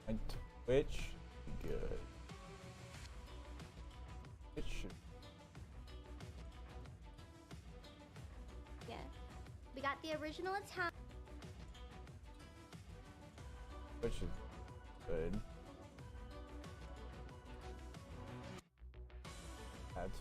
And Twitch, good. Twitch should. Yeah. We got the original Italian. Twitch is good. That's.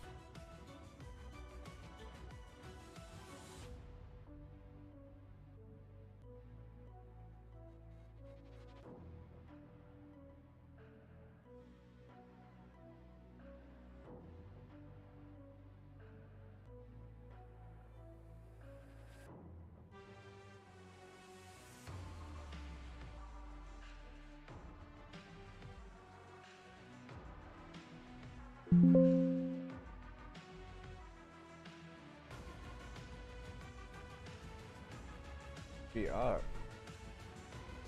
Be up.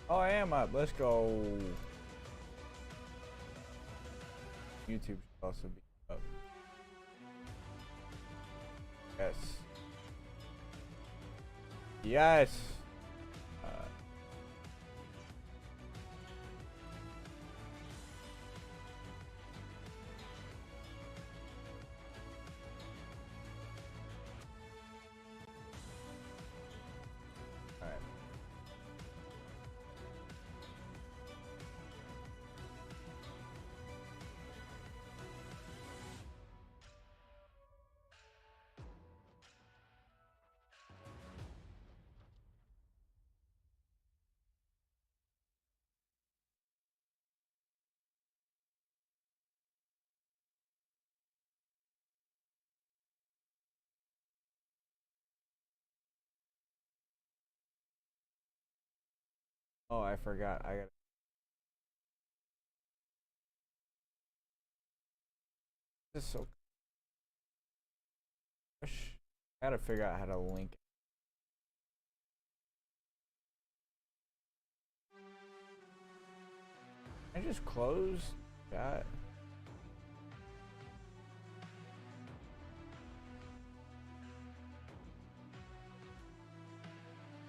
Oh, I am up. Let's go. YouTube should also be up. Yes. Yes. Alright. Oh, I forgot. I got. This is so. I gotta figure out how to link. I just close that.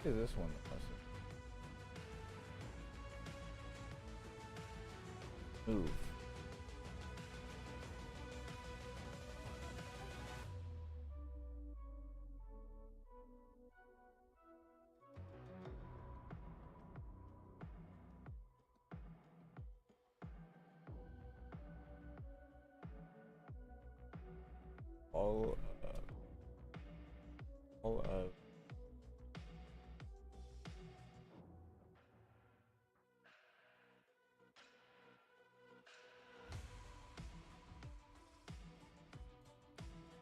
What is this one? Move. All of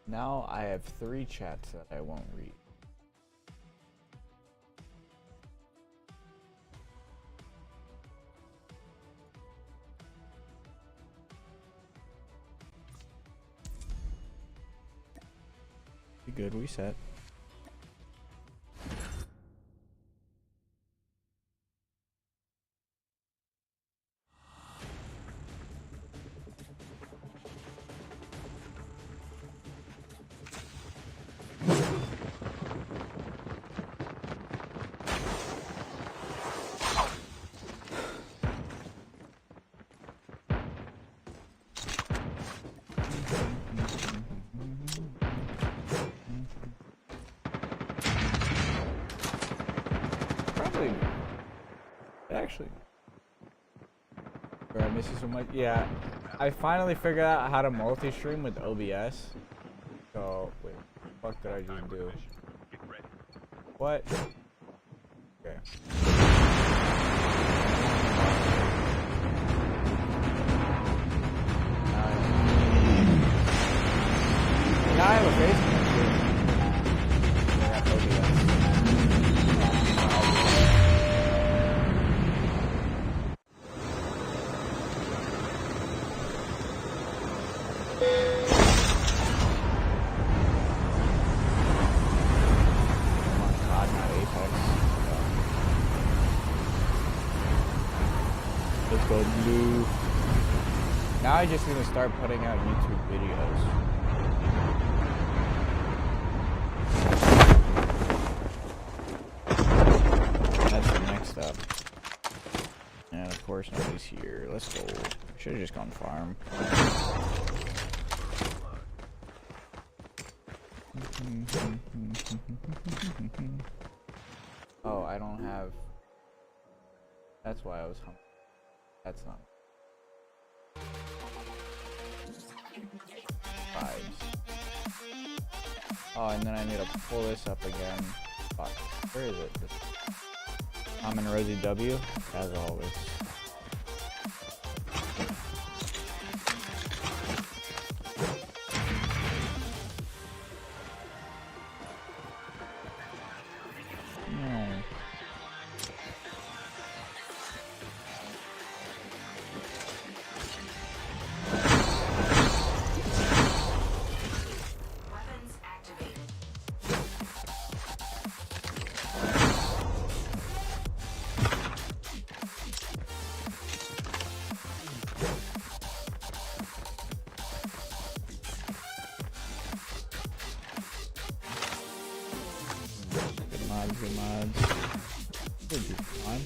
now I have 3 chats that I won't read. Be good, we set. Actually, bro, I miss you so much. Yeah, I finally figured out how to multi-stream with OBS. So, wait, what the fuck did I just do? What? Okay. Now I have a face cam. I got OBS. Blue. Now I just need to start putting out YouTube videos. That's the next step. And of course course, nobody's here. Let's go. Should have just gone farm. Oh, I don't have. That's why I was hungry. That's not. Vibes. Oh, and then I need to pull this up again. Fuck. Where is it? I'm in Rosie W, as always. Good mods. Should be fine.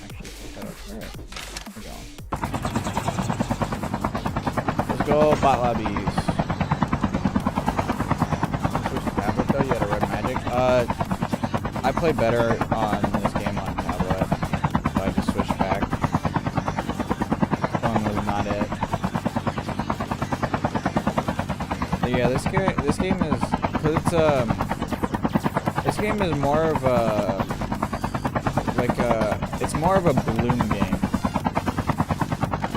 Actually, set up. Alright. We're going. Let's go, bot lobbies. Switch to tablet though, you had a red magic. I play better on this game on tablet. So I just switched back. Phone was not it. Yeah, this game is, cause it's this game is more of a it's more of a bloom game.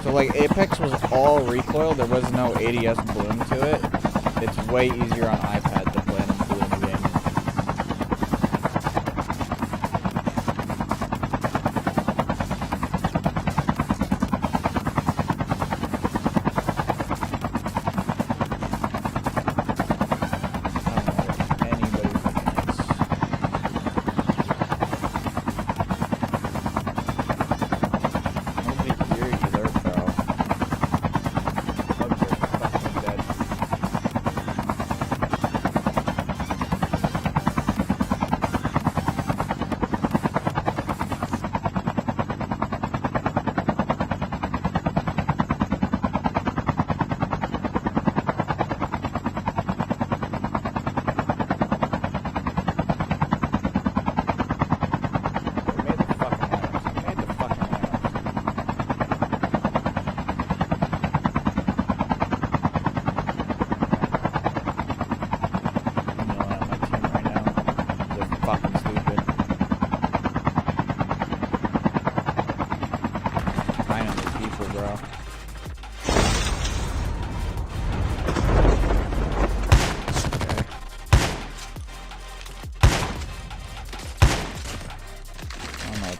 So like Apex was all recoil, there was no ADS bloom to it. It's way easier on iPad to play in a bloom game.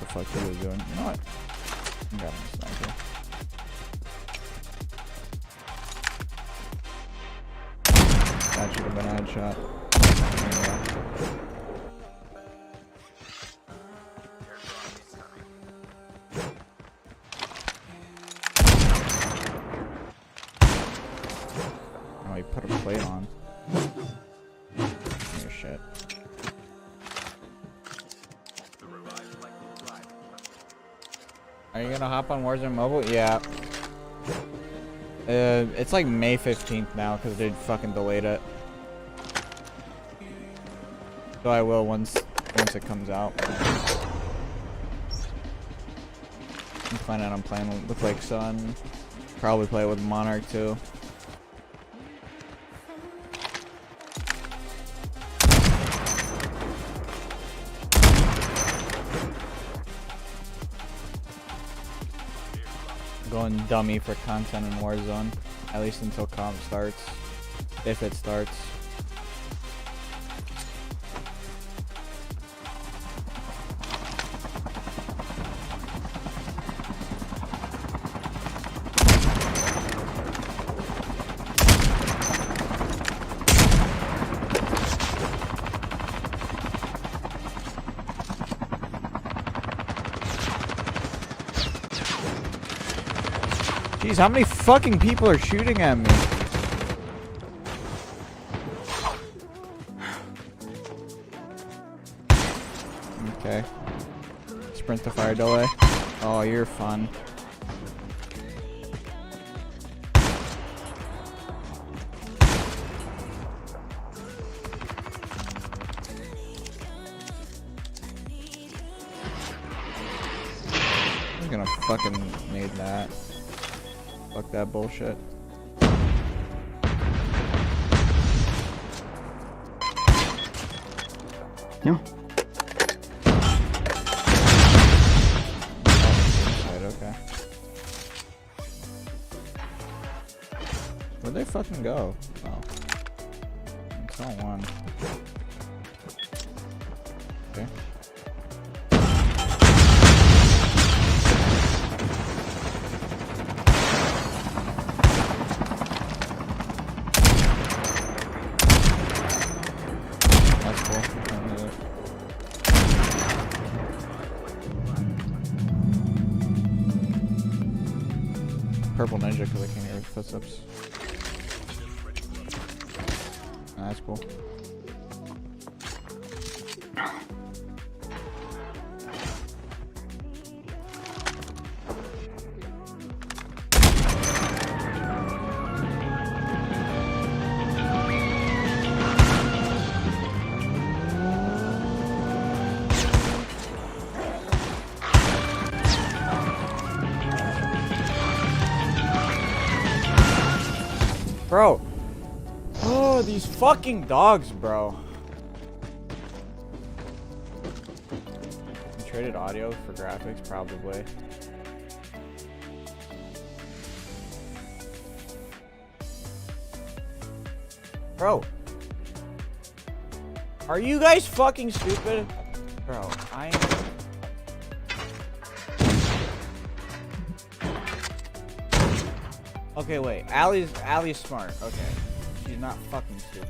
Fuck he was doing. You know what? I got him a sniper. That should have been a headshot. Oh, he put a plate on. Your shit. Are you gonna hop on Warzone Mobile? Yeah. It's like May 15th now because they fucking delayed it. So I will once it comes out. I'm planning on playing with like Sun. Probably play with Monarch too. Going dummy for content in Warzone, at least until comp starts, if it starts. Jeez, how many fucking people are shooting at me? Okay. Sprint to fire delay. Oh, you're fun. I'm gonna fucking need that. Fuck that bullshit. No. Okay. Where'd they fucking go? Oh. It's not one. Okay. That's cool. Purple ninja because I can't hear his footsteps. That's cool. Bro. Oh, these fucking dogs, bro. You traded audio for graphics, probably. Bro. Are you guys fucking stupid? Bro, I am... Okay, wait. Allie's smart. Okay. She's not fucking stupid.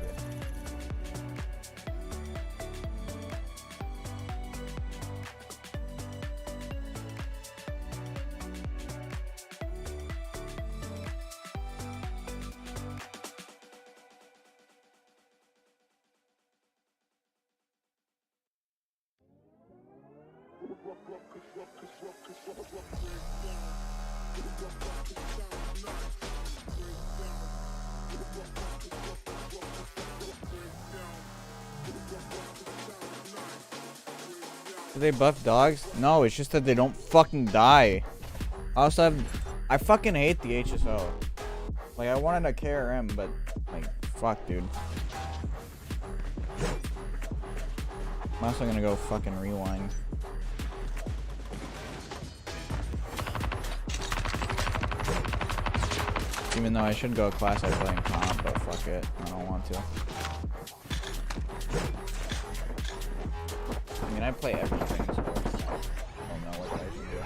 Do they buff dogs? No, it's just that they don't fucking die. I fucking hate the HSO. Like, I wanted a KRM, but, like, fuck, dude. I'm also gonna go fucking rewind. Even though I should go class I play in comp, but fuck it. I don't want to. I mean, I play everything, so I don't know what I should do.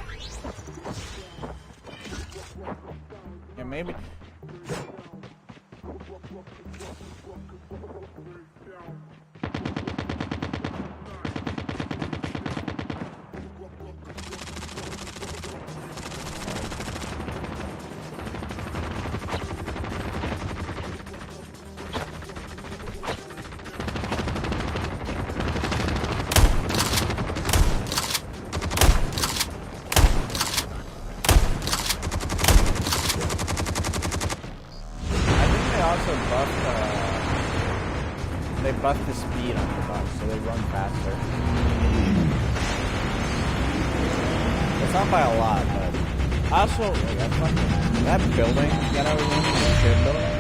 Yeah, maybe. They buff the speed on the buff, so they run faster. It's not by a lot, but I also like that building that I was in, the shit building.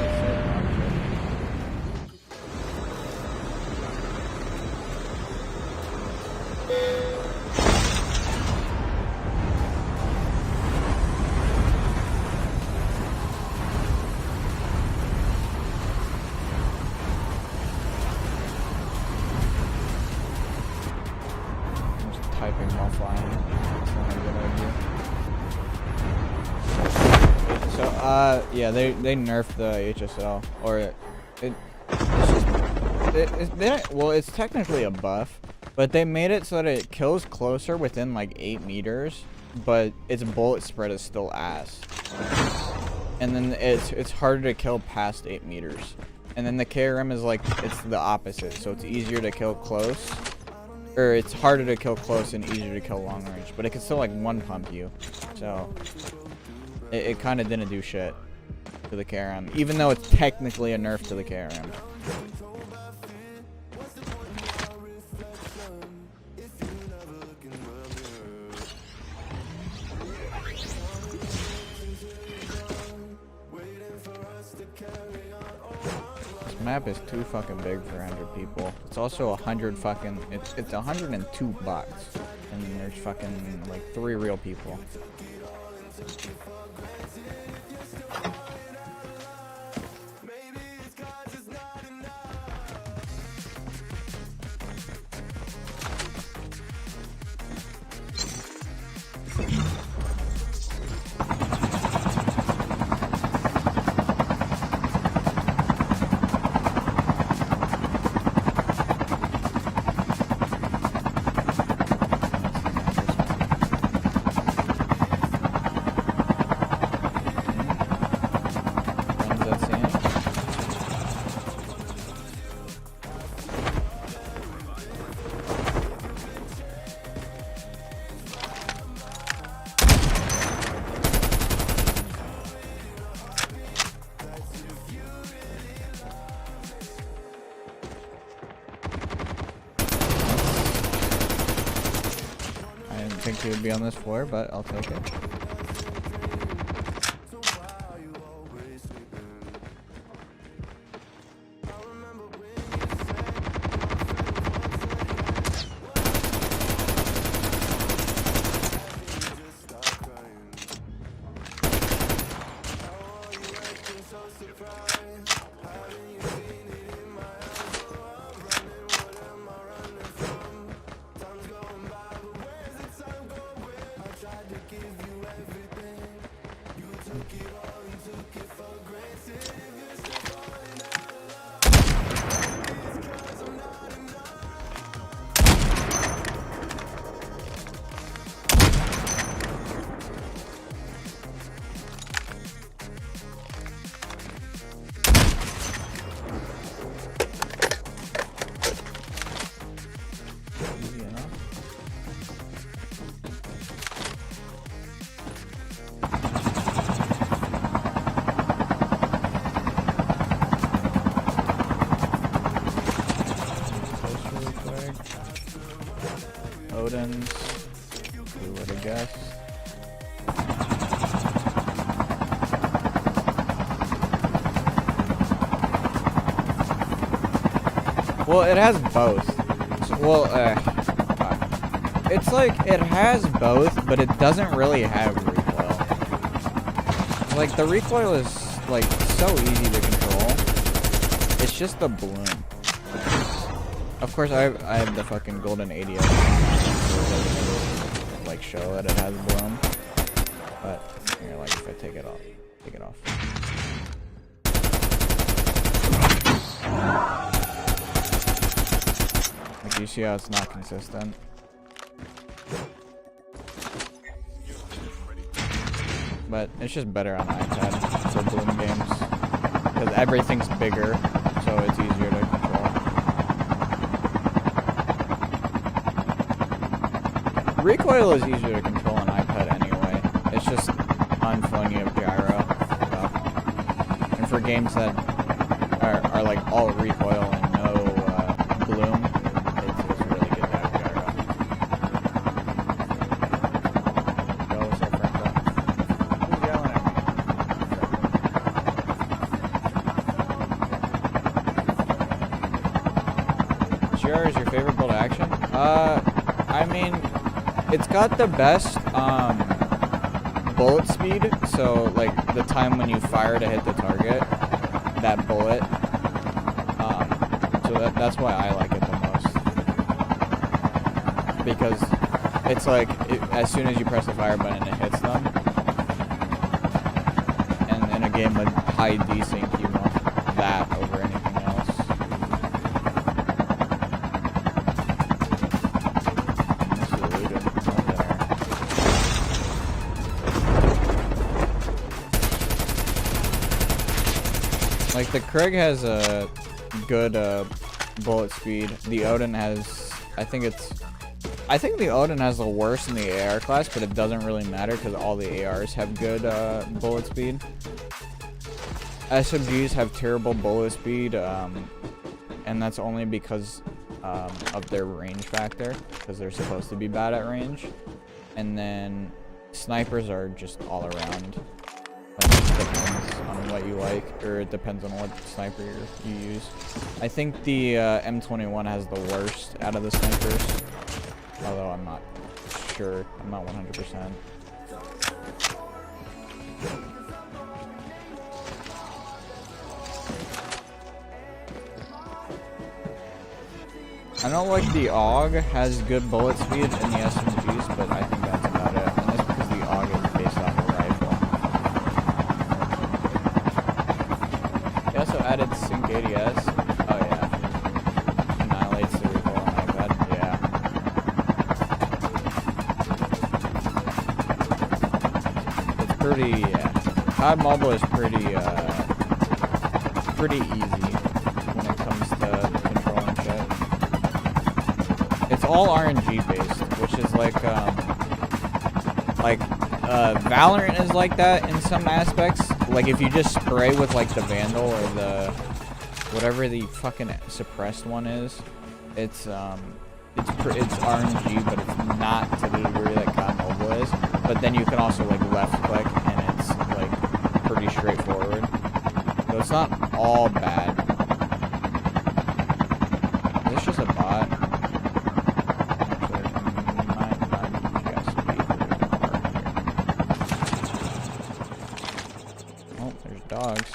Typing while flying. That's not a good idea. So, yeah, they nerfed the HSL, or well, it's technically a buff, but they made it so that it kills closer within like 8 meters, but its bullet spread is still ass. And then it's harder to kill past 8 meters. And then the KRM is like, it's the opposite, so it's easier to kill close. or it's harder to kill close and easier to kill long range, but it can still like one pump you. So it kind of didn't do shit to the KRM, even though it's technically a nerf to the KRM. This map is too fucking big for 100 people. It's also 100 fucking, it's $102, and there's fucking like 3 real people. I didn't think he would be on this floor, but I'll take it. Easy enough. Odin's, who would have guessed? Well, it has both. So, well, it's like it has both, but it doesn't really have recoil. Like the recoil is like so easy to control. It's just the bloom. Of course, I have the fucking golden 80. Like show that it has bloom, but here, like if I take it off. Like you see how it's not consistent. But it's just better on iPad for bloom games because everything's bigger, so it's easier to control. Recoil is easier to control on iPad anyway. It's just unfun, you have gyro. And for games that are like all recoil and no bloom, it's really good to have gyro. Yo, what's up, friend? Who's yelling at me? Sure, is your favorite build action? I mean, it's got the best bullet speed, so like the time when you fire to hit the target, that bullet. So that's why I like it the most, because it's like as soon as you press the fire button, it hits them. And in a game with high desync, you want that over anything else. Like the Krig has a good bullet speed. The Odin has, I think it's I think the Odin has the worst in the AR class, but it doesn't really matter because all the ARs have good bullet speed. SMGs have terrible bullet speed, and that's only because of their range factor, because they're supposed to be bad at range. And then snipers are just all around. Like, it depends on what you like, or it depends on what sniper you use. I think the M21 has the worst out of the snipers, although I'm not sure. I'm not 100%. I know like the AUG has good bullet speed in the SMGs, but I think that's about it. And that's because the AUG is based off a rifle. They also added Sync ADS. Oh yeah. Annihilates the recoil on iPad. Yeah. It's pretty, yeah. COD Mobile is pretty easy when it comes to controlling shit. It's all RNG based, which is like Valorant is like that in some aspects. Like if you just spray with like the Vandal or the whatever the fucking suppressed one is, it's RNG, but it's not to the degree that COD Mobile is. But then you can also like left click and it's like pretty straightforward. So it's not all bad. Is this just a bot? Dogs.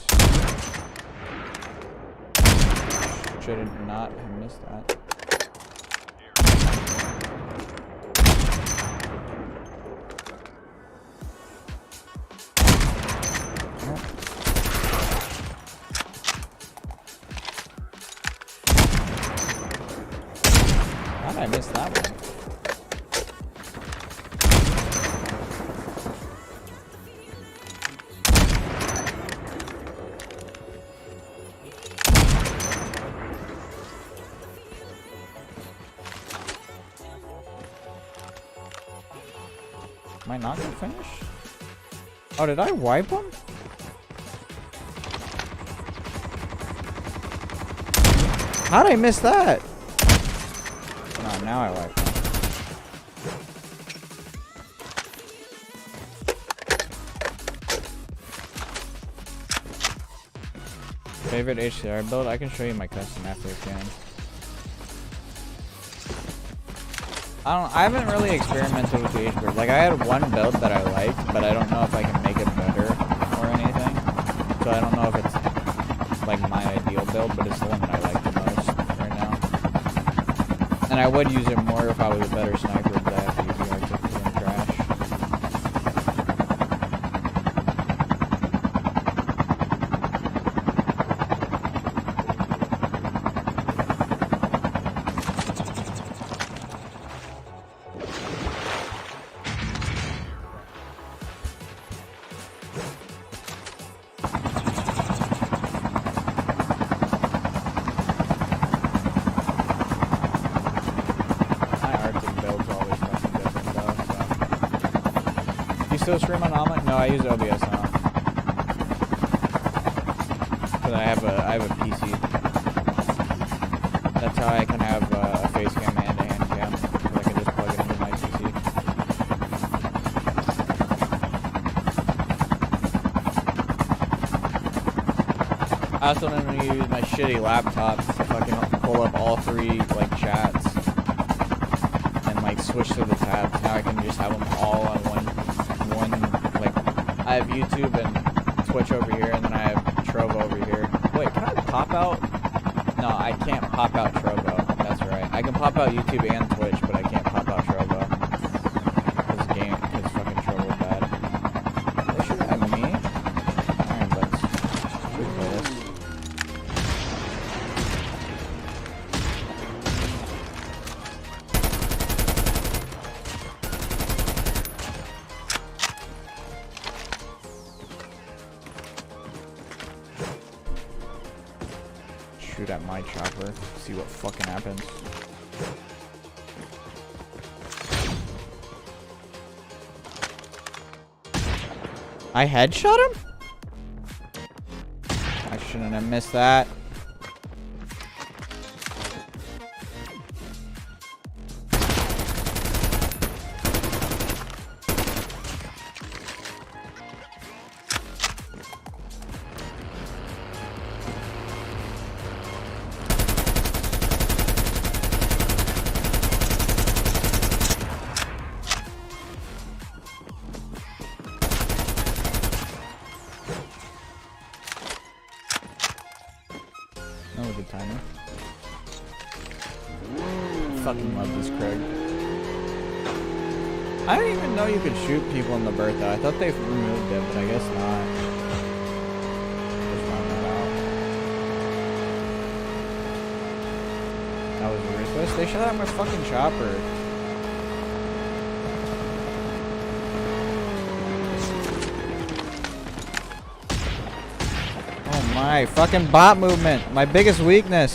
Should not have missed that. Oh. How did I miss that one? Am I not gonna finish? Oh, did I wipe him? How did I miss that? No, now I wiped him. Favorite HCR build? I can show you my custom after this game. I haven't really experimented with the HBR. Like, I had one build that I liked, but I don't know if I can make it better or anything. So I don't know if it's, like, my ideal build, but it's the one that I like the most right now. And I would use it more if I was a better sniper, but I have to use the Arctic because I'm trash. Still stream on Omelet? No, I use OBS now. Because I have a PC. That's how I can have a face cam and a hand cam. So I can just plug it into my PC. I also don't need to use my shitty laptop to fucking pull up all three like chats and like switch to the tabs. Now I can just have them all on one. Like, I have YouTube and Twitch over here, and then I have Trovo over here. Wait, can I pop out? No, I can't pop out Trovo. That's right. I can pop out YouTube and Twitch, but I can't pop out Trovo. Because fucking Trovo bad. They should have me. Alright, let's replay this. Shoot at my chopper, see what fucking happens. I headshot him? I shouldn't have missed that. That was a good timing. Fucking love this Craig. I didn't even know you could shoot people in the Bertha. I thought they removed it, but I guess not. Just found that out. That was ruthless. They shot at my fucking chopper. Oh my, fucking bot movement. My biggest weakness.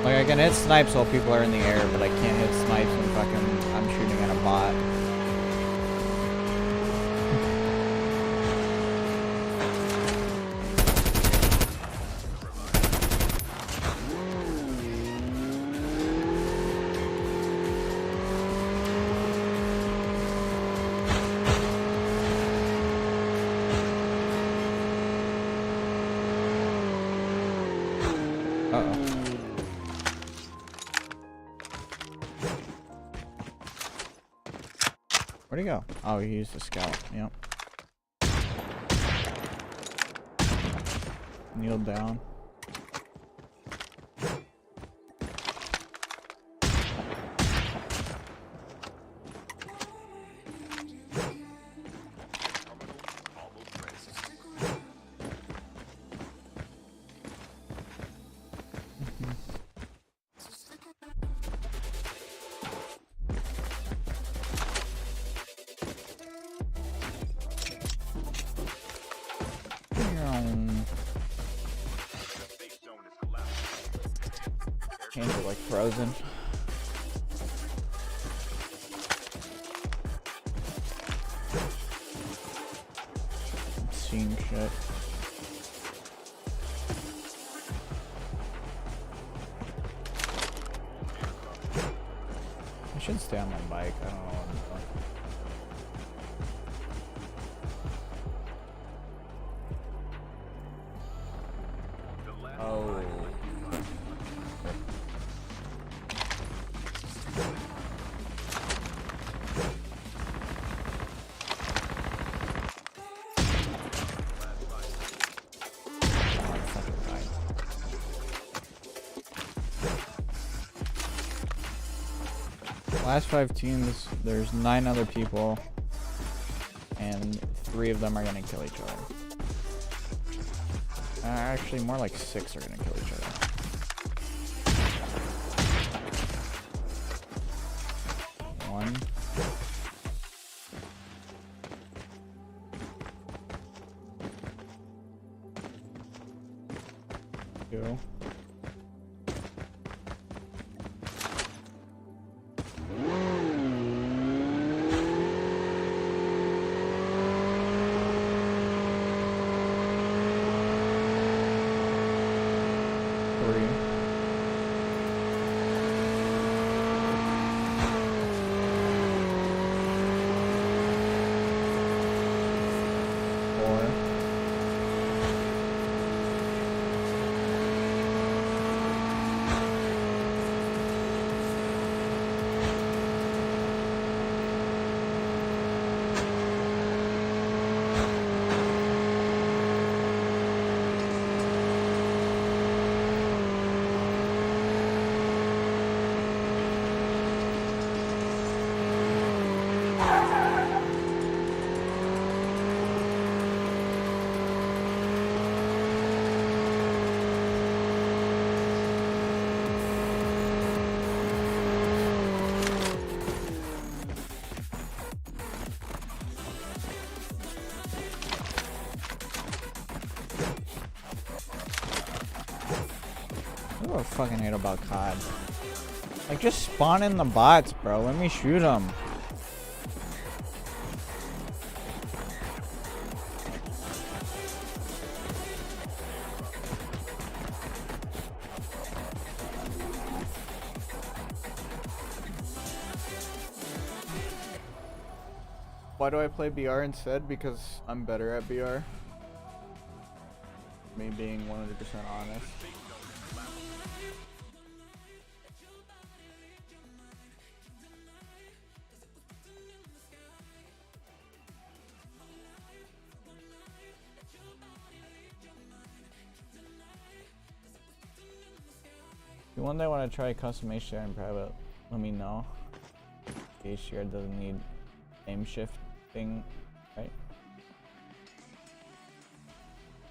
Like, I can hit snipes while people are in the air, but I can't hit snipes when fucking I'm shooting at a bot. Uh-oh. Where'd he go? Oh, he used the scout. Yep. Kneel down. Hands are like frozen. I'm seeing shit. I should stay on my bike. I don't know what I'm doing. Oh. Last 5 teams, there's 9 other people, and 3 of them are gonna kill each other. Actually, more like 6 are gonna kill each other. One. 2. 3. 4. That's what I fucking hate about COD. Like, just spawn in the bots, bro. Let me shoot them. Why do I play BR instead? Because I'm better at BR. Me being 100% honest. If you one day want to try custom HDR in private, let me know. HDR doesn't need aim shifting, right?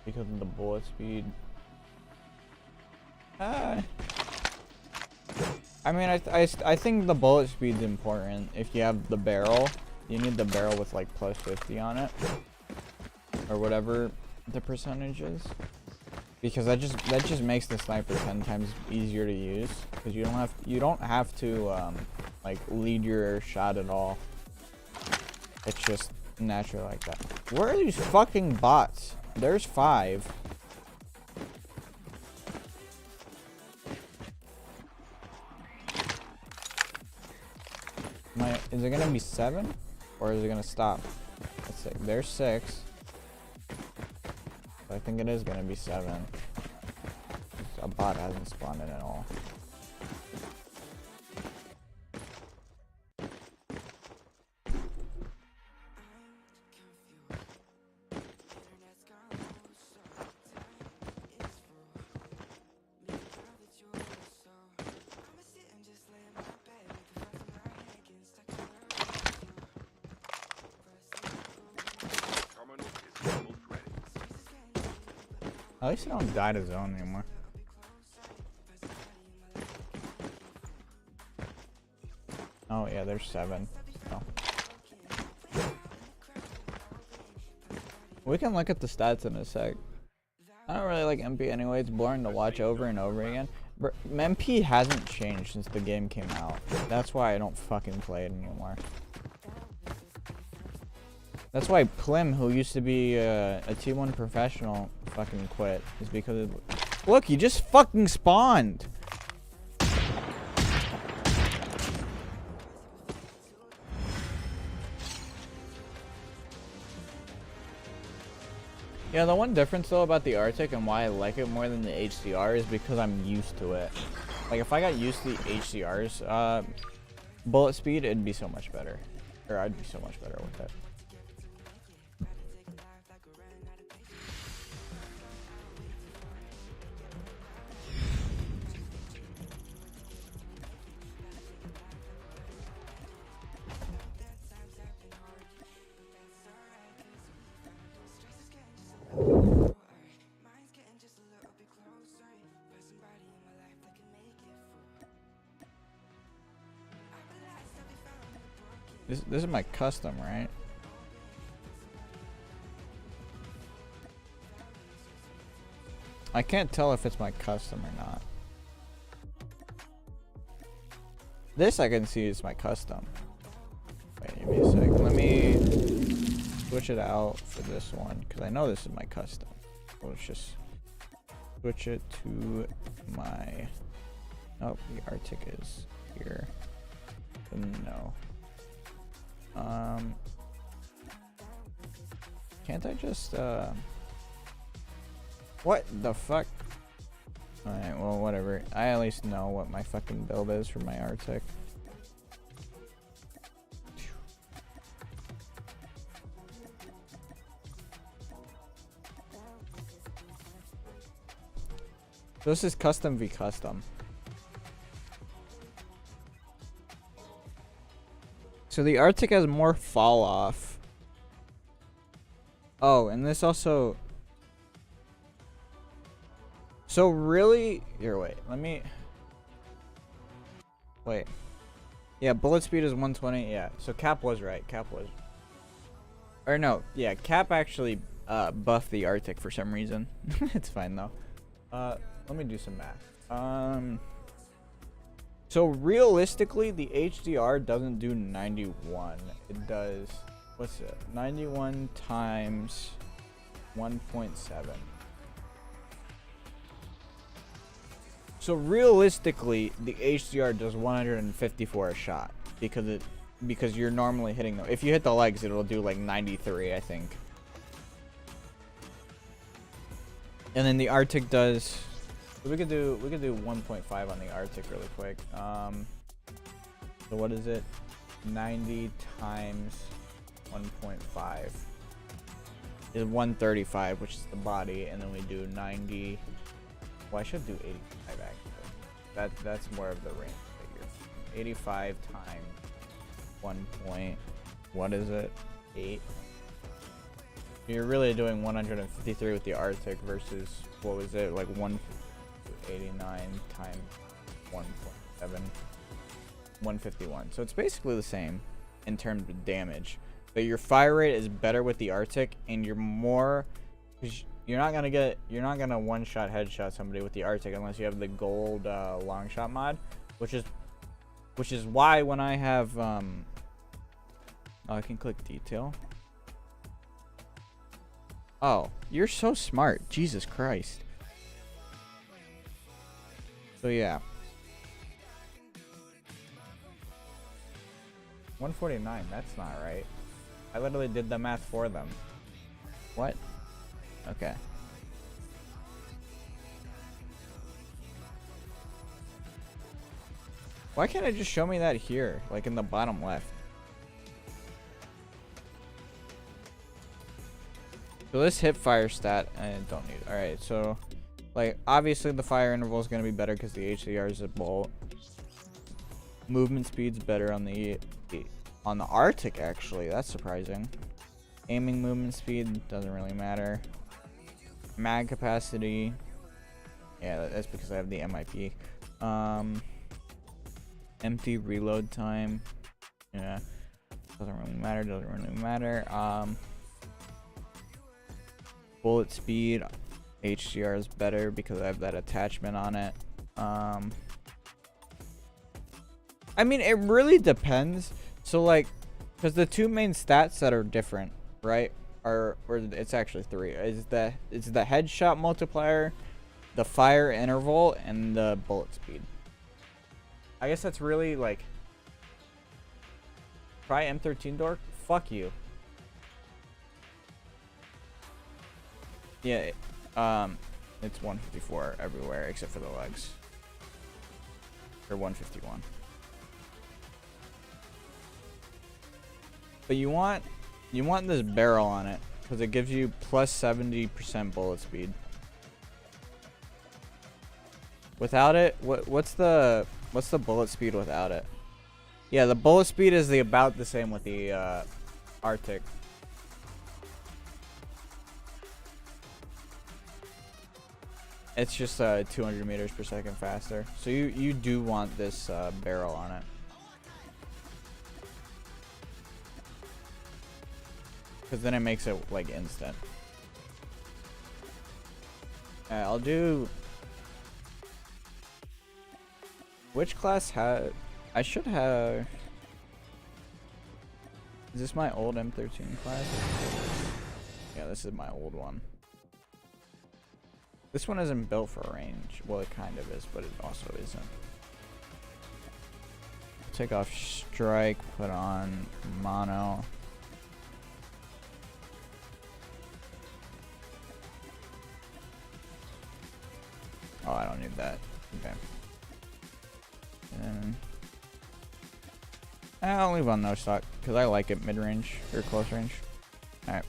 Because of the bullet speed. I mean, I think the bullet speed's important. If you have the barrel, you need the barrel with like plus 50 on it, or whatever the percentage is, because that just makes the sniper 10 times easier to use, because you don't have to like lead your shot at all. It's just natural like that. Where are these fucking bots? There's 5. Is it gonna be 7? Or is it gonna stop? Let's see. There's 6. I think it is gonna be 7. A bot hasn't spawned in at all. At least I don't die to zone anymore. Oh yeah, there's 7. Oh. We can look at the stats in a sec. I don't really like MP anyway. It's boring to watch over and over again. But MP hasn't changed since the game came out. That's why I don't fucking play it anymore. That's why Plim, who used to be a T1 professional, fucking quit. Is because of, look, he just fucking spawned. Yeah, the one difference though about the Arctic and why I like it more than the HCR is because I'm used to it. Like if I got used to the HCR's bullet speed, it'd be so much better. Or I'd be so much better with it. This is my custom, right? I can't tell if it's my custom or not. This I can see is my custom. Wait, give me a sec. Let me switch it out for this one, because I know this is my custom. So let's just switch it to my... Oh, the Arctic is here. No. Can't I just what the fuck? Alright, well whatever. I at least know what my fucking build is for my Arctic. This is custom v custom. So the Arctic has more fall off. Oh, and this also... So really... Here, wait. Let me... Wait. Yeah, bullet speed is 120. Yeah, so Cap was right. Cap was... Or no. Yeah, Cap actually buffed the Arctic for some reason. It's fine, though. Let me do some math. So realistically, the HDR doesn't do 91. It does, what's it? 91 times 1.7. So realistically, the HDR does 154 a shot because you're normally hitting them. If you hit the legs, it'll do like 93, I think. And then the Arctic does. We could do 1.5 on the Arctic really quick. So what is it? 90 times 1.5 is 135, which is the body, and then we do 90. Well, I should do 85 actually. That's more of the range figure. 85 times 1 point. What is it? 8. You're really doing 153 with the Arctic versus what was it, like 189 times 1.7, 151. So it's basically the same in terms of damage, but your fire rate is better with the Arctic, and you're more, because you're not gonna one-shot headshot somebody with the Arctic unless you have the gold long shot mod, which is why when I have I can click detail. Oh, you're so smart. Jesus Christ. So yeah. 149, that's not right. I literally did the math for them. What? Okay. Why can't it just show me that here, like in the bottom left? So this hip fire stat, I don't need. Alright, so like obviously the fire interval is going to be better because the HDR is a bolt. Movement speed's better on the Arctic actually. That's surprising. Aiming movement speed doesn't really matter. Mag capacity. Yeah, that's because I have the MIP. Empty reload time. Yeah. Doesn't really matter. Bullet speed, HDR is better because I have that attachment on it. I mean, it really depends. So like, because the two main stats that are different, right, or it's actually three. It's the headshot multiplier, the fire interval, and the bullet speed. I guess that's really like, try M13 Dork. Fuck you. Yeah, it's 154 everywhere except for the legs. Or 151. But you want this barrel on it because it gives you plus 70% bullet speed. Without it, what's the bullet speed without it? Yeah, the bullet speed is about the same with the Arctic. It's just 200 meters per second faster. So you do want this barrel on it. Because then it makes it like instant. Alright, I'll do... Which class had... I should have... Is this my old M13 class? Yeah, this is my old one. This one isn't built for range. Well, it kind of is, but it also isn't. Take off strike, put on mono. Oh, I don't need that. Okay. And I'll leave on no stock because I like it mid-range or close range. Alright.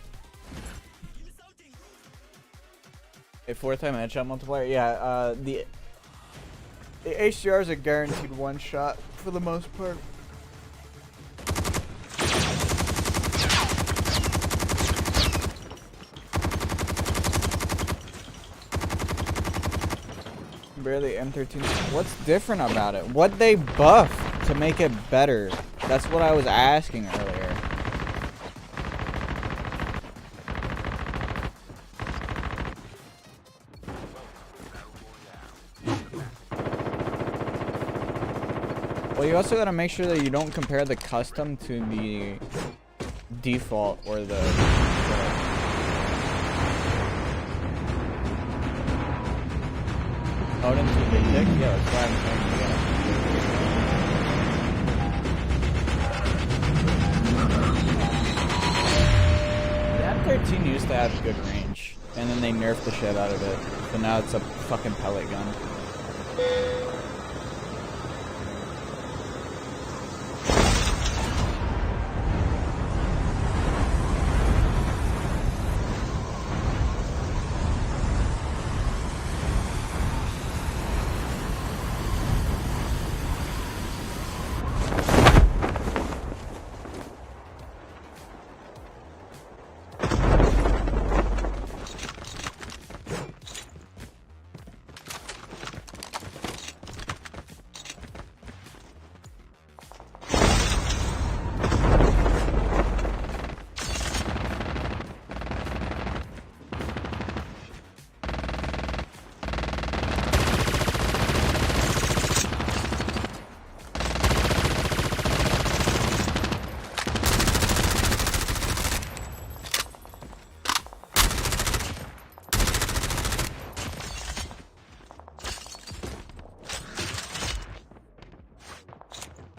A 4-time headshot multiplier? Yeah, the HDR is a guaranteed one shot for the most part. Barely M13. What's different about it? What they buff to make it better? That's what I was asking earlier. Well, you also gotta make sure that you don't compare the custom to the default or the Odin's a big dick? Yeah, that's why I'm saying yeah. The M13 used to have good range, and then they nerfed the shit out of it, so now it's a fucking pellet gun.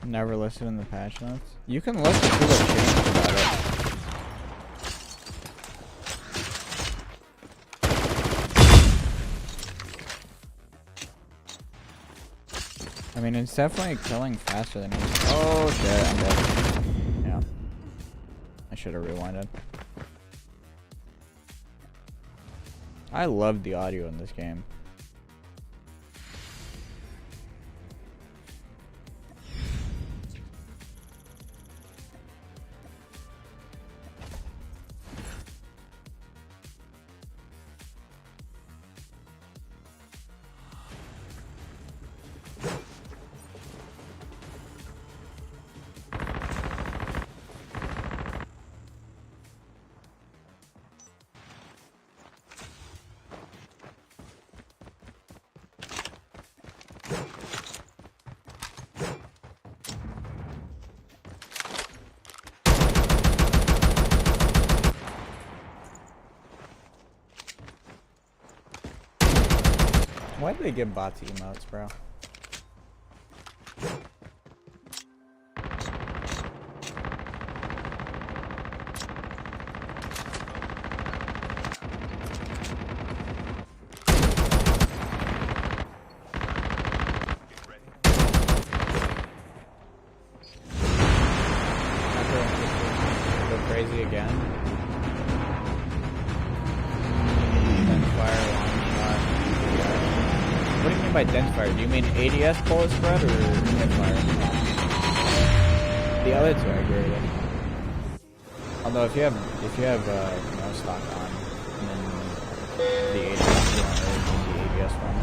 Never listed in the patch notes. You can listen to what changed about it. I mean, it's definitely killing faster than me. Oh shit, I'm dead. Yeah. I should have rewinded. I love the audio in this game. Why did they give bots emotes, bro? Go crazy again. Fire, long shot. What do you mean by dense fire? Do you mean ADS bullet spread or fire? The other two I agree with. Although if you have no stock on, then the ADS, you don't really need the ADS one.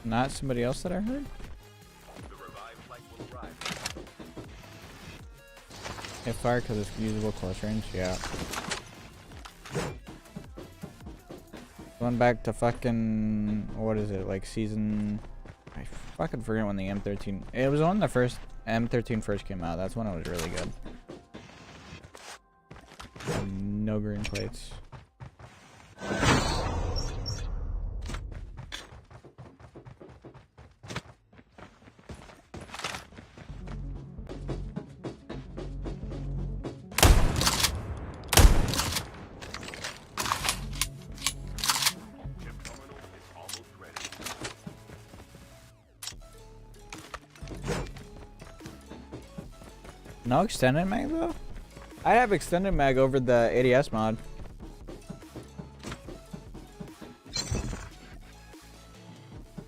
not somebody else that I heard? Hit fire because it's usable close range, yeah. Going back to fucking, what is it, like season, I fucking forget when the M13, it was when the first M13 first came out, that's when it was really good. No green plates. No extended mag though? I have extended mag over the ADS mod.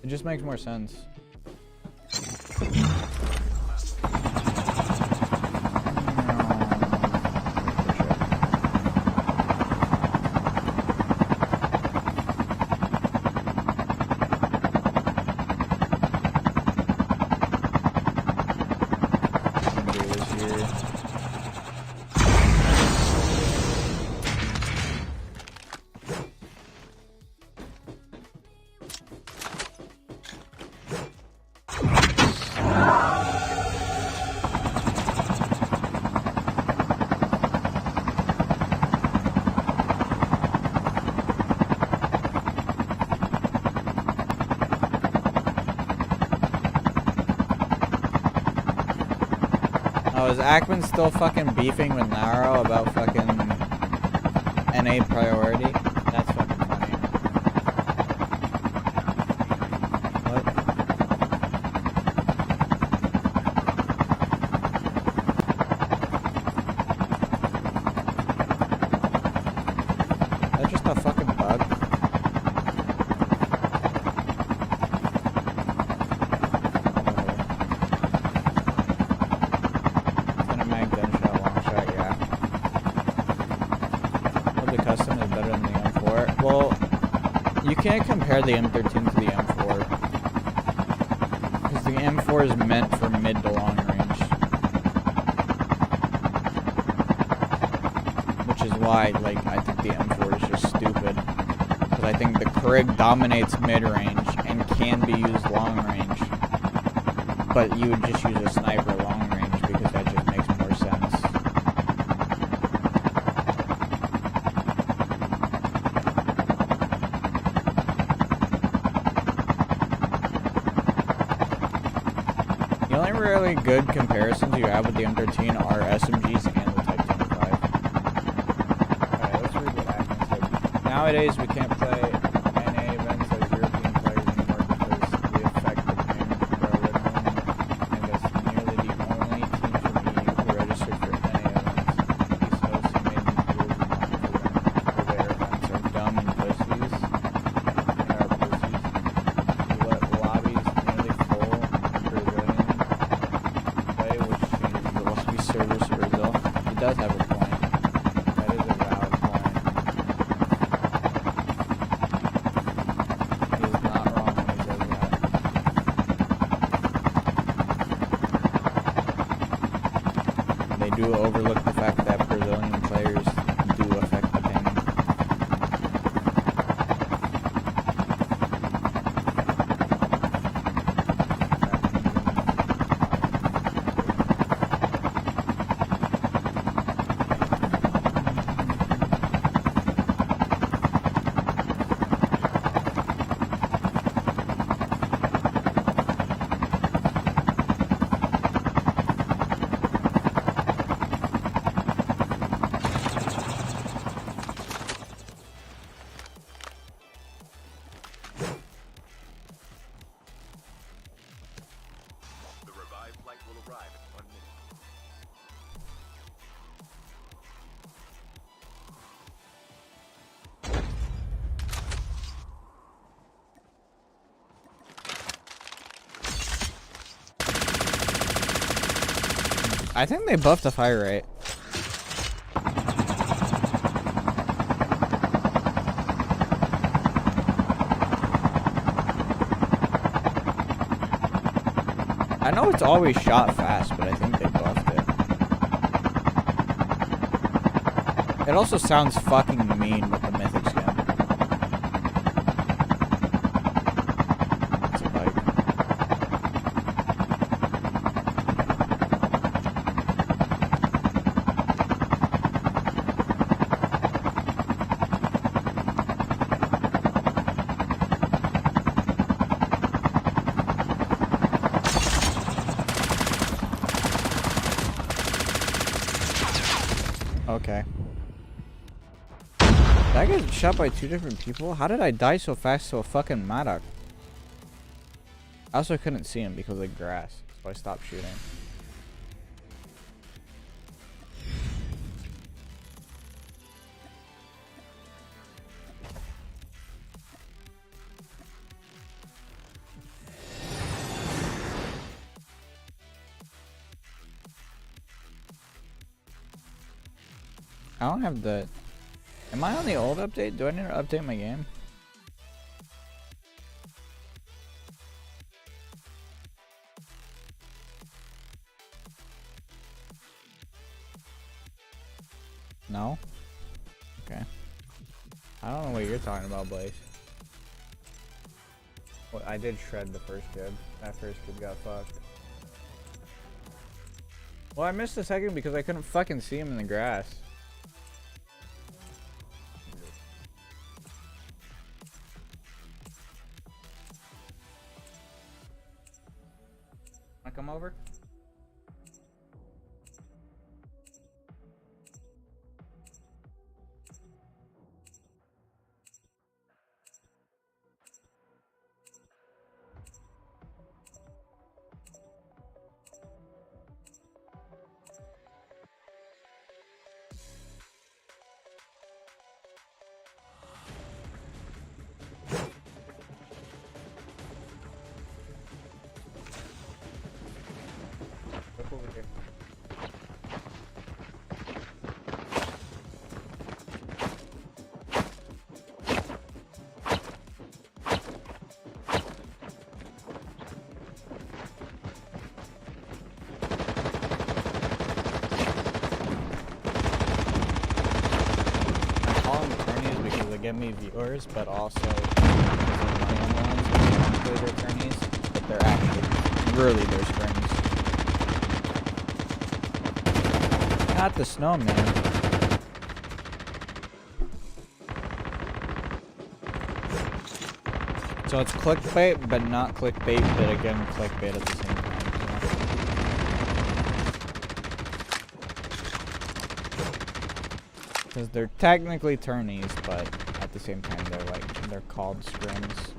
It just makes more sense. Oh, is Ackman still fucking beefing with Naro about fucking NA priority? That's fucking funny. What? That's just a fucking bug. Well, you can't compare the M13 to the M4 because the M4 is meant for mid to long range, which is why, like, I think the M4 is just stupid because I think the Krig dominates mid range and can be used long range, but you would just use a sniper long range because that just makes more sense. The only really good comparisons you have with the M13 are SMGs and the Type 25. Alright, let's read what Ackman said. Nowadays, we can't play NA events as European players anymore because we affect the ping for our red room, and as nearly the only teams from EU who registered for NA events. These hosts who made these rules for their events are dumb and pussies. And are pussies. We let lobbies nearly full of Brazilian play, which changes the lobby servers to Brazil. He does have a point. That is a valid point. He is not wrong when he says that. They do overlook the fact that Brazilian players do affect the ping. I think they buffed the fire rate. I know it's always shot fast, but I think they buffed it. It also sounds fucking mean with the mythic skin. It's a bike. Okay. Did I get shot by 2 different people? How did I die so fast to a fucking Madoc? I also couldn't see him because of the grass, so I stopped shooting. I don't have the... Am I on the old update? Do I need to update my game? No? Okay. I don't know what you're talking about, Blaze. Well, I did shred the first kid. That first kid got fucked. Well, I missed the second because I couldn't fucking see him in the grass. Wanna come over? Look over here. I call them attorneys because they give me viewers, but also my own ones, technically they're attorneys, but they're actually really their strings. Not the snowman. So it's clickbait, but not clickbait, but again clickbait at the same time. Because they're technically tourneys, but at the same time they're called scrims.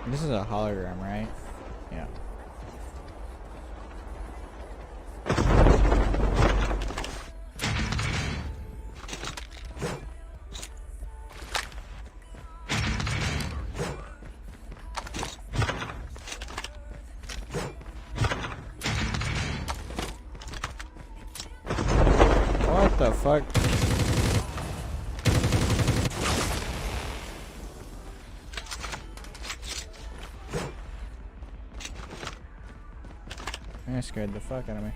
This is a hologram, right? Yeah. What the fuck? That scared the fuck out of me.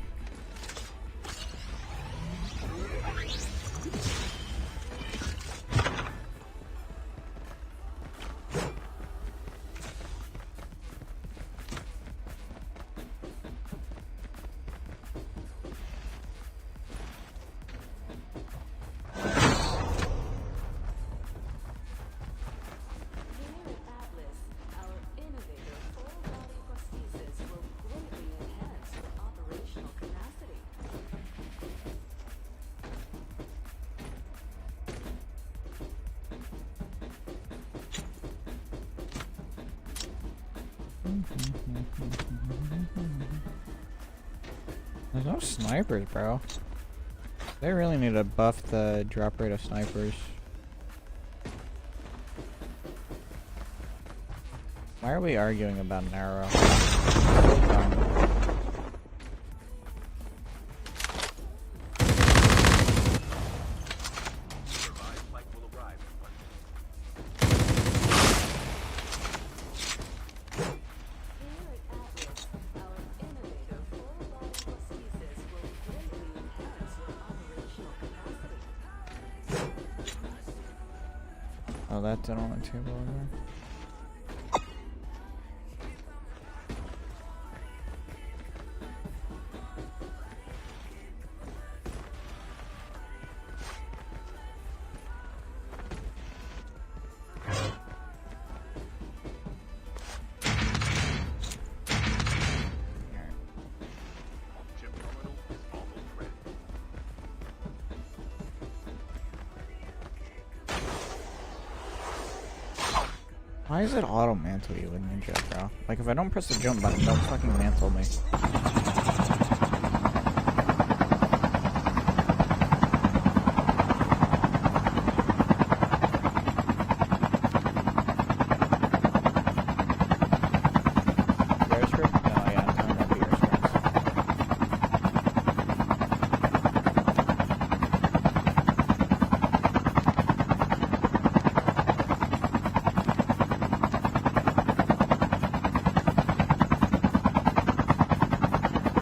There's no snipers, bro. They really need to buff the drop rate of snipers. Why are we arguing about narrow? So dumb. Oh, that's it on the table over there. Why is it auto mantle you with Ninja, bro? Like, if I don't press the jump button, don't fucking mantle me. Bear script? No, yeah, I'm talking about beer scripts.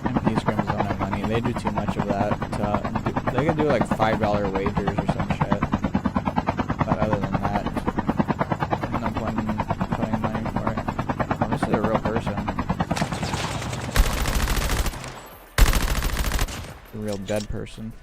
MP scrims don't have money. They do too much of that. They could do like $5 wagers or some shit. But other than that, no point in putting money for it. Oh, this is a real person. A real dead person.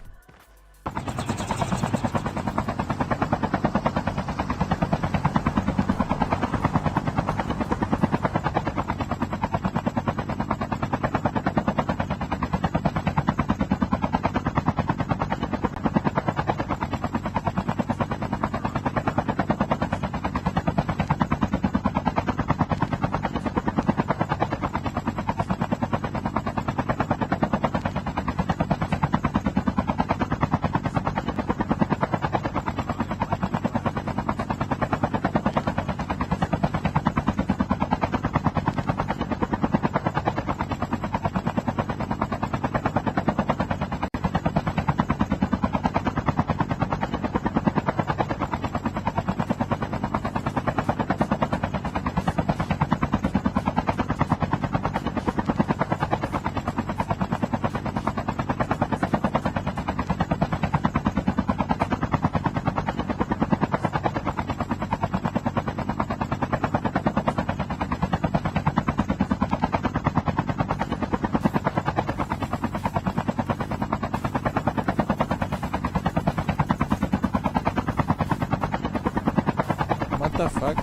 What the fuck?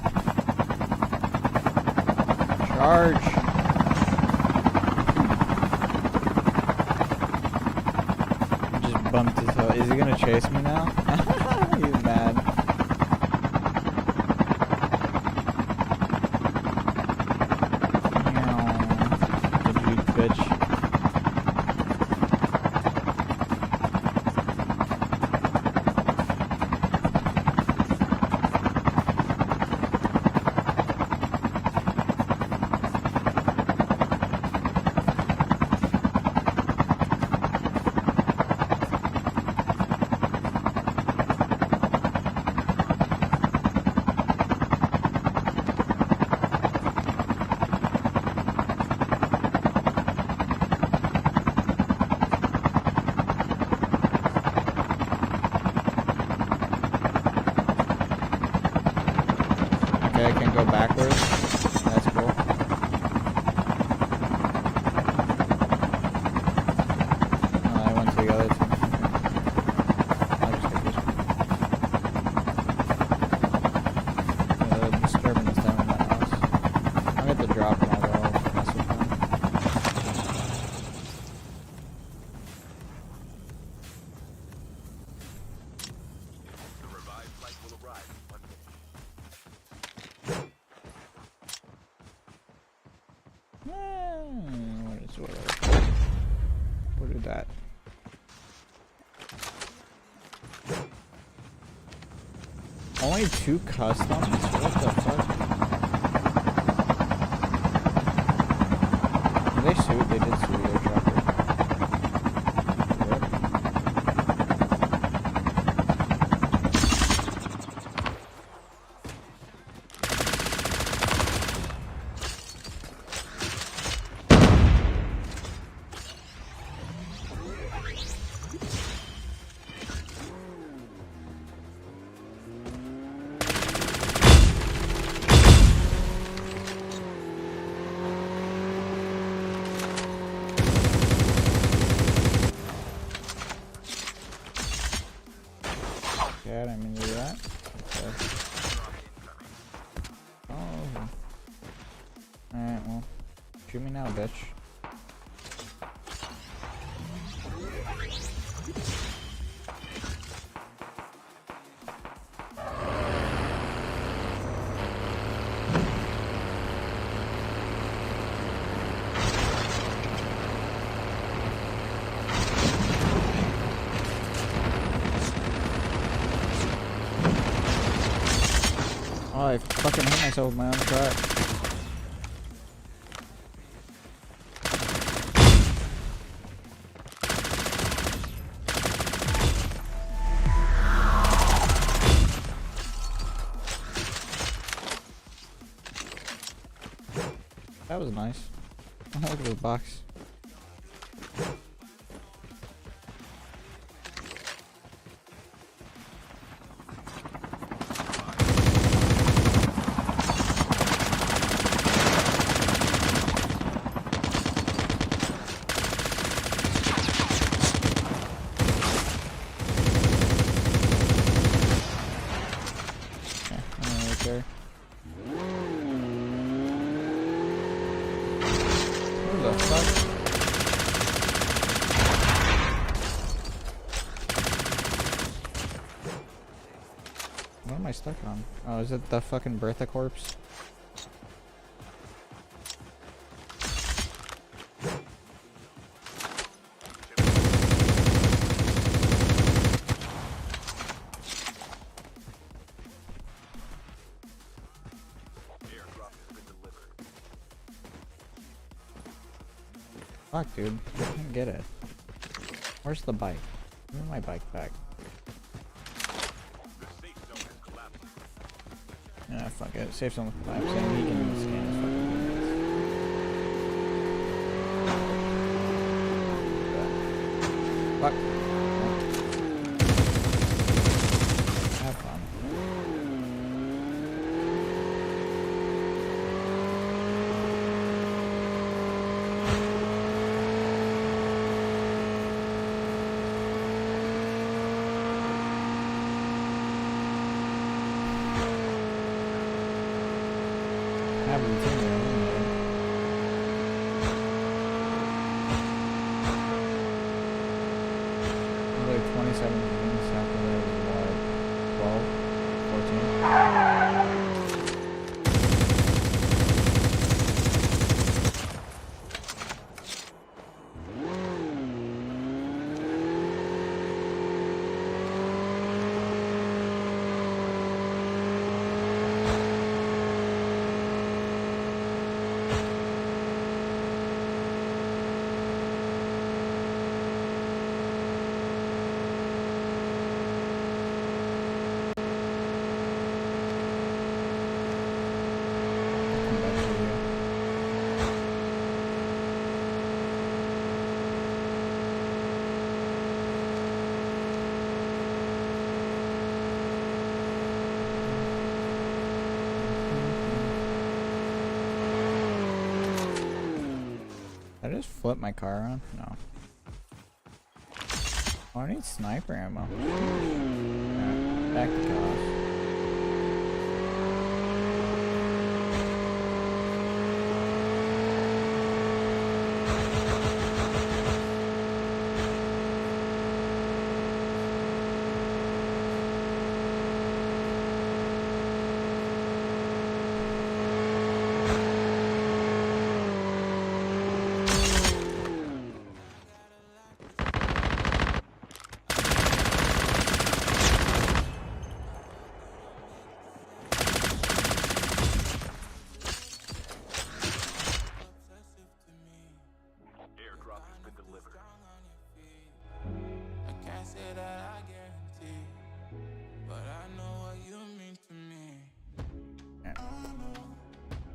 Charge! Just bumped his hoe. Is he gonna chase me now? He's mad. Meow. Good weak bitch. Okay, I can go backwards. That's cool. I went to the other team. I'll just take this one. Yeah, the disturbance down in that house. I'll get the drop and I'll go mess with them. The revived flight will arrive in 1 minute. with that. Only 2 customs? What the fuck? They sued? They did sue their trucker. Yeah, I didn't mean to do that. Okay. Oh. Alright, well. Shoot me now, bitch. Oh, I fucking hit myself with my own truck. That was nice. Oh, look at this box. There. What the fuck? What am I stuck on? Oh, is it the fucking Bertha corpse? Fuck, dude. I can't get it. Where's the bike? Give me my bike back. Yeah, fuck it. Safe zone with collapse. And he can scan his fucking units. Fuck. Have fun. Like 27 minutes after that is what? 12? 14? Did I just flip my car around? No. Oh, I need sniper ammo. Yeah, back to chaos.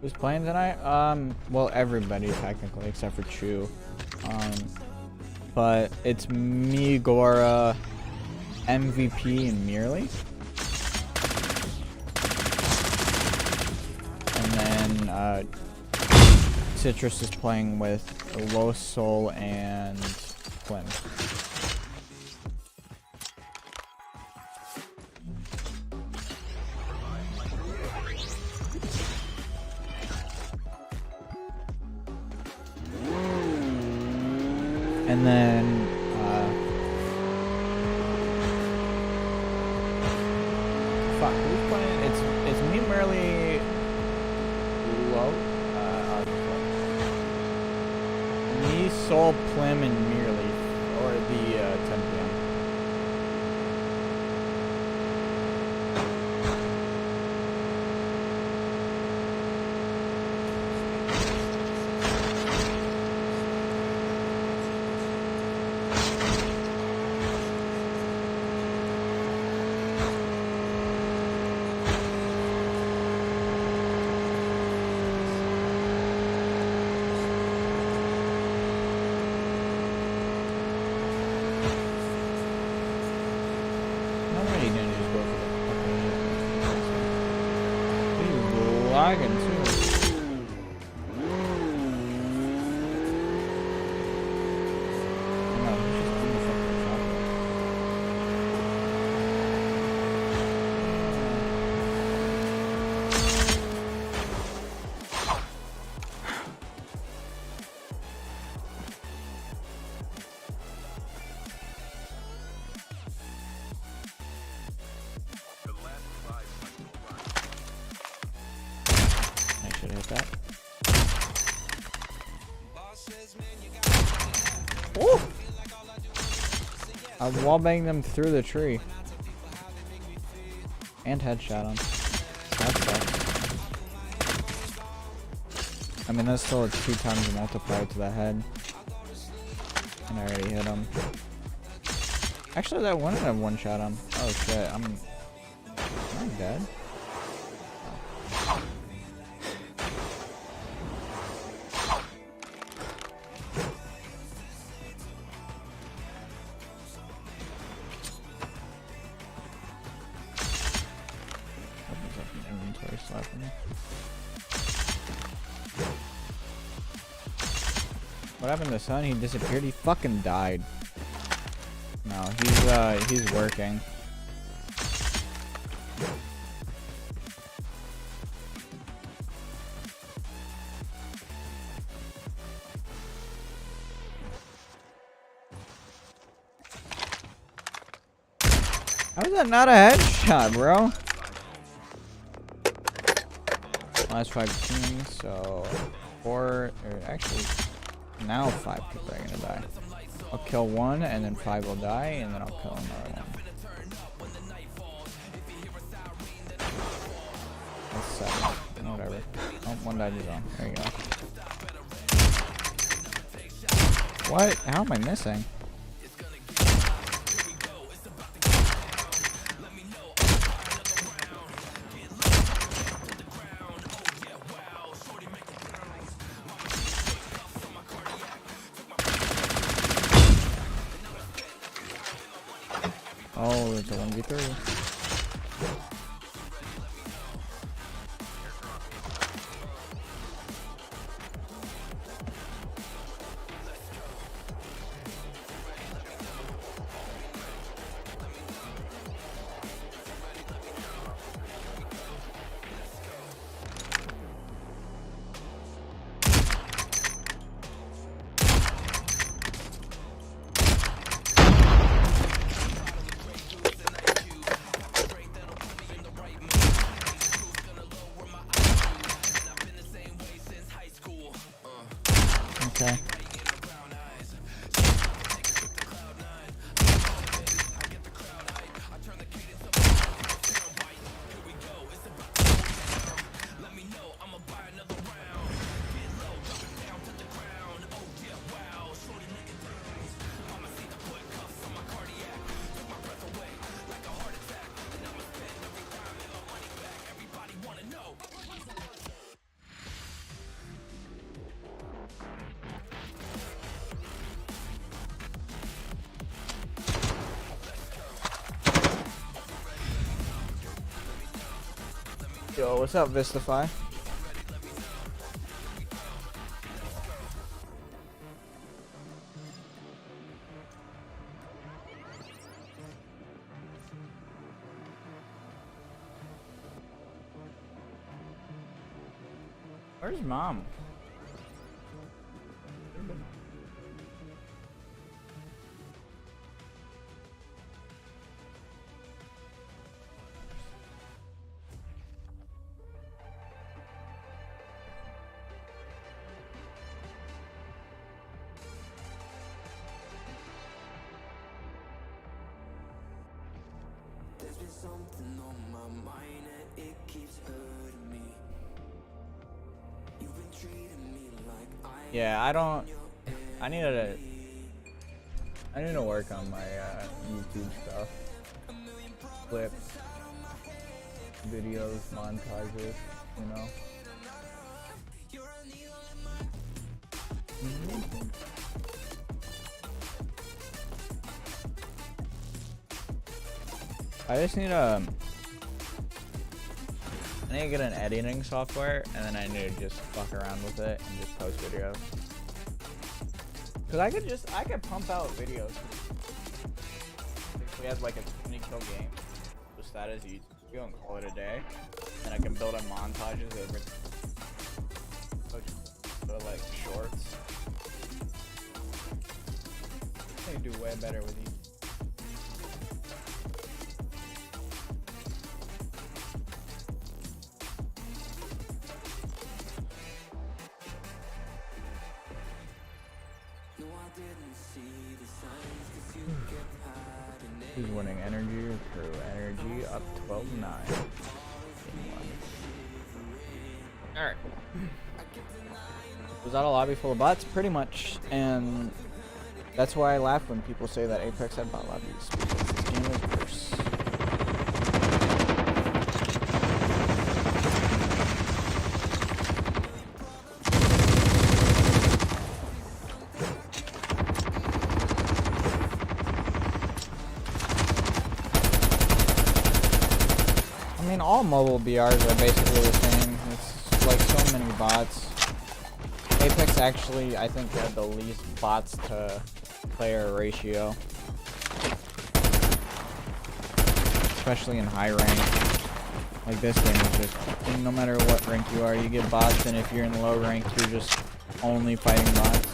Who's playing tonight? Well, everybody technically except for Chu. But it's me, Gora, MVP, and Merely. And then Citrus is playing with Los Soul and Flynn. And then fuck, who's playing? It's me, Merely, Low, me, Soul, Plim, and Merely, or the 10 p.m. Lagging too. No, he's just doing the fucking shotgun. I should hit that. Ooh! I wallbanged them through the tree. And headshot him. That sucks. I mean, that's still 2 times multiplied to the head. And I already hit him. Actually, that wouldn't have one-shot him. Oh shit, am I dead? Inventory slapping me. What happened to Sun? He disappeared. He fucking died. No, he's working. How is that not a headshot, bro? Last 5 teams, so 4, or actually now 5 people are gonna die. I'll kill 1 and then 5 will die and then I'll kill another one. That's 7. Whatever. Oh, 1 died his own. There you go. What? How am I missing? Oh, it's a 1v3. Okay. Yo, what's up, Vistify? Where's mom? There's been something on my mind and it keeps hurting me. You've been treating me like Yeah, I need to work on my YouTube stuff. Clips, videos, montages, you know. I just need I need to get an editing software, and then I need to just fuck around with it and just post videos. Cause I could pump out videos. If we have like a 20 kill game, post that as YouTube and call it a day, and I can build up montages over, like shorts. I think I do way better with these. Who's winning? Energy or Crew? Energy up 12-9. Alright. Was that a lobby full of bots? Pretty much. And that's why I laugh when people say that Apex had bot lobbies. Because this game is worse. I mean, all mobile BRs are basically the same. It's like so many bots. Apex actually, I think, had the least bots to player ratio. Especially in high rank. Like this game is just, no matter what rank you are, you get bots, and if you're in low rank, you're just only fighting bots.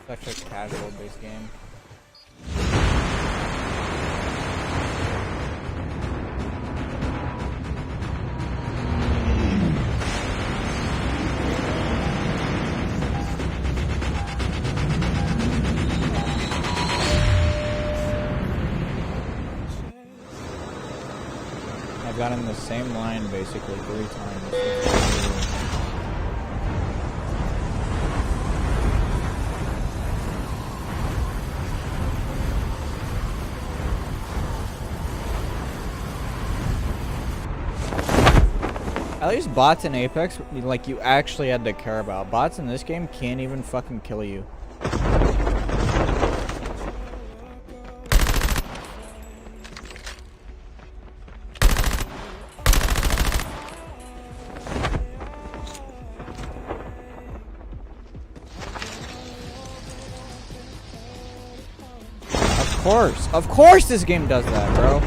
Such a casual based game. I've gotten the same line basically 3 times. At least bots in Apex, like, you actually had to care about. Bots in this game can't even fucking kill you. Of course this game does that, bro.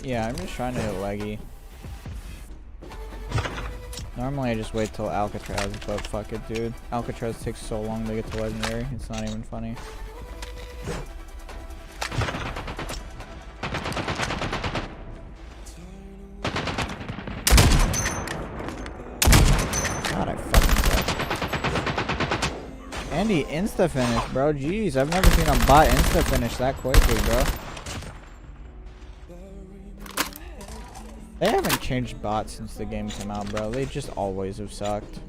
Yeah, I'm just trying to hit leggy. Normally I just wait till Alcatraz, but fuck it, dude. Alcatraz takes so long to get to legendary, it's not even funny. God, I fucking suck. And he insta finish, bro. Jeez, I've never seen a bot insta finish that quickly, bro. They haven't changed bots since the game came out, bro. They just always have sucked.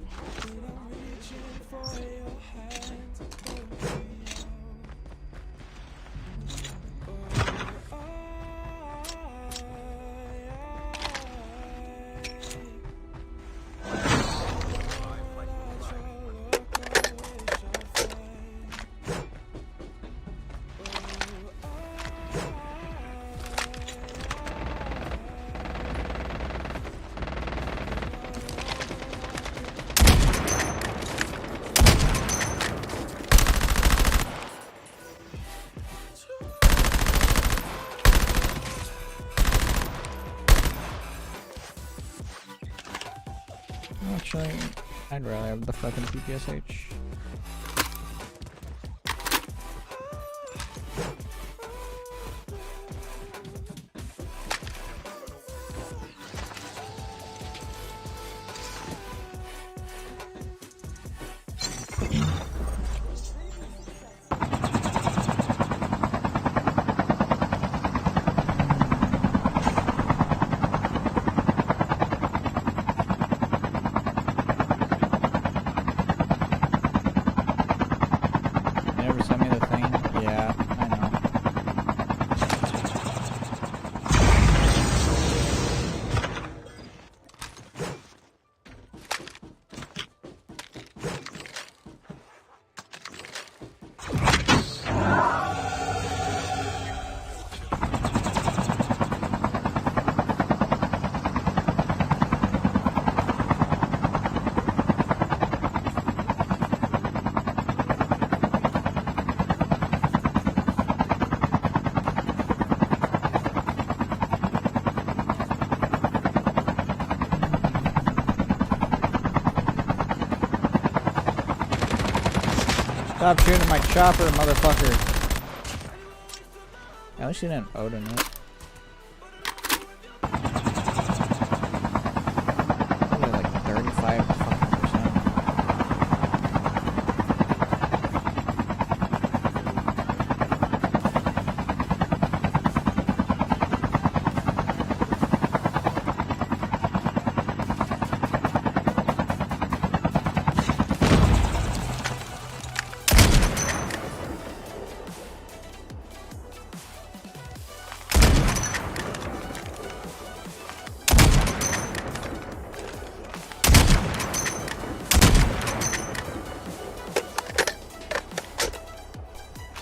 Actually, I'd rather have the fucking PPSH. You never sent me the thing? Yeah, I know. Stop shooting my chopper, motherfucker. At least you didn't Odin it. Probably like 35 fucking percent.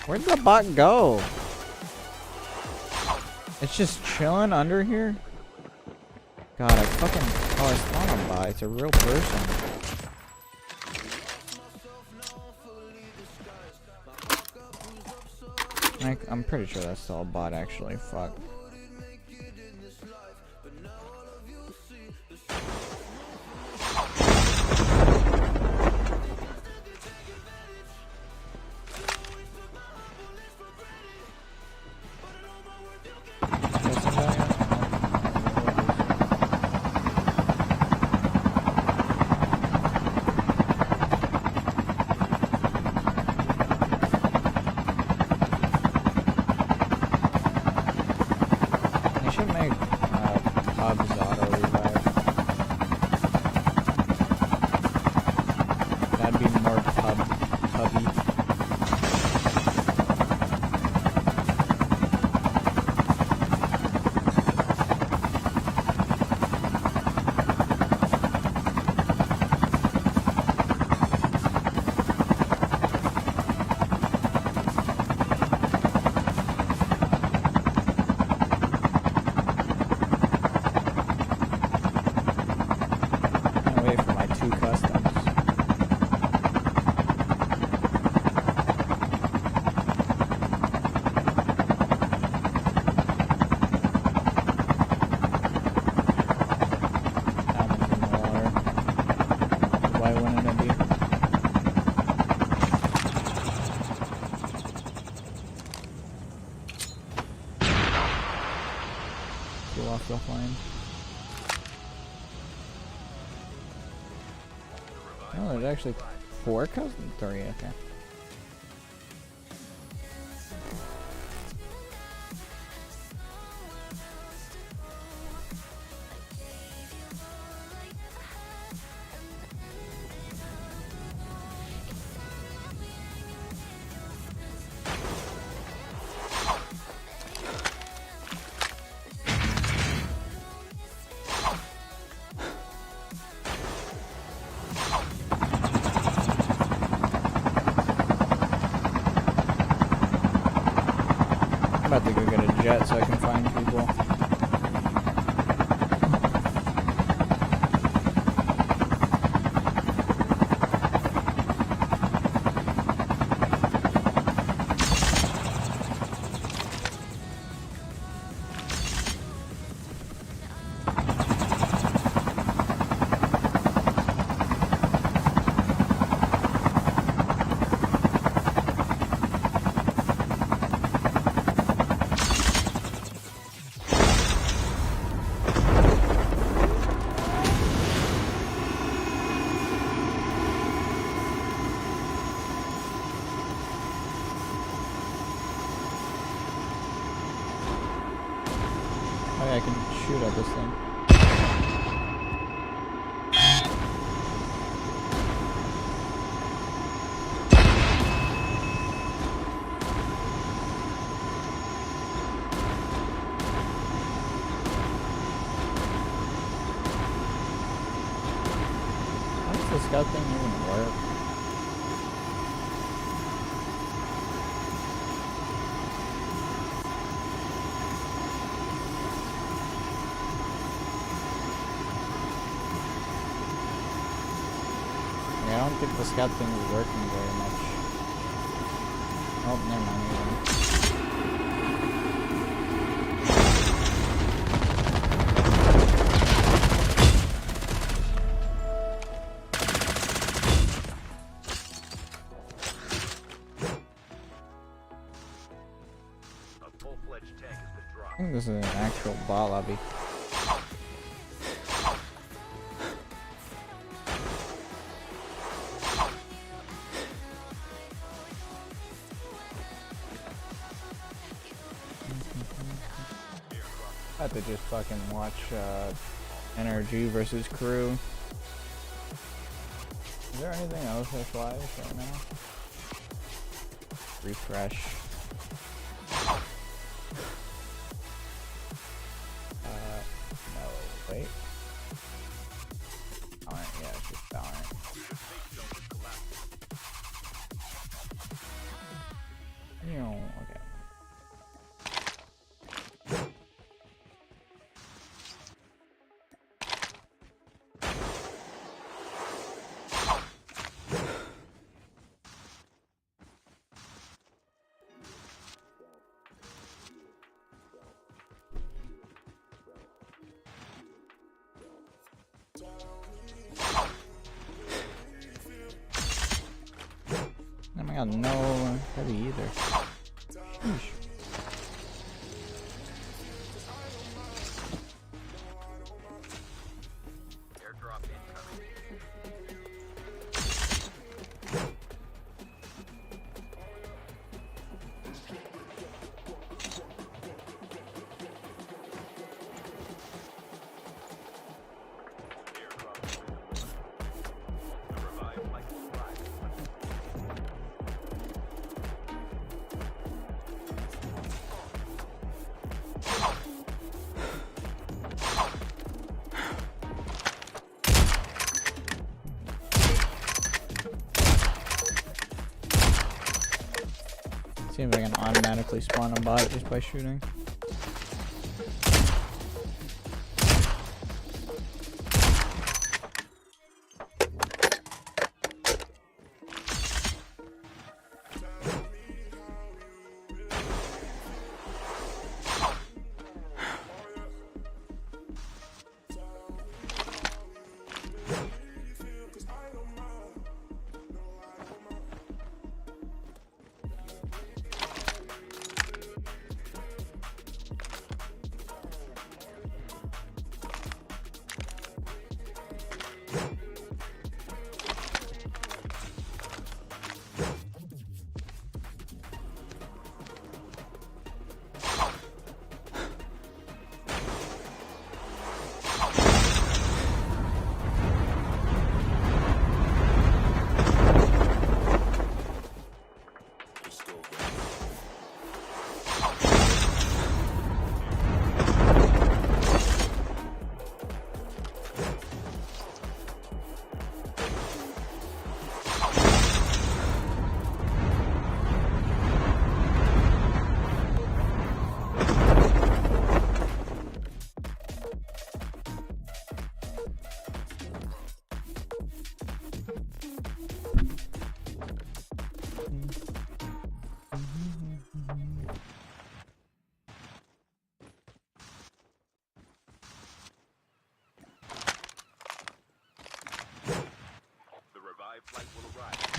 Where'd the bot go? It's just chilling under here? God, I fucking... Oh, it's not a bot. It's a real person. I'm pretty sure that's still a bot, actually. Fuck. Oh, there's actually 4 cousins? 3, okay. I'm about to go get a jet so I can find people. Oh yeah, I can shoot at this thing. How does the scout thing even work? Yeah, I don't think the scout thing is working very much. Oh, never mind. I think this is an actual bot lobby. I have to just fucking watch NRG versus Crew. Is there anything else that flies right now? Refresh. No, wait. Valorant, yeah, it's just Valorant. Okay. Oh my god, no heavy either. Sheesh. See if I can automatically spawn a bot just by shooting.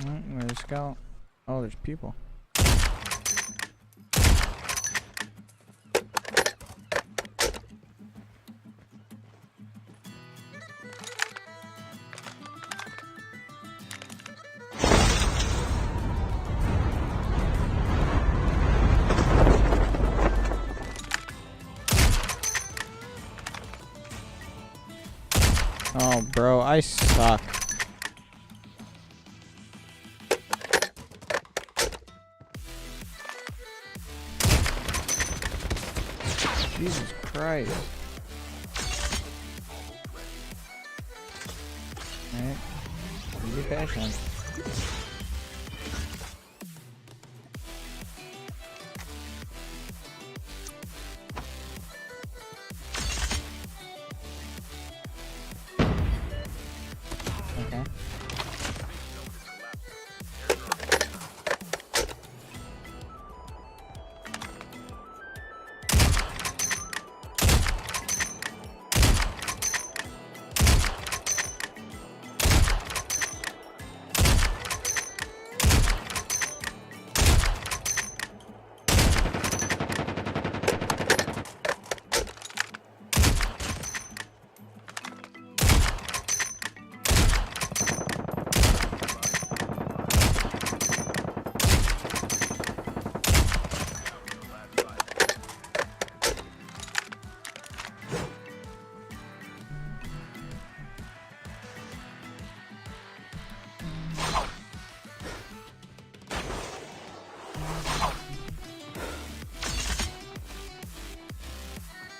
Where's the scout? Oh, there's people. Oh, bro, I suck. Jesus Christ. Alright. Be patient. Okay.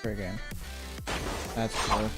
Great game. That's cool.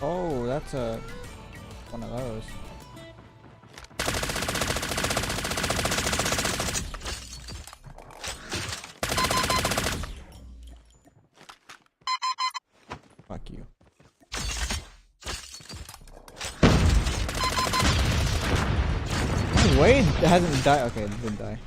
Oh, that's a one of those. Fuck you. Oh, Wade hasn't died. Okay, it didn't die.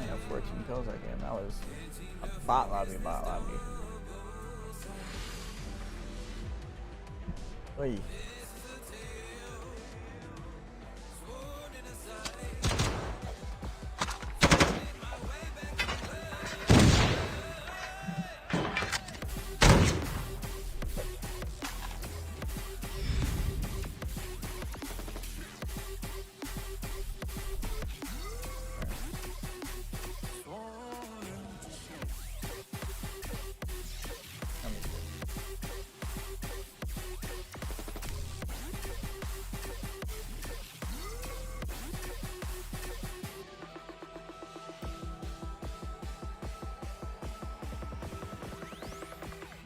I got 14 kills that game. That was a bot lobby. Oy.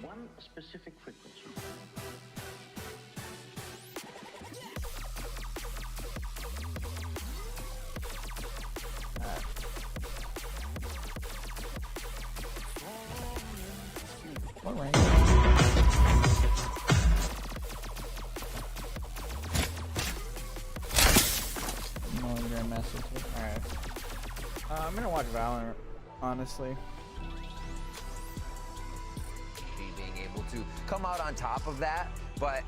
One specific frequency. What range? Milligram message. Alright. I'm gonna watch Valorant, honestly. Being able to come out on top of that, but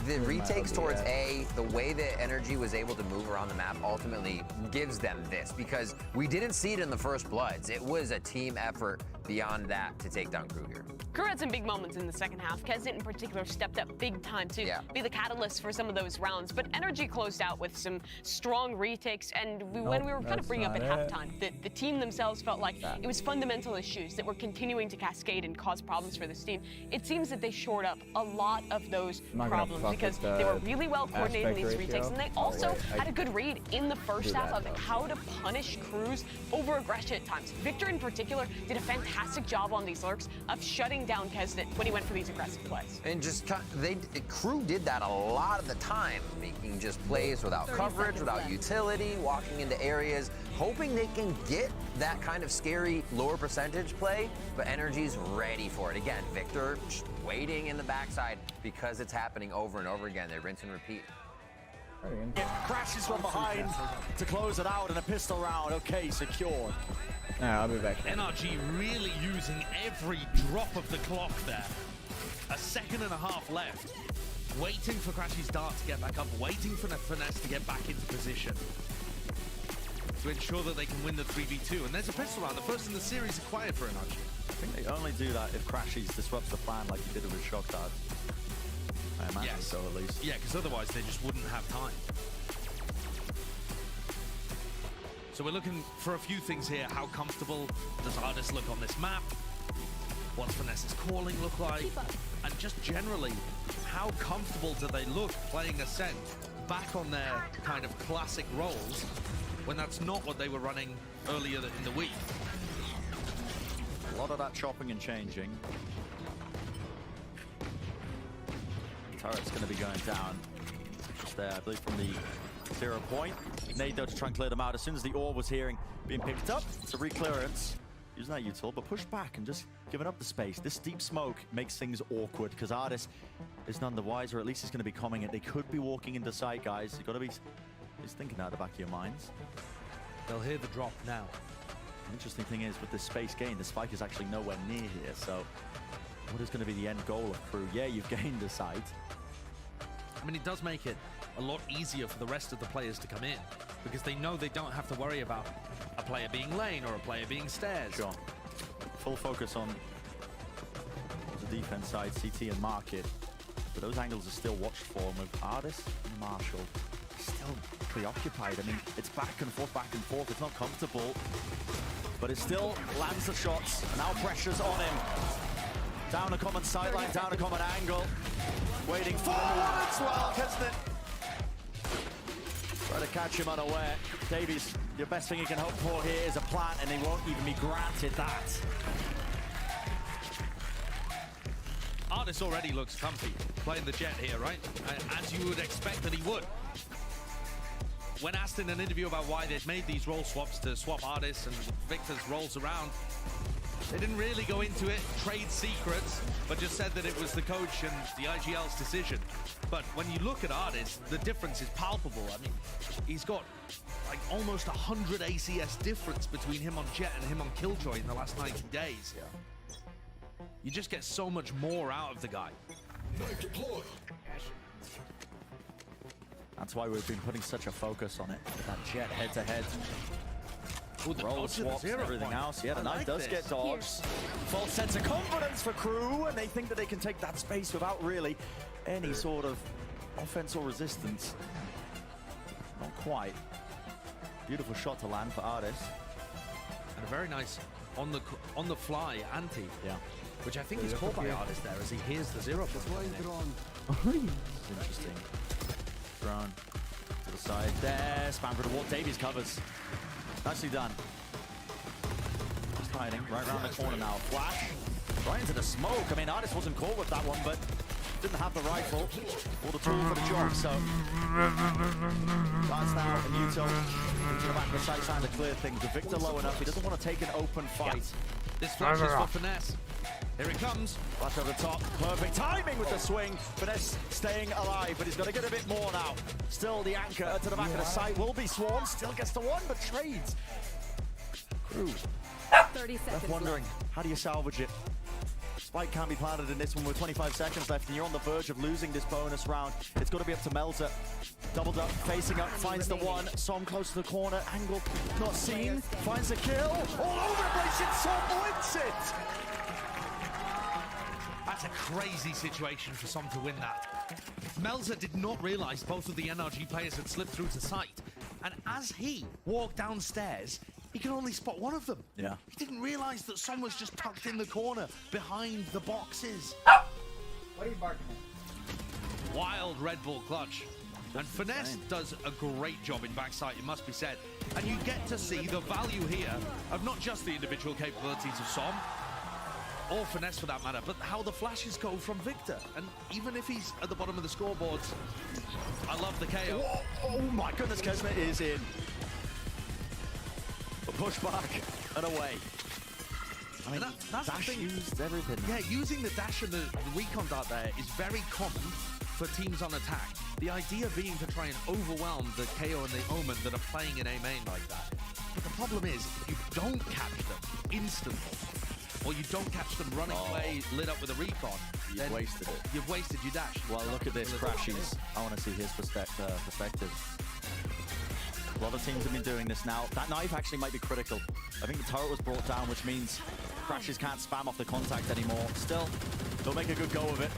the Where's my retakes towards OBS? A, the way that Energy was able to move around the map ultimately gives them this, because we didn't see it in the First Bloods. It was a team effort beyond that to take down Crew here. Crew had some big moments in the second half. Kesnet in particular stepped up big time to be the catalyst for some of those rounds. But Energy closed out with some strong retakes. And when we were kind of bringing up at halftime, the team themselves felt like it was fundamental issues that were continuing to cascade and cause problems for this team. It seems that they shored up a lot of those problems because they were really well coordinated in these retakes. And they also had a good read in the first half of how to punish Crew's over-aggression at times. Victor in particular did a fantastic job on these lurks of shutting down Kesnet when he went for these aggressive plays. And just Crew did that a lot of the time, making just plays without coverage, without utility, walking into areas, hoping they can get that kind of scary lower percentage play, but Energy's ready for it. Again, Victor just waiting in the backside because it's happening over and over again. They rinse and repeat. Crashes from behind to close it out in a pistol round. Okay, secured. Nah, I'll be back. NRG really using every drop of the clock there. A second and a half left. Waiting for Crashy's dart to get back up, waiting for Finesse to get back into position to ensure that they can win the 3v2. And there's a pistol round, the first in the series acquired for NRG. I think they only do that if Crashies disrupts the plan like he did with Shock Dart. I imagine so, at least. Yeah, because otherwise they just wouldn't have time. So we're looking for a few things here. How comfortable does Artist look on this map? What's Finesse's calling look like? And just generally, how comfortable do they look playing Ascent back on their kind of classic roles when that's not what they were running earlier in the week? A lot of that chopping and changing. Turret's going to be going down. Just there, I believe, from the 0 point. Nade though to try and clear them out. As soon as the ore was hearing being picked up, it's a reclearance. Using that util, but pushed back and just giving up the space. This deep smoke makes things awkward because Artis is none the wiser. At least he's going to be coming it. They could be walking into sight, guys. You've got to be just thinking out the back of your minds. They'll hear the drop now. The interesting thing is with this space gain, the spike is actually nowhere near here. So what is going to be the end goal of Crew? Yeah, you've gained the sight. I mean, it does make it a lot easier for the rest of the players to come in because they know they don't have to worry about a player being lane or a player being stairs. Sure. Full focus on the defense side, CT and Market. But those angles are still watched for, and with Artis and Marshall still preoccupied. I mean, it's back and forth. It's not comfortable, but it still lands the shots. And now pressure's on him. Down a common sideline, down a common angle. Waiting forward as well, Kesnet. Try to catch him unaware. Davies, the best thing you can hope for here is a plant, and he won't even be granted that. Artis already looks comfy playing the Jet here, right? As you would expect that he would. When asked in an interview about why they'd made these role swaps to swap Artis and Victor's roles around, they didn't really go into it, trade secrets, but just said that it was the coach and the IGL's decision. But when you look at Artis, the difference is palpable. I mean, he's got like almost 100 ACS difference between him on Jet and him on Killjoy in the last 90 days. You just get so much more out of the guy. That's why we've been putting such a focus on it. That Jet head-to-head. Roll swaps and everything else. Yeah, the knife does get dodged. False sense of confidence for Crew, and they think that they can take that space without really any sort of offense or resistance. Not quite. Beautiful shot to land for Artis. And a very nice on the fly anti. Yeah. Which I think is called by Artis there as he hears the 0 It's interesting. Drone to the side there. Spam for the wall. Davies covers. Nicely done. Just hiding right around the corner now. Flash right into the smoke. I mean, Artis wasn't caught with that one, but didn't have the rifle or the tool for the job. So that's now a new tilt to the back of the side trying to clear things. With Victor low enough, he doesn't want to take an open fight. Yeah. This flash is for Finesse. Here it comes. Flash over the top. Perfect timing with the swing. Finesse staying alive, but he's got to get a bit more now. Still the anchor to the back of the site will be Swarm. Still gets the one, but trades. Crew. 30 seconds Left wondering, how do you salvage it? Spike can't be planted in this one with 25 seconds left, and you're on the verge of losing this bonus round. It's got to be up to Melza. Doubled up, facing up, finds the one. Som close to the corner, angle not seen, finds the kill. All over the place, and Som wins it! That's a crazy situation for Som to win that. Melza did not realize both of the NRG players had slipped through to sight. And as he walked downstairs, he could only spot one of them. Yeah. He didn't realize that Som was just tucked in the corner behind the boxes. What are you barking at? Wild Red Bull clutch. And Finesse does a great job in backside, it must be said. And you get to see the value here of not just the individual capabilities of Som, or Finesse for that matter, but how the flashes go from Victor. And even if he's at the bottom of the scoreboards, I love the KO. Whoa, oh my goodness, Kesmet is in. Push back and away. I mean, that's Dash the thing. used everything. Yeah, using the dash and the recon dart there is very common for teams on attack. The idea being to try and overwhelm the KO and the Omen that are playing in A main like that. But the problem is, if you don't catch them instantly, or you don't catch them running away lit up with a recon, You've wasted it. You've wasted your dash. Well, look at this, Crashies. I want to see his perspective. A lot of teams have been doing this now. That knife actually might be critical. I think the turret was brought down, which means Crashies can't spam off the contact anymore. Still, they'll make a good go of it.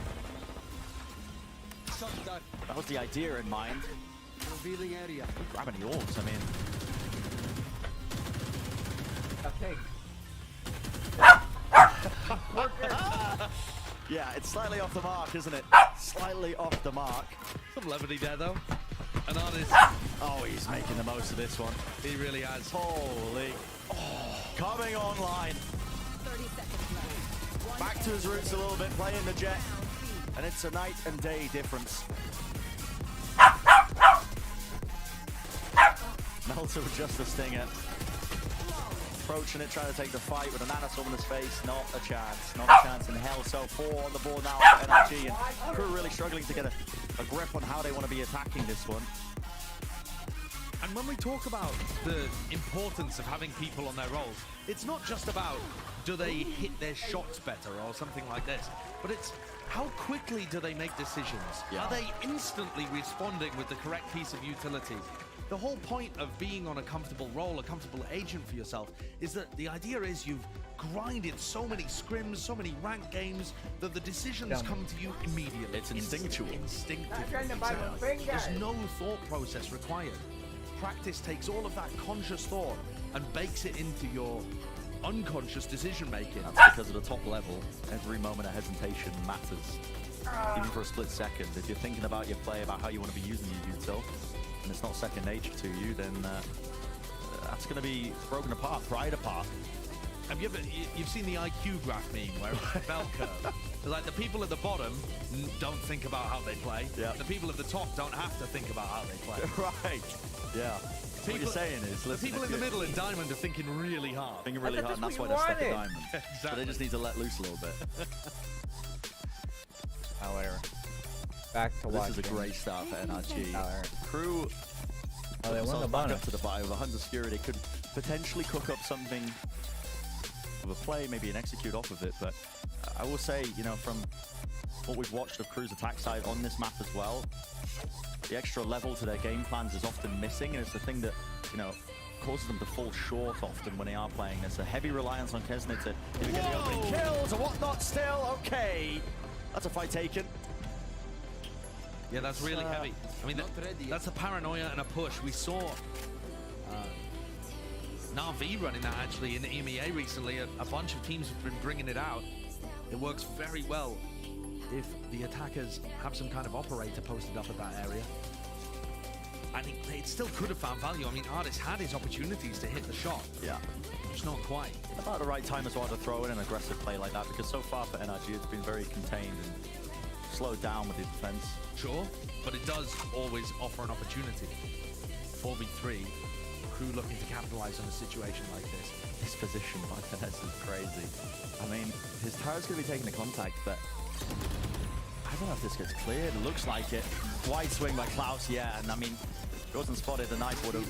That was the idea in mind. Revealing area. Grabbing the orbs, I mean. Yeah, it's slightly off the mark, isn't it? Slightly off the mark. Some levity there, though. And Artist. Oh, he's making the most of this one. He really has. Holy. Oh, coming online. 30 seconds left. Back to his roots a little bit, playing the jet. And it's a night and day difference. Melter with just the stinger. Approaching it, trying to take the fight with a nanostorm in his face. Not a chance. Not a chance in hell. So 4 on the board now for NRG. And Crew really struggling to get a grip on how they want to be attacking this one. And when we talk about the importance of having people on their roles, it's not just about do they hit their shots better or something like this, but it's how quickly do they make decisions? Yeah. Are they instantly responding with the correct piece of utility? The whole point of being on a comfortable role, a comfortable agent for yourself, is that the idea is you've grinded so many scrims, so many ranked games, that the decisions come to you immediately. It's instinctual. Instinctive. There's no thought process required. Practice takes all of that conscious thought and bakes it into your unconscious decision making. That's because at the top level, every moment of hesitation matters. Even for a split second. If you're thinking about your play, about how you want to be using your util, and it's not second nature to you, then that's going to be broken apart, pried apart. Have you've seen the IQ graph meme where it's a bell curve? Like the people at the bottom don't think about how they play. Yeah. The people at the top don't have to think about how they play. Right. Yeah. What you're saying is, the people in the middle in Diamond are thinking really hard. Thinking really hard, and that's why they're stuck at Diamond. Exactly. So they just need to let loose a little bit. However, back to This is a great start for NRG. Crew, they won the back bonus. up to the buy with 100 Security. Could potentially cook up something of a play, maybe an execute off of it. But I will say, you know, from what we've watched of Crew's attack side on this map as well, the extra level to their game plans is often missing, and it's the thing that, you know, causes them to fall short often when they are playing this. A heavy reliance on Kesnet to either get the opening kills or whatnot. Still, okay. That's a fight taken. Yeah, that's really heavy. I mean, that's a paranoia and a push. We saw Na'Vi running that actually in the EMEA recently. A bunch of teams have been bringing it out. It works very well if the attackers have some kind of operator posted up at that area. And it still could have found value. I mean, Artist had his opportunities to hit the shot. Yeah. Just not quite. About the right time as well to throw in an aggressive play like that, because so far for NRG it's been very contained and slowed down with the defense. Sure, but it does always offer an opportunity. 4v3, Crew looking to capitalize on a situation like this. This position by Finesse is crazy. I mean, his turret's going to be taking the contact, but I don't know if this gets cleared. It looks like it. Wide swing by Klaus, yeah, and I mean, if it wasn't spotted, the knife would have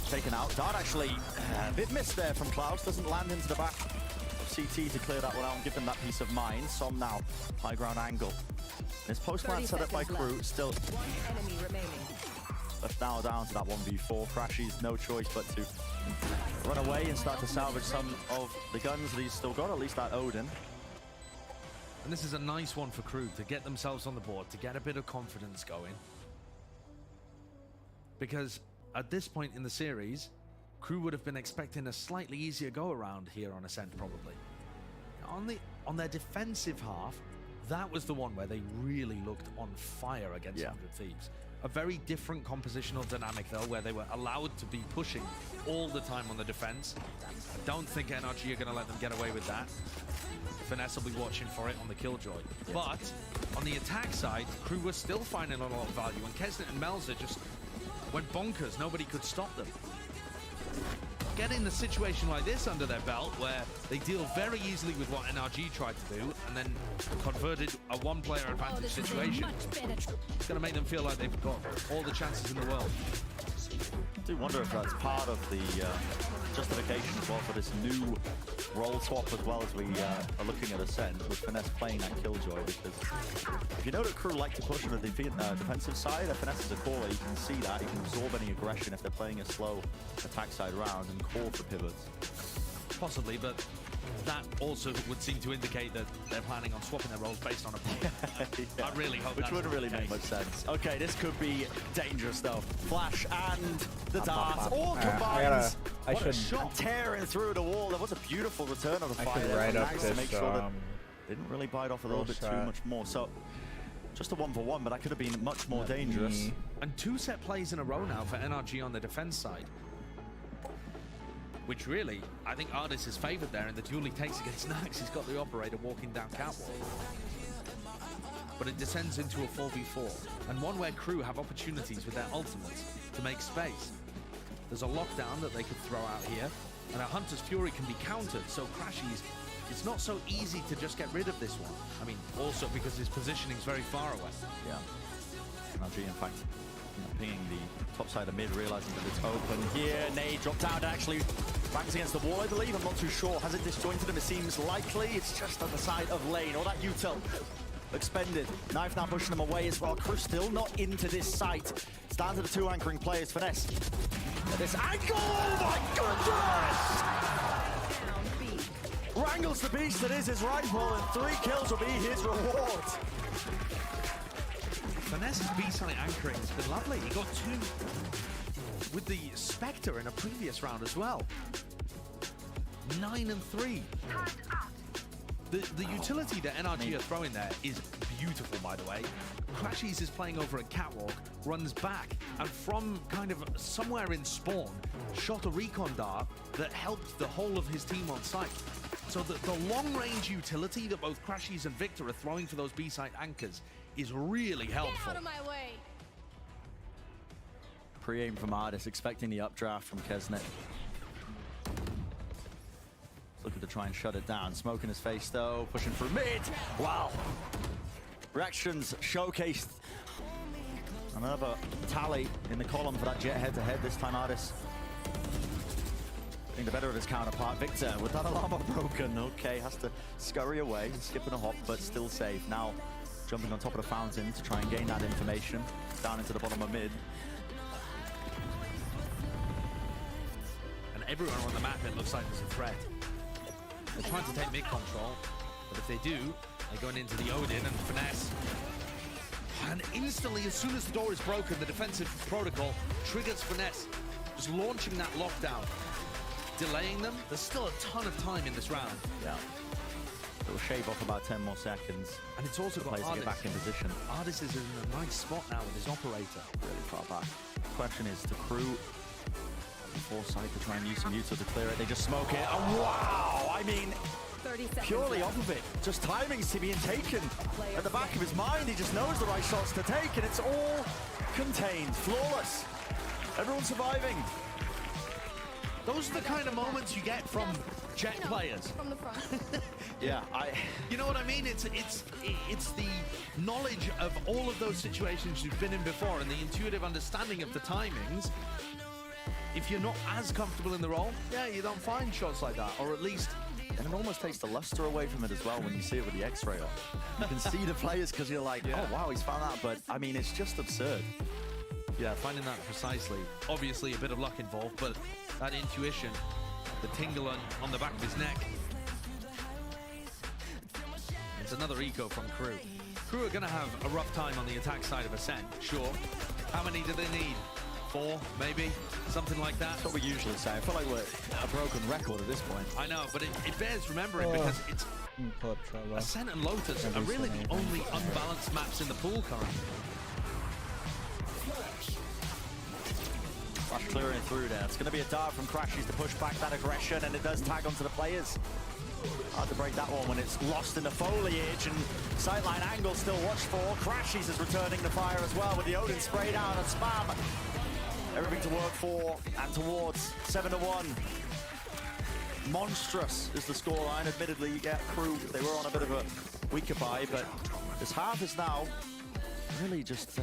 taken out. Dart actually a bit missed there from Klaus, doesn't land into the back of CT to clear that one out and give them that peace of mind. Som now, high ground angle. This post plant set up by Crew, still One enemy remaining. left now down to that 1v4. Crashies, no choice but to run away and start to salvage some of the guns that he's still got, at least that Odin. And this is a nice one for Crew to get themselves on the board, to get a bit of confidence going. Because at this point in the series, Crew would have been expecting a slightly easier go around here on Ascent, probably. On their defensive half, that was the one where they really looked on fire against 100 Thieves. A very different compositional dynamic, though, where they were allowed to be pushing all the time on the defense. I don't think NRG are going to let them get away with that. Finesse will be watching for it on the Killjoy. But on the attack side, Crew was still finding a lot of value, and Kesnet and Melzer just went bonkers. Nobody could stop them. Getting a situation like this under their belt, where they deal very easily with what NRG tried to do, and then converted a one-player advantage situation, it's going to make them feel like they've got all the chances in the world. I do wonder if that's part of the justification as well for this new role swap, as well as we are looking at Ascent with Finesse playing that Killjoy, because if you know that Crew like to push on the defensive side, Finesse is a caller, you can see that, he can absorb any aggression if they're playing a slow attack side round and call for pivots. Possibly, but that also would seem to indicate that they're planning on swapping their roles based on a point. I really hope Which wouldn't really make much sense. Okay, this could be dangerous though. Flash and the darts all combined. What a shot tearing through the wall. That was a beautiful return of the fire. I should write up nice this, to make sure that didn't really bite off a little bit too much more. So just a 1-for-1, but that could have been much more dangerous. And 2 set plays in a row now for NRG on the defense side, which really, I think Ardis is favored there in the duel he takes against Nax. He's got the operator walking down catwalk. But it descends into a 4v4, and one where Crew have opportunities with their ultimates to make space. There's a lockdown that they could throw out here, and a Hunter's Fury can be countered, so Crashies, it's not so easy to just get rid of this one. I mean, also because his positioning's very far away. Yeah. NRG, in fact, pinging the top side of mid, realizing that it's open here. Nade dropped down, actually bangs against the wall, I believe. I'm not too sure. Has it disjointed him? It seems likely. It's just on the side of lane. All that util expended. Knife now pushing them away as well. Crew still not into this site. It's down to the 2 anchoring players. Finesse. At this angle! Oh my goodness! Wrangles the beast that is his rifle, and 3 kills will be his reward. Finesse's B-side anchoring has been lovely. He got 2 with the Spectre in a previous round as well. 9 and 3. The utility that NRG are throwing there is beautiful, by the way. Crashies is playing over a catwalk, runs back, and from kind of somewhere in spawn, shot a recon dart that helped the whole of his team on site. So the long-range utility that both Crashies and Victor are throwing for those B-side anchors is really helpful. Get out of my way. Pre-aim from Ardis, expecting the updraft from Kesnet. Looking to try and shut it down. Smoke in his face though, pushing through mid. Wow. Reactions showcased. Another tally in the column for that Jet head-to-head. This time Ardis getting the better of his counterpart. Victor with that alarm broken. Okay, has to scurry away, skipping a hop, but still safe. Now jumping on top of the fountain to try and gain that information down into the bottom of mid. And everywhere on the map, it looks like there's a threat. They're trying to take mid control, but if they do, they're going into the Odin and Finesse. And instantly, as soon as the door is broken, the defensive protocol triggers Finesse, just launching that lockdown, delaying them. There's still a ton of time in this round. Yeah. It will shave off about 10 more seconds. And it's also got Ardis to get back in position. Ardis is in a nice spot now with his operator. Really far back. The question is to Crew. Foresight to try and use some util to clear it. They just smoke it. Oh, wow! I mean, purely off of it. Just timings to being taken. At the back of his mind, he just knows the right shots to take, and it's all contained. Flawless. Everyone surviving. Those are the kind of moments you get from Jet players. From the front. Yeah, you know what I mean? It's the knowledge of all of those situations you've been in before and the intuitive understanding of the timings. If you're not as comfortable in the role, yeah, you don't find shots like that, or at least And it almost takes the luster away from it as well when you see it with the X-ray on. You can see the players because you're like, oh wow, he's found that. But I mean, it's just absurd. Yeah, finding that precisely. Obviously a bit of luck involved, but that intuition, the tingle on the back of his neck. It's another eco from Crew. Crew are going to have a rough time on the attack side of Ascent, sure. How many do they need? 4, maybe? Something like that? That's what we usually say. I feel like we're a broken record at this point. I know, but it bears remembering because it's Ascent and Lotus are really the only unbalanced maps in the pool currently. Crash clearing through there. It's going to be a dart from Crashies to push back that aggression, and it does tag onto the players. Hard to break that one when it's lost in the foliage, and sightline angle still watched for. Crashies is returning the fire as well with the Odin spray down and spam. Everything to work for and towards. 7-1. Monstrous is the scoreline. Admittedly, yeah, Crew, they were on a bit of a weaker bye, but this half is now really just...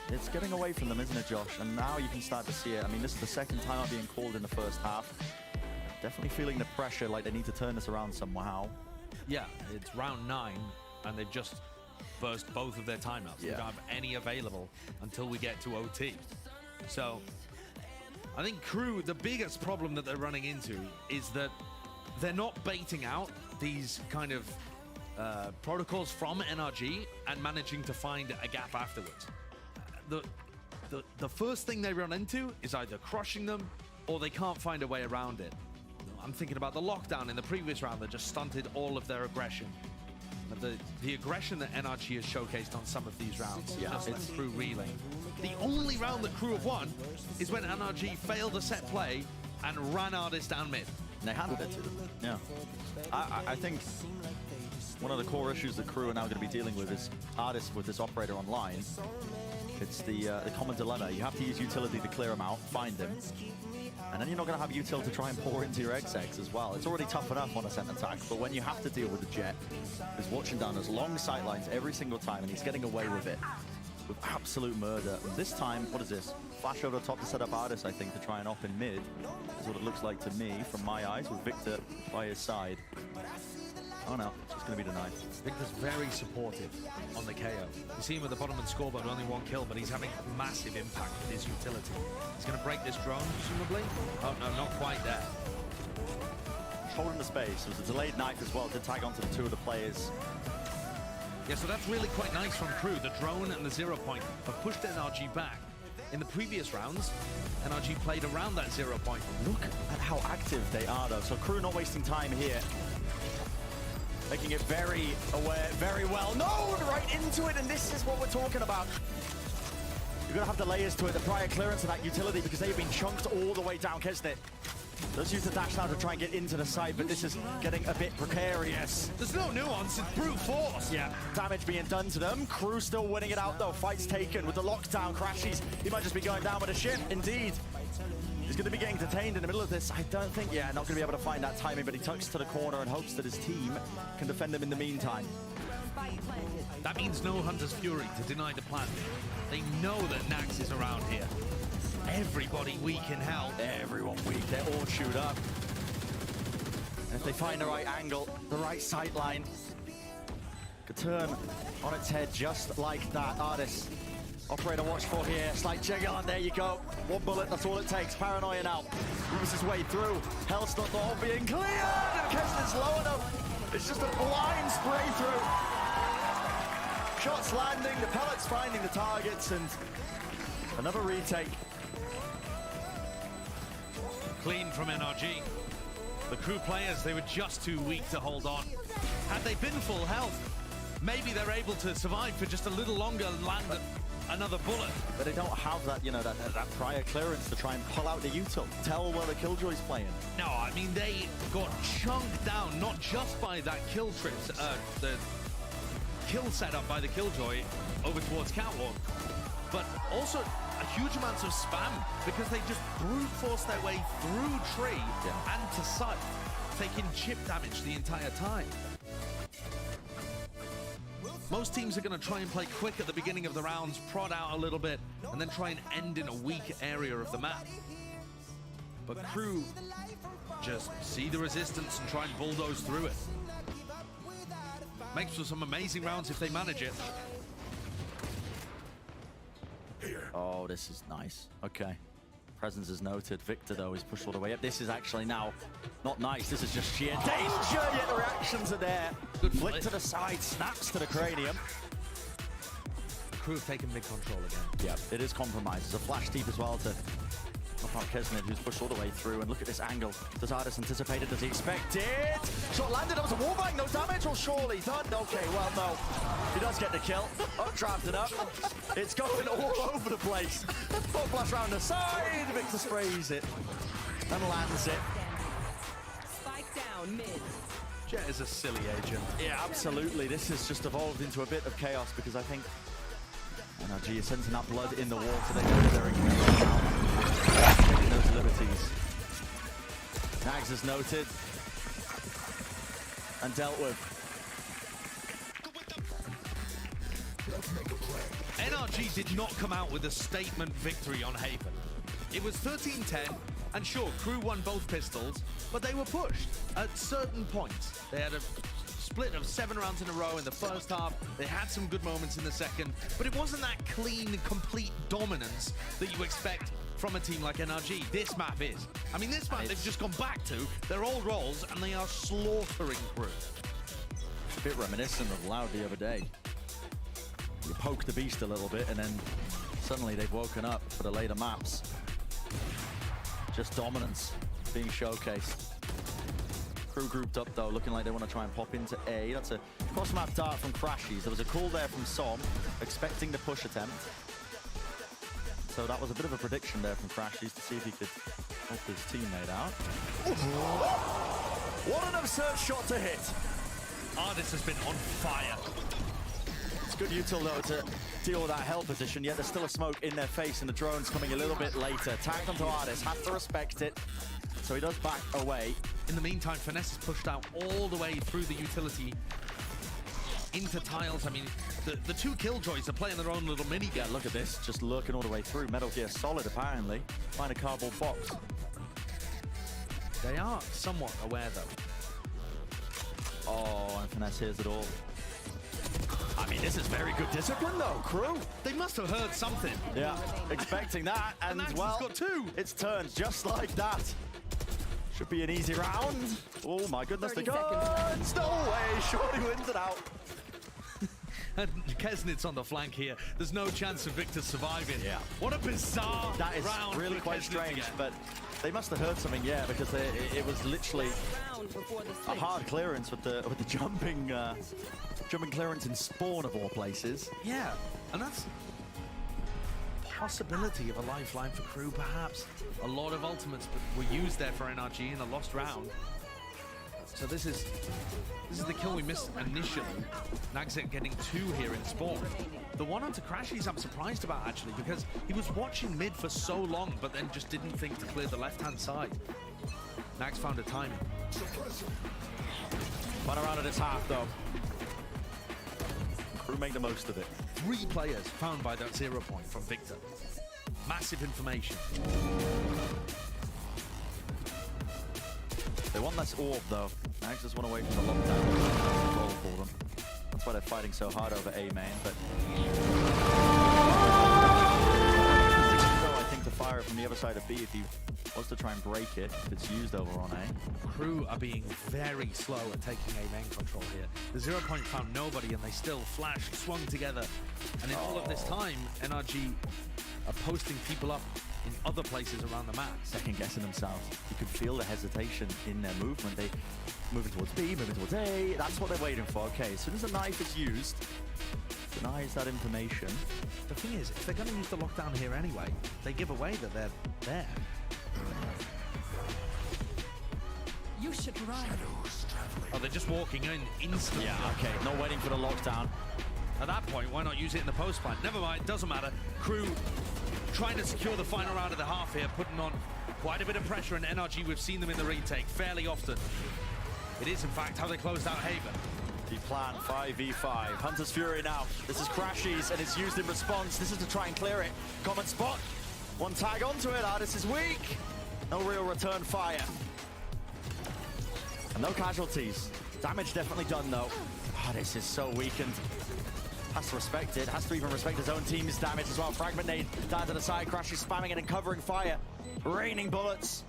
it's getting away from them, isn't it, Josh? And now you can start to see it. I mean, this is the second time I'm being called in the first half. Definitely feeling the pressure, like they need to turn this around somehow. Yeah, it's round 9, and they've just burst both of their timeouts. Yeah. We don't have any available until we get to OT. So, I think Crew, the biggest problem that they're running into is that they're not baiting out these kind of protocols from NRG and managing to find a gap afterwards. The first thing they run into is either crushing them or they can't find a way around it. I'm thinking about the lockdown in the previous round that just stunted all of their aggression. The aggression that NRG has showcased on some of these rounds, just like Crew reeling. The only round that Crew have won is when NRG failed a set play and ran Artist down mid. And they handed it to them. Yeah. I think one of the core issues that Crew are now going to be dealing with is Artist with this operator online. It's the common dilemma. You have to use utility to clear him out, find him, and then you're not going to have util to try and pour into your XX as well. It's already tough enough on a Ascent attack, but when you have to deal with the Jet, who's watching down those long sight lines every single time, and he's getting away with it with absolute murder. And this time, what is this? Flash over the top to set up Artist, I think, to try and op in mid. Is what it looks like to me from my eyes, with Victor by his side. Oh no, it's just going to be denied. Victor's very supportive on the KO. You see him at the bottom of the scoreboard, only 1 kill, but he's having massive impact with his utility. He's going to break this drone, presumably. Oh no, not quite there. Holding the space. It was a delayed knife as well to tag onto the 2 of the players. Yeah, so that's really quite nice from Crew. The drone and the 0 point have pushed NRG back. In the previous rounds, NRG played around that 0 point. Look at how active they are, though. So Crew not wasting time here. Making it very aware, very well. No, right into it, and this is what we're talking about. You're going to have the layers to it, the prior clearance of that utility, because they've been chunked all the way down. Kesnet does use the dash now to try and get into the side, but this is getting a bit precarious. There's no nuance, it's brute force. Yeah, damage being done to them. Crew still winning it out, though. Fights taken with the lockdown. Crashies, he might just be going down with a ship, indeed. He's going to be getting detained in the middle of this. I don't think, not going to be able to find that timing, but he tucks to the corner and hopes that his team can defend him in the meantime. That means no Hunter's Fury to deny the plant. They know that Nax is around here. Everybody weak in hell. Everyone weak. They're all chewed up. And if they find the right angle, the right sight line, could turn on its head just like that. Artist. Operator watch for here. Slight jiggle, and there you go. 1 bullet, that's all it takes. Paranoia now. Moves his way through. Hell's not all being cleared. And Keston's low enough. It's just a blind spray through. Shots landing, the pellets finding the targets, and another retake. Clean from NRG. The Crew players, they were just too weak to hold on. Had they been full health, maybe they're able to survive for just a little longer and land another bullet. But they don't have that, that prior clearance to try and pull out the util. Tell where the Killjoy's playing. No, I mean, they got chunked down, not just by that kill trip, the kill setup by the Killjoy over towards Catwalk, but also a huge amount of spam because they just brute forced their way through tree and to site, taking chip damage the entire time. Most teams are going to try and play quick at the beginning of the rounds, prod out a little bit, and then try and end in a weak area of the map. But Crew just see the resistance and try and bulldoze through it. Makes for some amazing rounds if they manage it. Oh, this is nice. Okay. Presence is noted. Victor, though, is pushed all the way up. This is actually now not nice. This is just sheer danger, yet the reactions are there. Good flick to the side, snaps to the cranium. Crew have taken mid-control again. Yeah, it is compromised. There's a flash deep as well to knock out Kesnit, who's pushed all the way through. And look at this angle. Does Ardis anticipate it? Does he expect it? Shot landed. That was a wallbang. No damage. Well, surely done. Okay, well, no. He does get the kill. Updrafted up. It's going all over the place. Full flash round the side. Victor sprays it and lands it. Spike down mid. Jet is a silly agent. Yeah, absolutely. This has just evolved into a bit of chaos because I think NRG is sensing that blood in the water. They know they're in taking those liberties. Nags is noted and dealt with. NRG did not come out with a statement victory on Haven. It was 13-10, and sure, Crew won both pistols, but they were pushed at certain points. They had a split of 7 rounds in a row in the first half. They had some good moments in the second, but it wasn't that clean, complete dominance that you expect from a team like NRG. This map is. I mean, this map they've just gone back to their old roles, and they are slaughtering Crew. A bit reminiscent of Loud the other day. You poke the beast a little bit, and then suddenly they've woken up for the later maps. Just dominance being showcased. Crew grouped up though, looking like they want to try and pop into A. That's a cross-map dart from Crashies. There was a call there from Som, expecting the push attempt. So that was a bit of a prediction there from Crashies to see if he could help his teammate out. What an absurd shot to hit! Ardis has been on fire. It's good util though to deal with that hell position, yet there's still a smoke in their face and the drone's coming a little bit later. Tagged onto Ardis, have to respect it. So he does back away. In the meantime, Finesse is pushed out all the way through the utility into tiles. I mean, the two Killjoys are playing their own little mini. Yeah, look at this, just lurking all the way through. Metal Gear Solid apparently. Find a cardboard box. They are somewhat aware though. Oh, and Finesse hears it all. I mean, this is very good discipline though, Crew. They must have heard something. Yeah, expecting that, and well, got 2. It's turned just like that. Should be an easy round. Oh my goodness, the guns! No way, Shorty wins it out. And Kesnit's on the flank here. There's no chance of Victor surviving. Yeah. What a bizarre That is round really for quite Kesnit strange, again. but they must have heard something, yeah, because it was literally a hard clearance with the jumping clearance in spawn of all places. Yeah, and that's possibility of a lifeline for Crew, perhaps. A lot of ultimates were used there for NRG in a lost round. So this is the kill we missed initially. Nagzet getting 2 here in spawn. The one onto Crashies I'm surprised about actually, because he was watching mid for so long, but then just didn't think to clear the left-hand side. Nags found a timing. Fun around at his half though. Crew make the most of it. 3 players found by that 0 point from Victor. Massive information. They want less orb though. Nags just want away from the lockdown. Goal for them. That's why they're fighting so hard over A main, but I think to fire it from the other side of B if he was to try and break it, if it's used over on A. Crew are being very slow at taking A main control here. The 0 point found nobody and they still flashed, swung together. And in all of this time, NRG are posting people up in other places around the map. Second guessing themselves. You can feel the hesitation in their movement. They moving towards B, moving towards A. That's what they're waiting for. Okay, as soon as the knife is used, denies that information. The thing is, if they're going to use the lockdown here anyway, they give away that they're there. You should run. Oh, they're just walking in instantly. Yeah, okay, not waiting for the lockdown. At that point, why not use it in the post plant? Never mind, doesn't matter. Crew trying to secure the final round of the half here, putting on quite a bit of pressure, and NRG, we've seen them in the retake fairly often. It is, in fact, how they closed out Haven. The plan 5v5. Hunter's Fury now. This is Crashies, and it's used in response. This is to try and clear it. Common spot. One tag onto it. Ardis is weak. No real return fire. And no casualties. Damage definitely done, though. Oh, this is so weakened. Has to respect it. Has to even respect his own team's damage as well. Fragment nade down to the side. Crash is spamming it and covering fire. Raining bullets.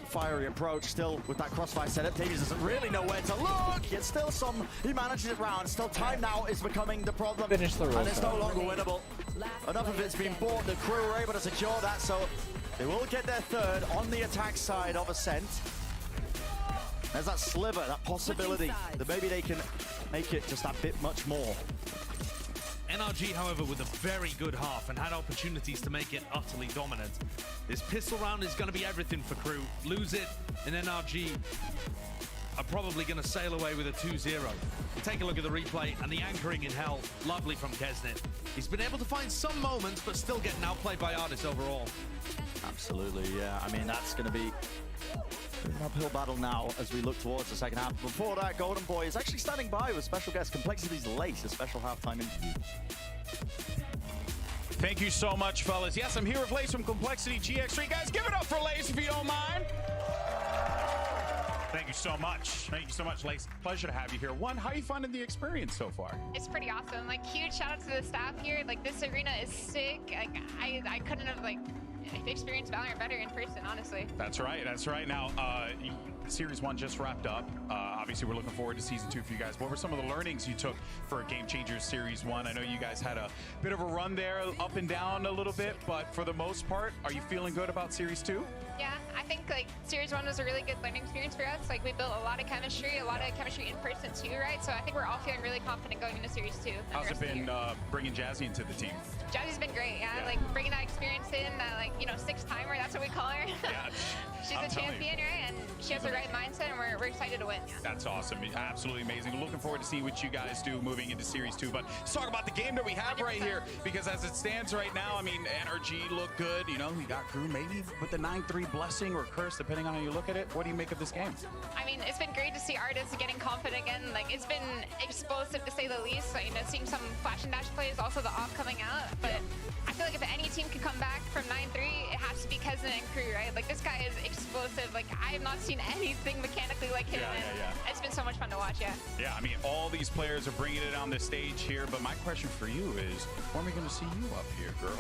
Fiery approach still with that crossfire setup. Davies doesn't really know where to look. Yet still he manages it round. Still time now is becoming the problem. Finish the roll. And it's no longer winnable. Enough of it's been bought. The crew were able to secure that, so they will get their third on the attack side of Ascent. There's that sliver, that possibility that maybe they can make it just that bit much more. NRG, however, with a very good half and had opportunities to make it utterly dominant. This pistol round is going to be everything for Crew. Lose it, and NRG are probably going to sail away with a 2-0. Take a look at the replay and the anchoring in hell. Lovely from Kesnet. He's been able to find some moments, but still getting outplayed by Artis overall. Absolutely, yeah. I mean, that's going to be an uphill battle now as we look towards the second half. Before that, Golden Boy is actually standing by with special guest Complexity's Lace, a special halftime interview. Thank you so much, fellas. Yes, I'm here with Lace from Complexity GX3. Guys, give it up for Lace if you don't mind. Thank you so much. Thank you so much, Lace. Pleasure to have you here. One, how are you finding the experience so far? It's pretty awesome. Like, huge shout out to the staff here. Like, this arena is sick. Like, I couldn't have, like, experienced Valorant better in person, honestly. That's right. That's right. Now, Series 1 just wrapped up. Obviously, we're looking forward to Season 2 for you guys. What were some of the learnings you took for Game Changers Series 1? I know you guys had a bit of a run there, up and down a little bit, but for the most part, are you feeling good about Series 2? Yeah, I think, like, Series 1 was a really good learning experience for us. Like, we built a lot of chemistry in person, too, right? So I think we're all feeling really confident going into Series 2. How's it been bringing Jazzy into the team? Jazzy's been great, yeah. Like, bringing that experience in, that, like, you know, 6-timer, that's what we call her. Yeah. She's a champion, right? And she has the right mindset, and we're excited to win. Yeah. That's awesome. Absolutely amazing. Looking forward to seeing what you guys do moving into Series 2. But let's talk about the game that we have 100%. Right here, because as it stands right now, I mean, NRG look good. You know, we got Crew maybe with the 9-3 blessing or curse, depending on how you look at it. What do you make of this game? I mean, it's been great to see Artis getting confident again. Like, it's been explosive to say the least. So, you know, seeing some flash and dash plays, also the off coming out. But I feel like if any team can come back from 9-3, it has to be Kesnet and Crew, right? Like, this guy is explosive. Like, I have not seen anything mechanically like him. It's been so much fun to watch, Yeah, I mean, all these players are bringing it on the stage here, but my question for you is, when are we going to see you up here, girl?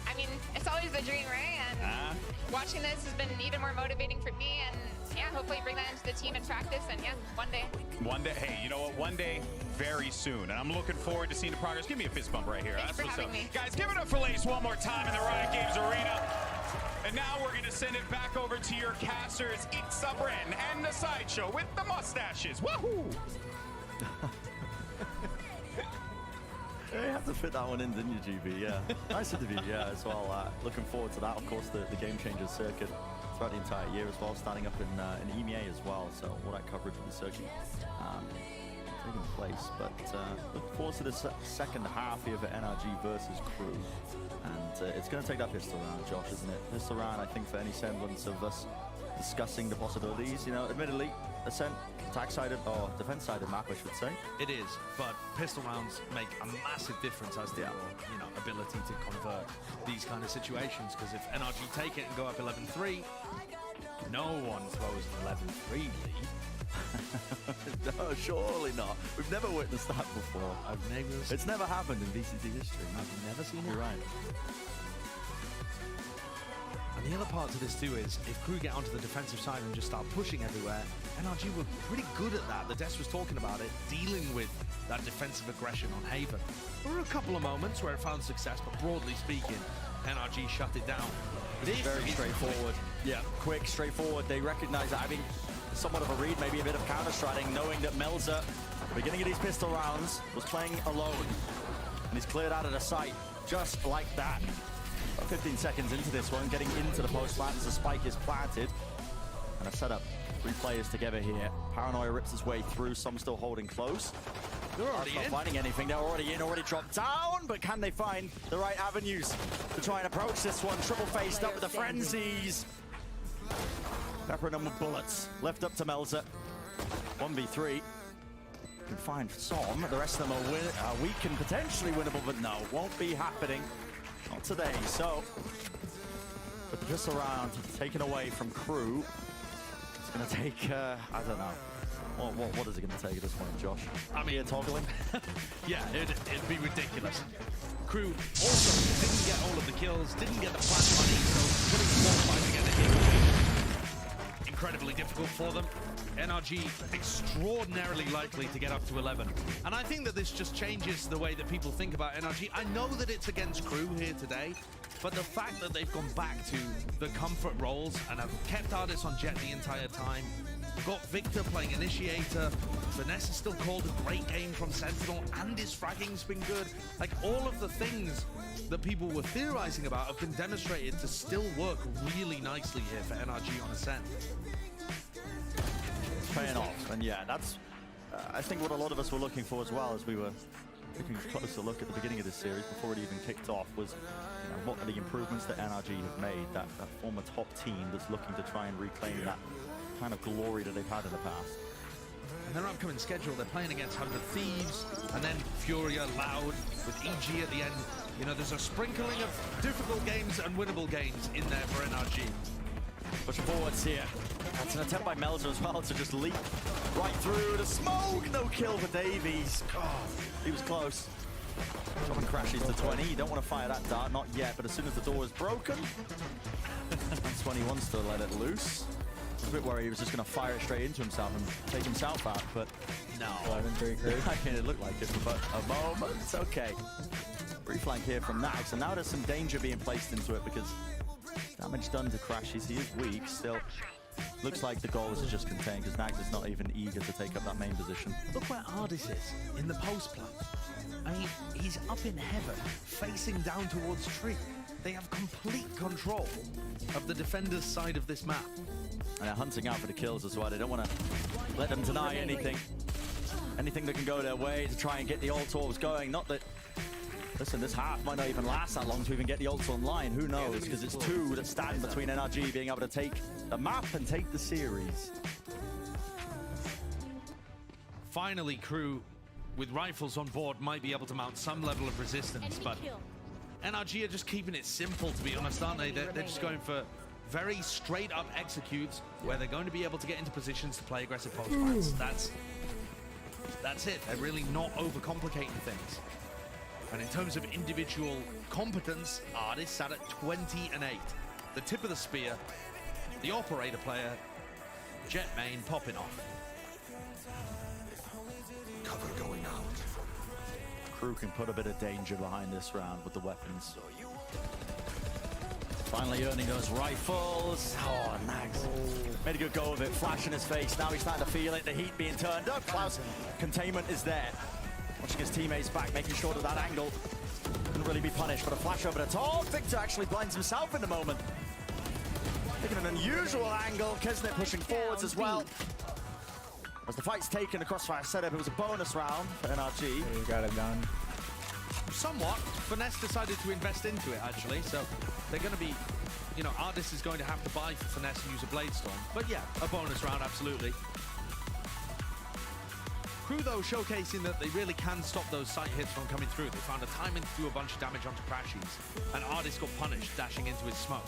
I mean, it's always the dream, right? And watching this has been even more motivating for me, and yeah, hopefully bring that into the team and practice, and yeah, one day. One day, hey, you know what? One day, very soon, and I'm looking forward to seeing the progress. Give me a fist bump right here. Thanks for having me. Guys, give it up for Lace one more time in the Riot Games Arena. And now we're going to send it back over to your casters, Itzabren and the Sideshow with the mustaches. Woohoo! You had to fit that one in, didn't you, GB? Yeah. Nice interview, yeah, as well. Looking forward to that. Of course, the Game Changers circuit throughout the entire year as well, starting up in EMEA as well. So all that coverage of the circuit taking place. But looking forward to the second half here for NRG versus Crew. And it's going to take that pistol round, Josh, isn't it? Pistol round, I think, for any semblance of us discussing the possibilities. You know, admittedly, Ascent attack-sided or defense-sided map, I should say. It is, but pistol rounds make a massive difference as to your, you know, ability to convert these kind of situations. Because if NRG take it and go up 11-3, no one throws an 11-3 lead. No, surely not. We've never witnessed that before. It's never happened in VCT history. I've never seen it. You're right. And the other part to this too is, if Crew get onto the defensive side and just start pushing everywhere, NRG were pretty good at that. The Des was talking about it, dealing with that defensive aggression on Haven. There were a couple of moments where it found success, but broadly speaking, NRG shut it down. This is very straightforward. Yeah, quick, straightforward. They recognize that having somewhat of a read, maybe a bit of counter-striding, knowing that Melza, beginning of these pistol rounds, was playing alone. And he's cleared out of the sight just like that. 15 seconds into this one, getting into the post plant as the spike is planted. And a setup, 3 players together here. Paranoia rips his way through, some still holding close. They're already not finding anything, they're already in, already dropped down, but can they find the right avenues to try and approach this one? Triple faced up with the frenzies. Pepper number bullets left up to Melza. 1v3. Can find some. The rest of them are weak and potentially winnable, but no, won't be happening. Not today. So, with the pistol round taken away from Crew, It's going to take, I don't know. What is it going to take at this point, Josh? I mean, toggling? Yeah, it'd be ridiculous. Crew also didn't get all of the kills, didn't get the flash money, so putting 4-5 together here, incredibly difficult for them. NRG extraordinarily likely to get up to 11. And I think that this just changes the way that people think about NRG. I know that it's against Crew here today, but the fact that they've gone back to the comfort roles and have kept Ardis on Jett the entire time, got Victor playing Initiator, Vanessa still called a great game from Sentinel, and his fragging's been good. Like, all of the things that people were theorizing about have been demonstrated to still work really nicely here for NRG on Ascent. Paying off, and yeah, that's I think what a lot of us were looking for as well, as we were taking a closer look at the beginning of this series before it even kicked off, was what are the improvements that NRG have made, that former top team that's looking to try and reclaim that kind of glory that they've had in the past. And their upcoming schedule, they're playing against 100 Thieves, and then Furia, Loud, with EG at the end. You know, there's a sprinkling of difficult games and winnable games in there for NRG. Pushing forwards here. That's an attempt by Melzer as well to just leap right through the smoke. No kill for Davies. Oh, he was close. Someone crashes to 20. You don't want to fire that dart, not yet, but as soon as the door is broken, and 20 wants to let it loose. I was a bit worried he was just going to fire it straight into himself and take himself out, but no. 11-3 Crew. I mean, it looked like it, but a moment. It's okay. Reflank here from Nags, and now there's some danger being placed into it because damage done to Crashies. He is weak still. Looks like the goal is just contained because Nags is not even eager to take up that main position. Look where Ardis is in the post plant. I mean, he's up in heaven, facing down towards Tree. They have complete control of the defender's side of this map. And they're hunting out for the kills as well. They don't want to let them deny anything. Anything that can go their way to try and get the ult orbs going. Not that... Listen, this half might not even last that long to even get the ults online. Who knows? Because it's two that stand between NRG being able to take the map and take the series. Finally, Crew, with rifles on board, might be able to mount some level of resistance, but NRG are just keeping it simple, to be honest, aren't they? They're just going for very straight-up executes where they're going to be able to get into positions to play aggressive post fights. That's it. They're really not overcomplicating things. And in terms of individual competence, Ardis sat at 20 and 8. The tip of the spear, the operator player, Jett main popping off. Cover going out. Crew can put a bit of danger behind this round with the weapons. Finally earning those rifles. Oh, Nags made a good go of it. Flash in his face. Now he's starting to feel it. The heat being turned up. Klaus, containment is there. Watching his teammates back, making sure that that angle couldn't really be punished. But a flash over the top. Victor actually blinds himself in the moment. Taking an unusual angle. Kesnet pushing forwards as well. As the fight's taken, the crossfire setup, it was a bonus round for NRG. He got it done. Somewhat. Finesse decided to invest into it, actually, so they're going to be, you know, Ardis is going to have to buy for Finesse and use a Blade Storm. But yeah, a bonus round, absolutely. Crew, though, showcasing that they really can stop those sight hits from coming through. They found a timing to do a bunch of damage onto Crashies, and Ardis got punished, dashing into his smoke.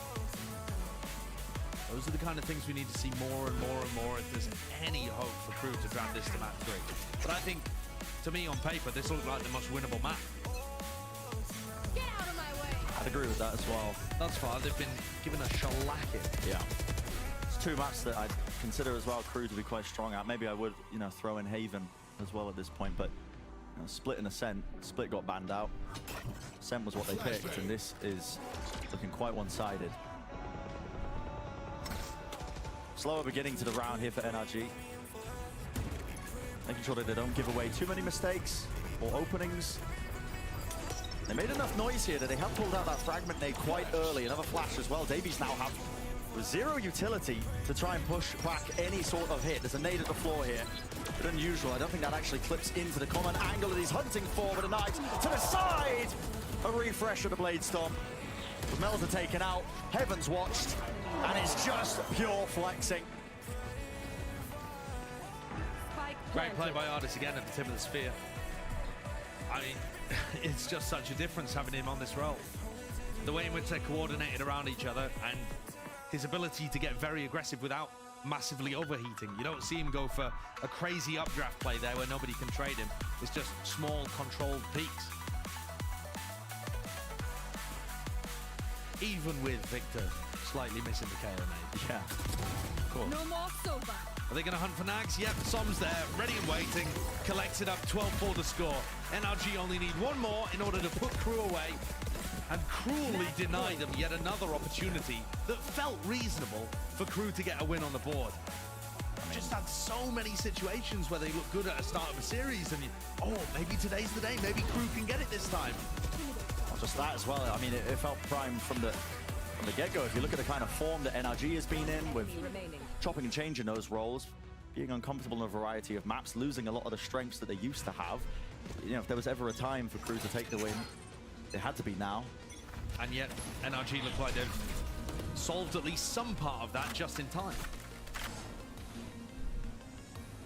Those are the kind of things we need to see more and more and more if there's any hope for Crew to drag this to map 3. But I think, to me, on paper, this looked like the most winnable map. Get out of my way. I'd agree with that as well. Thus far, they've been given a shellacking. Yeah. It's two maps that I'd consider as well Crew to be quite strong at. Maybe I would, you know, throw in Haven as well at this point, but you know, Split and Ascent. Split got banned out. Ascent was what they picked, and this is looking quite one-sided. Slower beginning to the round here for NRG. Making sure that they don't give away too many mistakes or openings. They made enough noise here that they have pulled out that fragment nade quite early. Another flash as well. Davies now have zero utility to try and push back any sort of hit. There's a nade at the floor here. But unusual. I don't think that actually clips into the common angle that he's hunting for with a knife to the side. A refresh of the Blade Storm. With Melzer taken out, Heaven's watched, and it's just pure flexing. Great play by Ardis again at the tip of the spear. I mean, it's just such a difference having him on this role. The way in which they're coordinated around each other and his ability to get very aggressive without massively overheating. You don't see him go for a crazy updraft play there where nobody can trade him. It's just small, controlled peaks. Even with Victor slightly missing the KO nade. Yeah, of course. No more sober. Are they going to hunt for Nags? Yep, Som's there, ready and waiting. Collects it up, 12-4 to score. NRG only need one more in order to put Crew away and cruelly deny them yet another opportunity that felt reasonable for Crew to get a win on the board. Just had so many situations where they look good at the start of a series and maybe today's the day, maybe Crew can get it this time. Not just that as well, I mean, it felt primed from the get-go. If you look at the kind of form that NRG has been in with chopping and changing those roles, being uncomfortable in a variety of maps, losing a lot of the strengths that they used to have. You know, if there was ever a time for Crew to take the win, it had to be now. And yet, NRG look like they've solved at least some part of that just in time.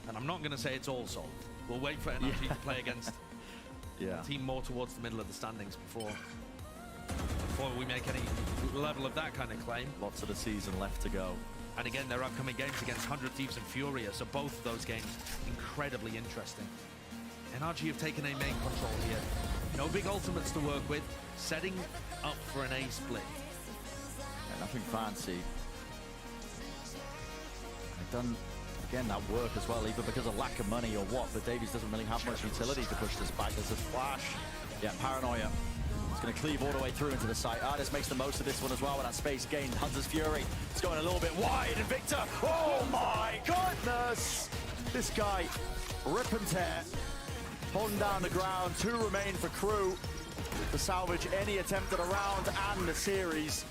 And I'm not going to say it's all solved. We'll wait for NRG to play against a team more towards the middle of the standings before we make any level of that kind of claim. Lots of the season left to go. And again, their upcoming games against 100 Thieves and Furia, so both of those games incredibly interesting. NRG have taken a main control here. No big ultimates to work with, setting up for an A split. Yeah, nothing fancy. They've done, again, that work as well, either because of lack of money or what, but Davies doesn't really have much utility to push this back. There's a flash. Yeah, Paranoia. It's going to cleave all the way through into the site. Artis makes the most of this one as well with that space gained. Hunter's Fury. It's going a little bit wide, and Victor, oh my goodness! This guy, rip and tear, holding down the ground. 2 remain for Crew to salvage any attempt at a round and the series.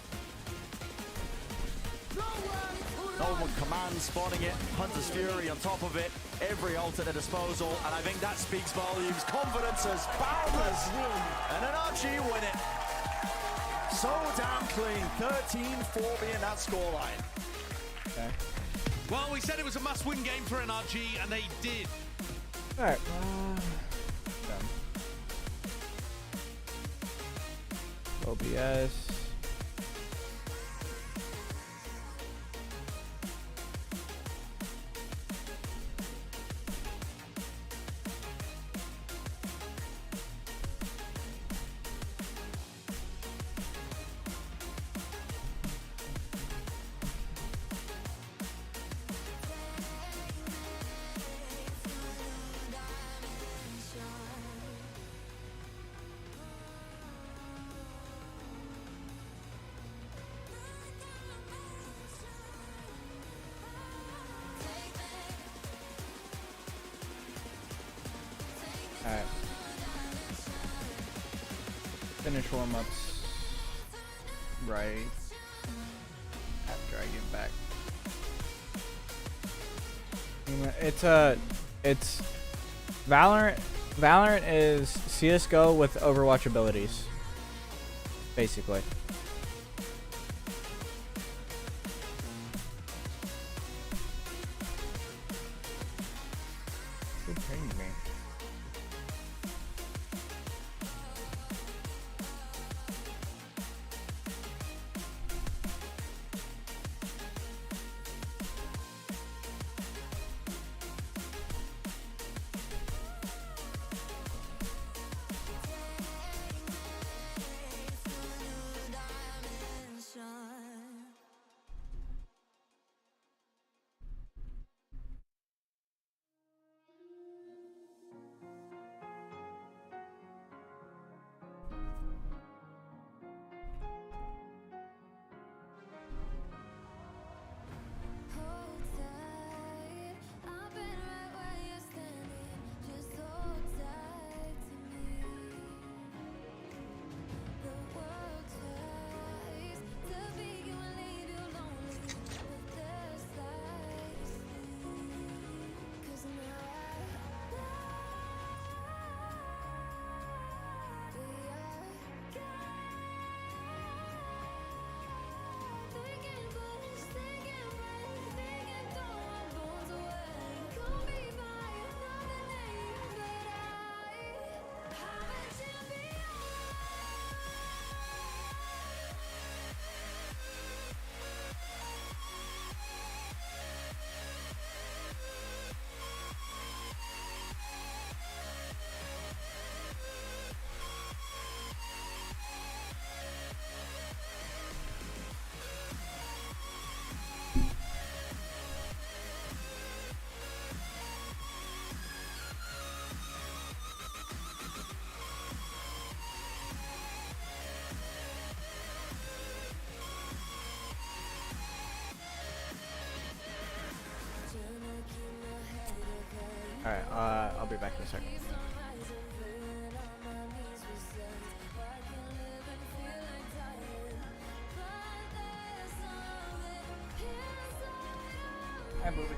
Normal Command spawning it, Hunter's Fury on top of it, every ult at their disposal, and I think that speaks volumes. Confidence is boundless, and NRG win it. So damn clean, 13-4 being that scoreline. Okay. Well, we said it was a must-win game for NRG, and they did. All right. OBS. Alright. Finish warm-ups right after I get back. It's Valorant. Valorant is CS:GO with Overwatch abilities, basically. Who trained me? be back in a second. Hi, Bobby.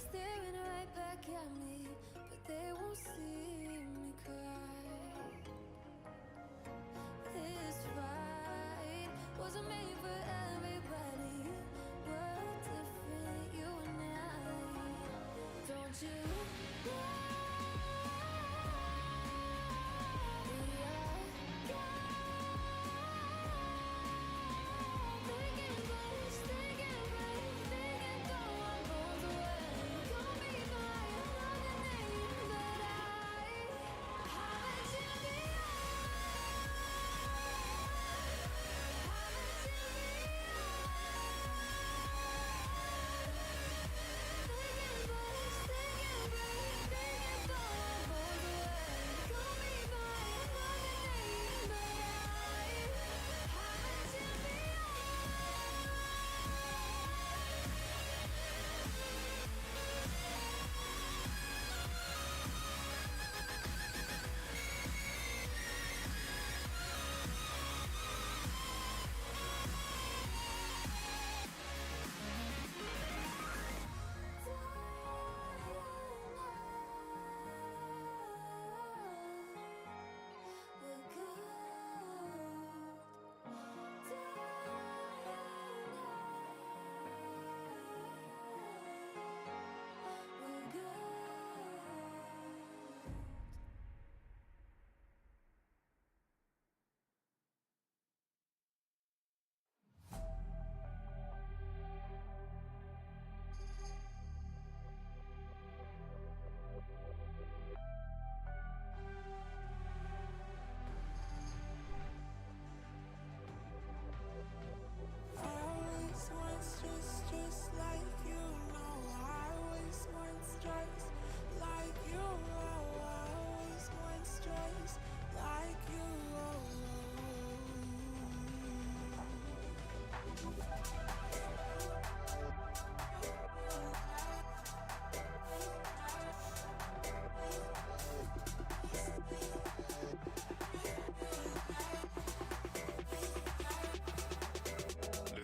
Staring right back at me, but they won't see me cry. This fight wasn't made for everybody. We're different, you and I. Don't you know? Just like you know, I always want stress like you. I always want stress like you.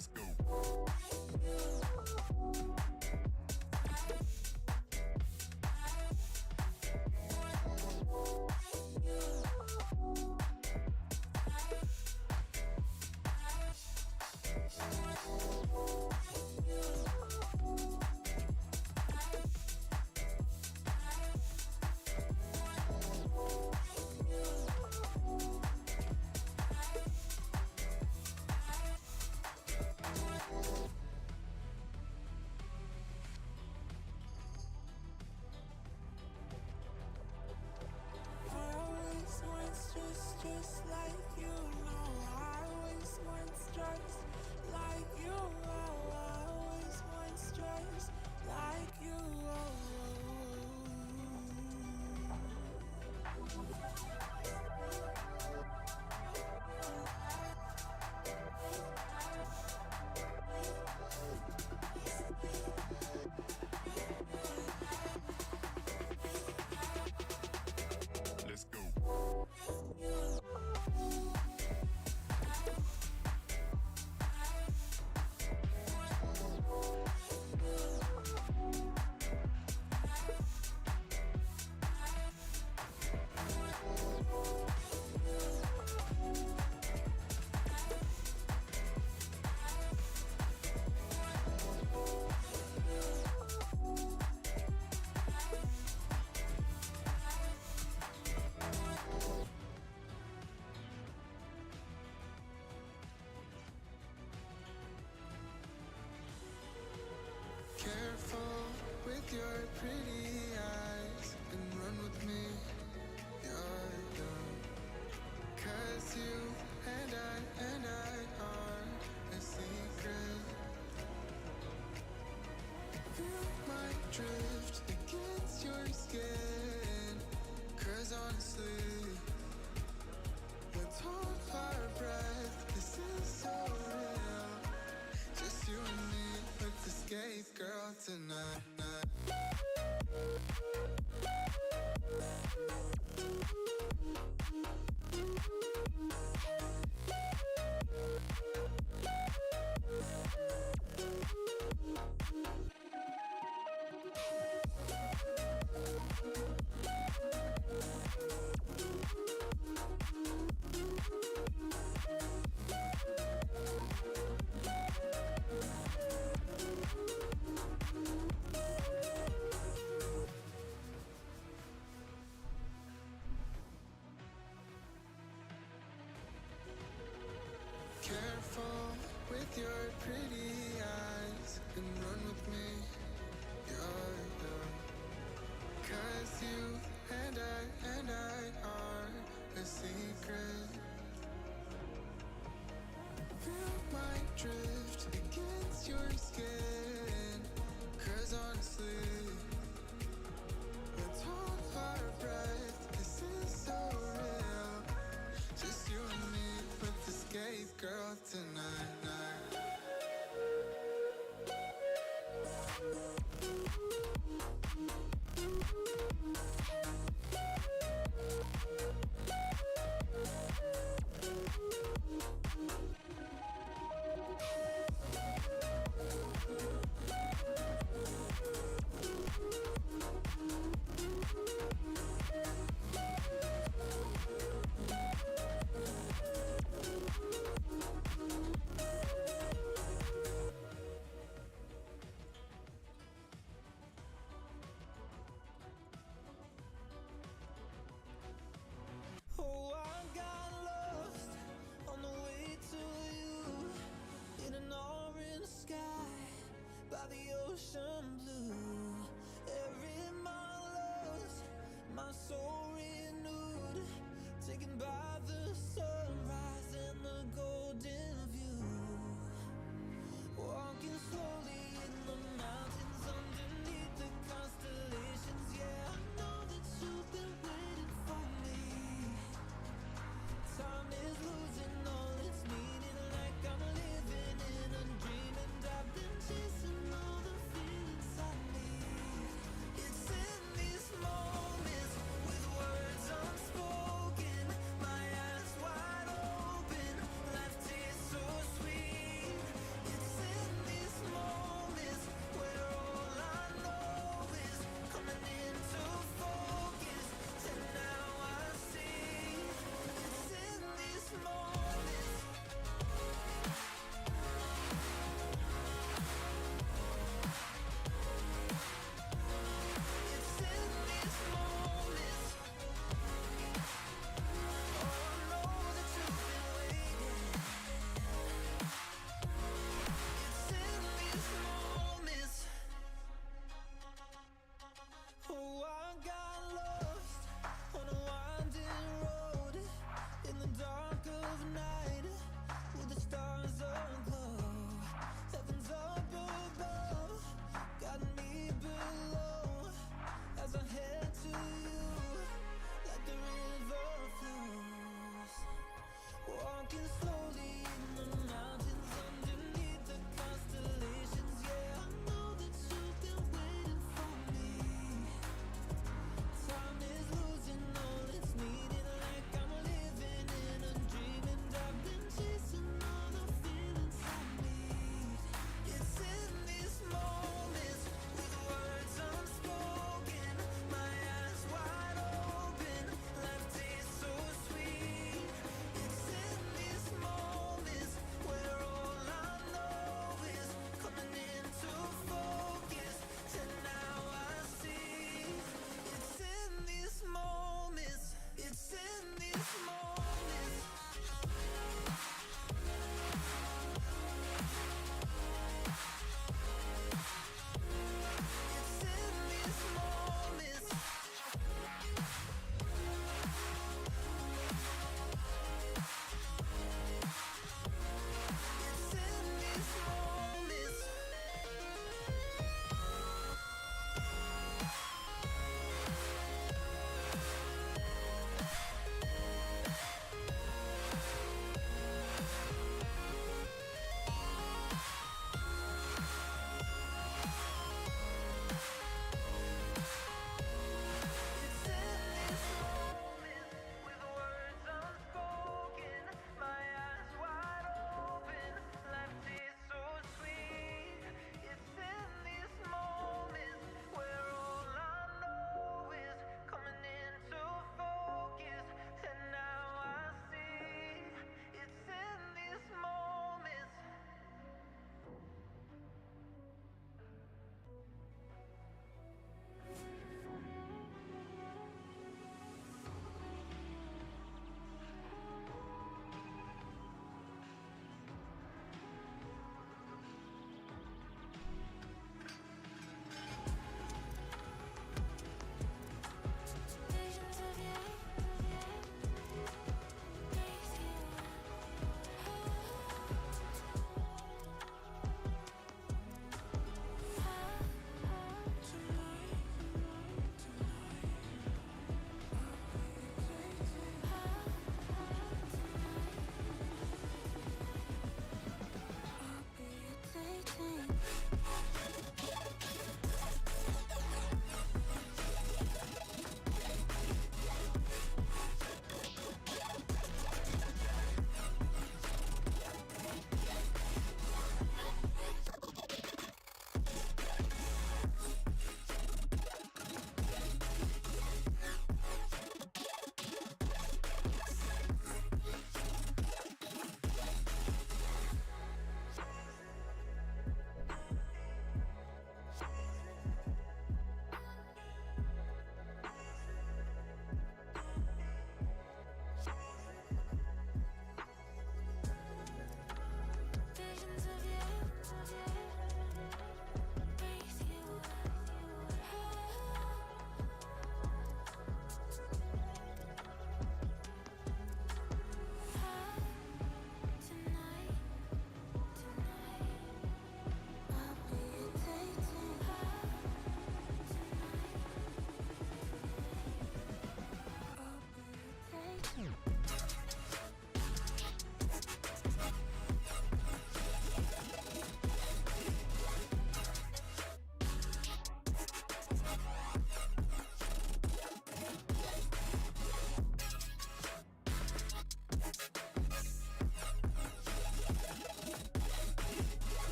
Let's go. Just like you know, I always want stress like you. I always want stress like you. Let's go. Careful with your pretty eyes and run with me, you're young. 'Cause you and I are a secret. You might drift against your skin. 'Cause honestly, let's hold our breath, this is so real. Just you and me with the skate girl tonight. Careful with your pretty eyes and run with me, yeah. 'Cause you and I are a secret. Feel my drift against your skin. 'Cause honestly, let's hold our breath. This is so real. Just you and me with the skate girl tonight.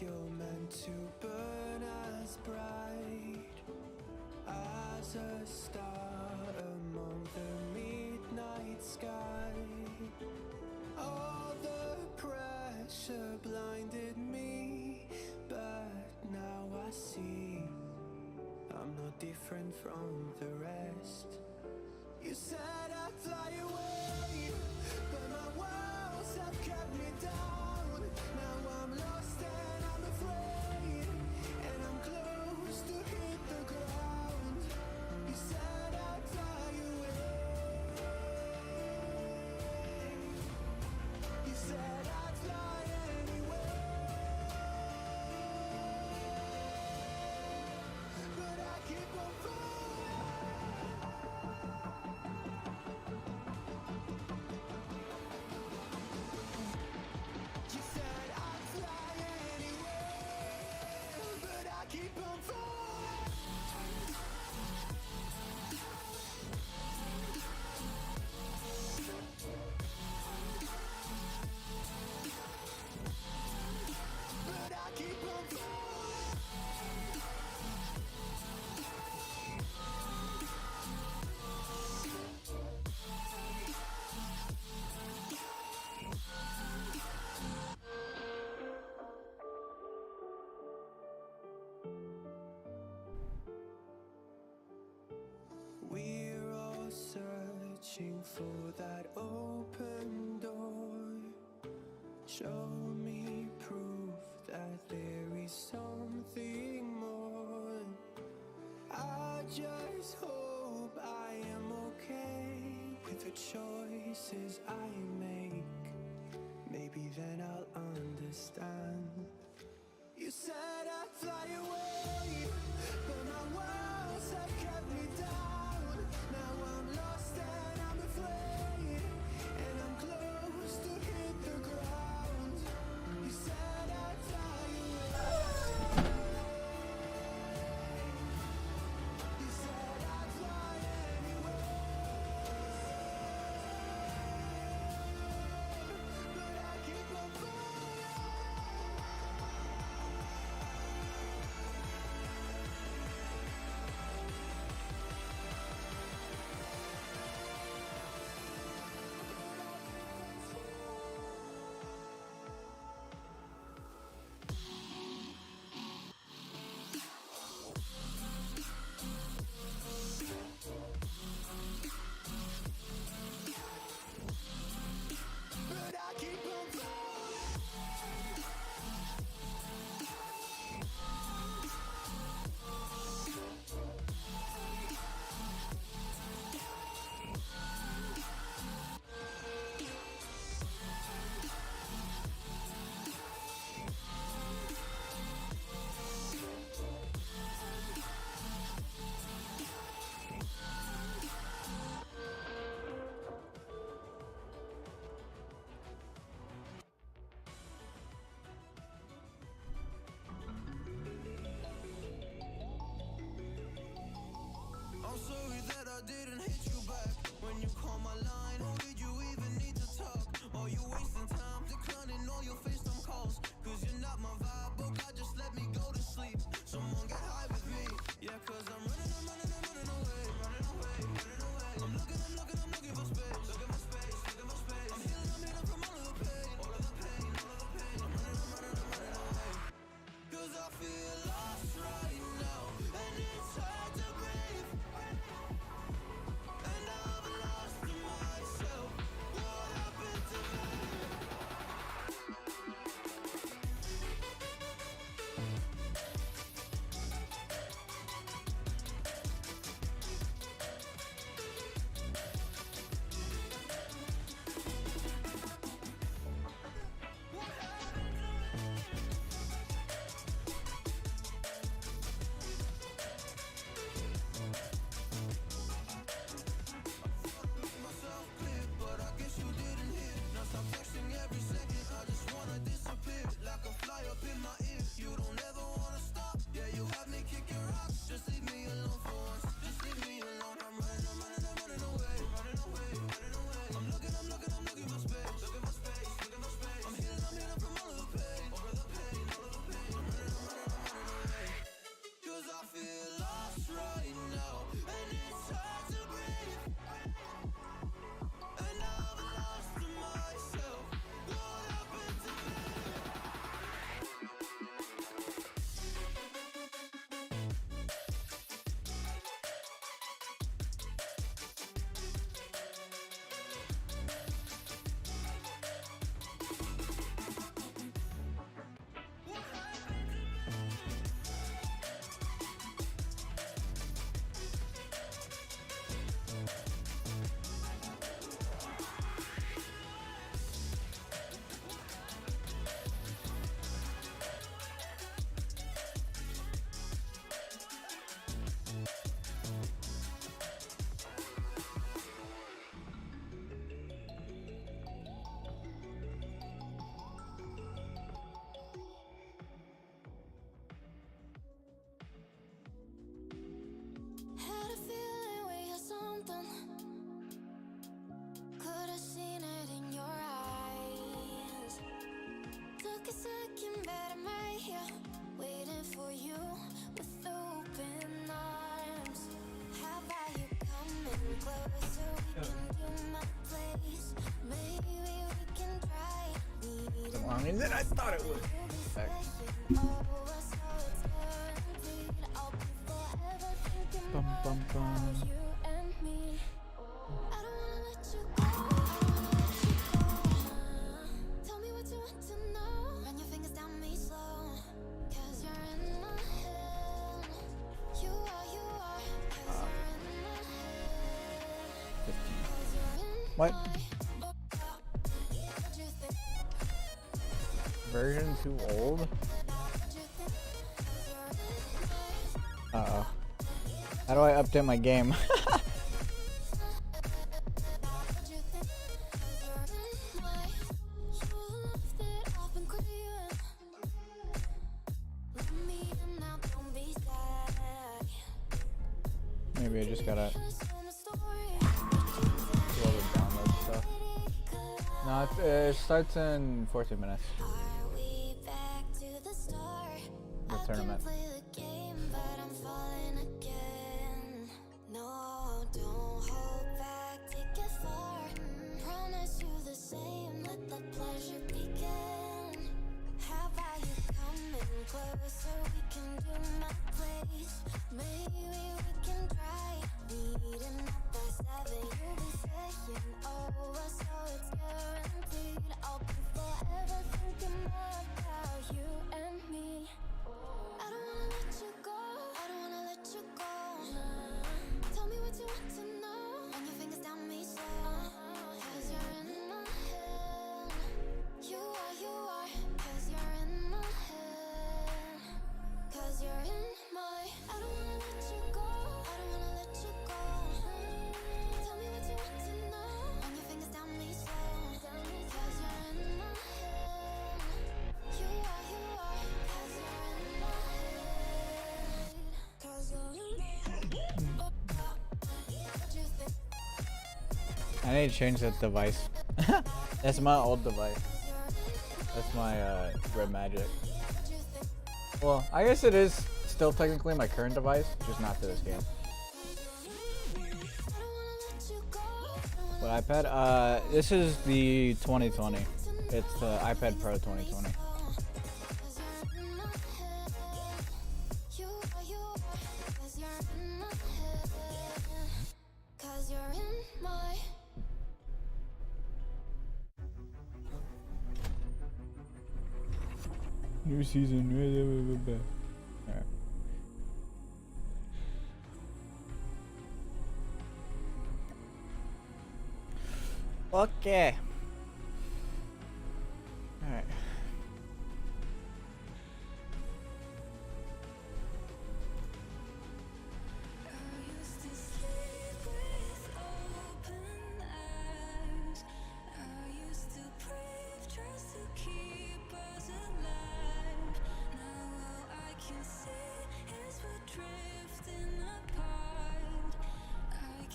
you're meant to burn as bright as a star among the midnight sky. All the pressure blinded me, but now I see I'm no different from the rest. You said I'd fly away, but my walls have kept me down. Now I'm lost and I'm afraid, and I'm close to hit the ground. You said I'd fly away. You said I'd fly anyway, but I keep on falling. You said I'd fly anyway, but I keep on falling. But I keep on falling. We're all searching for that open door. Show me proof that there is something more. I just hope I am okay with the choices I make. Maybe then I'll understand. You said I'd fly away, but my walls have kept me down. Now I'm lost and I'm afraid, and I'm close to hit the ground. You said I'd fly away. You said I'd fly anyway, but I keep on falling. longer than I thought it would. Heck. Bum, bum, bum. What? Version too old? Uh-oh. How do I update my game? Maybe I just gotta do all the download stuff. No, it starts in 14 minutes. The tournament. I need to change that device. That's my old device. That's my Red Magic. Well, I guess it is still technically my current device, just not for this game. What iPad? This is the 2020. It's the iPad Pro 2020. New season. Alright. Okay. Alright.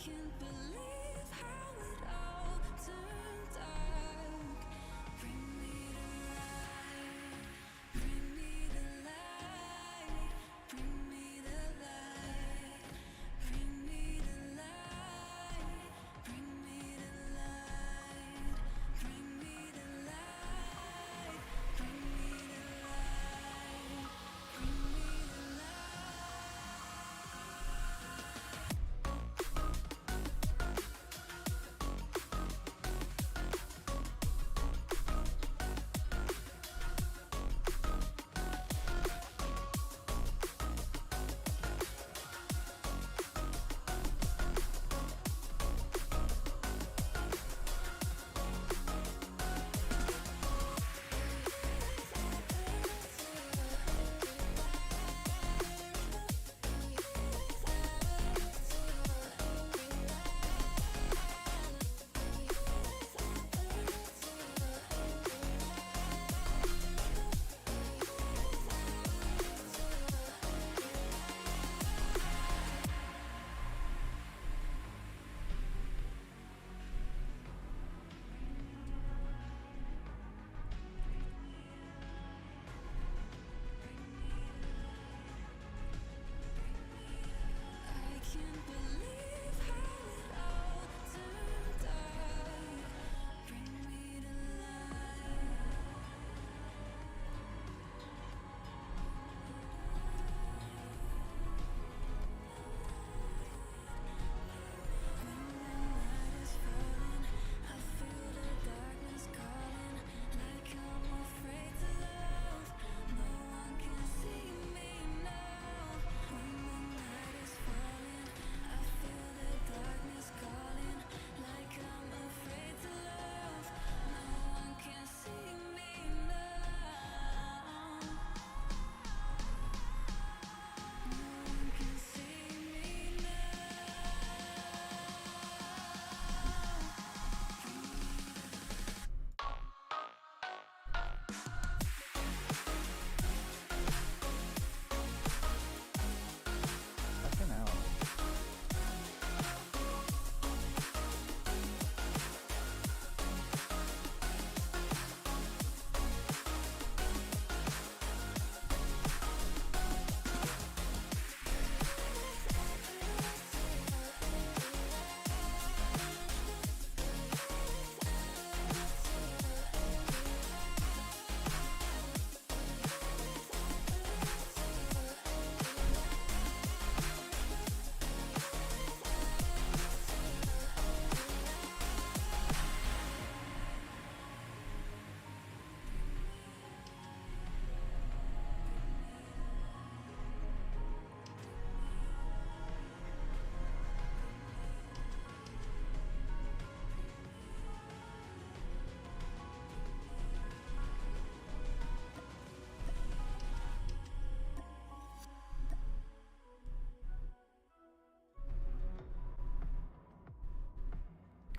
Can't believe how it all turned out.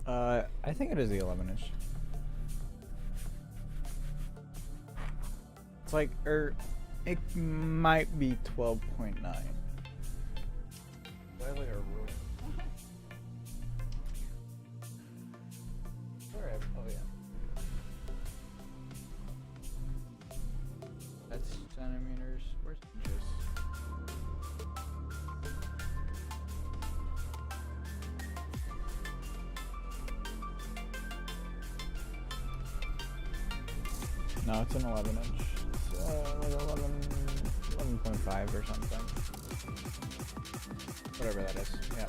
I think it is the 11-inch. It's like, it might be 12.9. Do I have like a rule? Alright, oh yeah. That's centimeters. Where's inches? No, it's an 11-inch. Like 11.5 or something. Whatever that is. Yeah.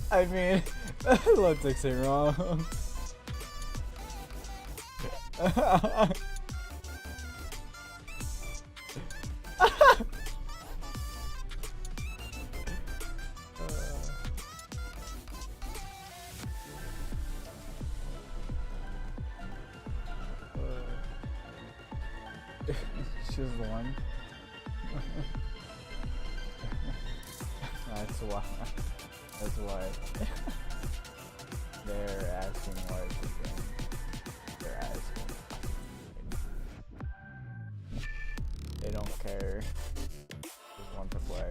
I mean, Lutix ain't wrong. She's the one. That's why. That's why they're asking why it's the game. They're asking. They don't care. Just want to play.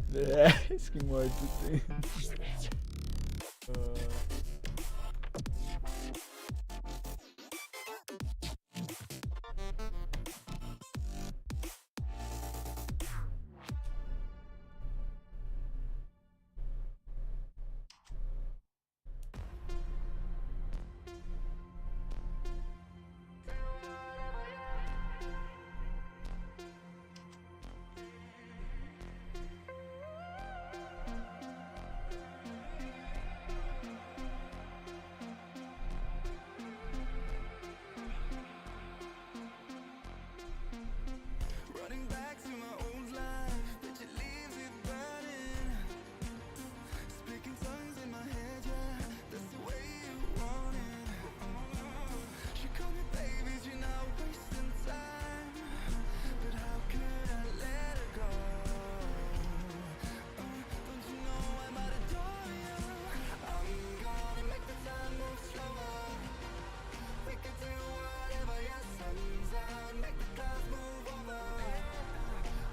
They're asking why it's the thing. Running back to my old life, but you leave it burning. Speaking tongues in my head, yeah, that's the way you want it. She called me baby, you're not wasting time. But how could I let her go? Don't you know I might adore you? I'm gonna make the time move slower. We can do whatever, yeah, sun's out, make the clouds move over.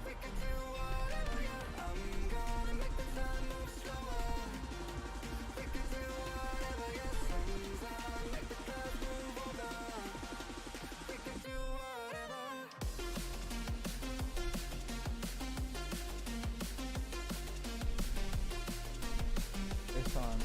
We can do whatever, yeah, I'm gonna make the time move slower. We can do whatever, yeah, sun's out, make the clouds move over. We can do whatever. It's on.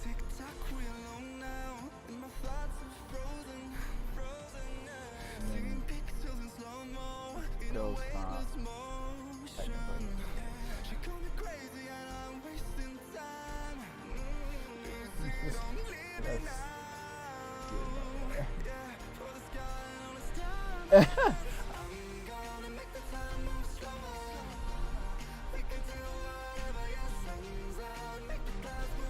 Tick-tock, we alone now, and my thoughts are frozen, taking pictures in slow-mo, in a weightless motion. She called me crazy and I'm wasting time. It's only now, yeah, for the sky on a star. I'm gonna make the time move slower. We can do whatever, yeah, sun's out, make the clouds move.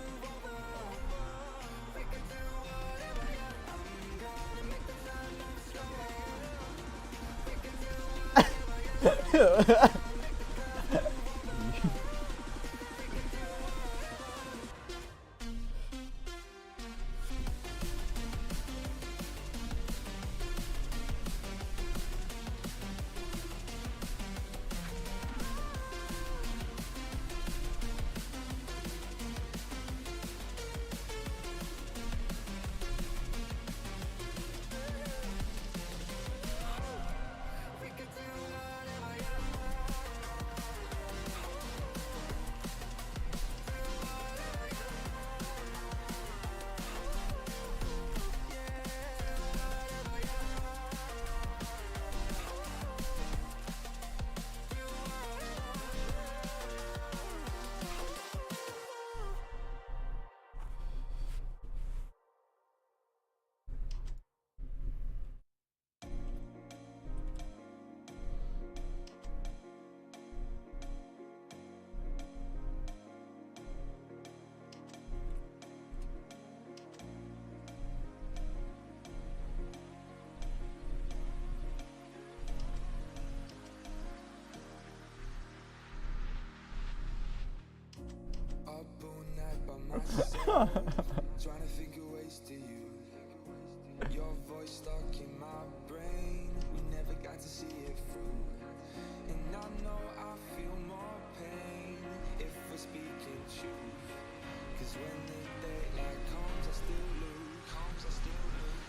Up all night by myself, trying to think of ways to use your voice stuck in my brain. We never got to see it through, and I know I feel more pain if we're speaking truth. Cause when the daylight comes, I still lose.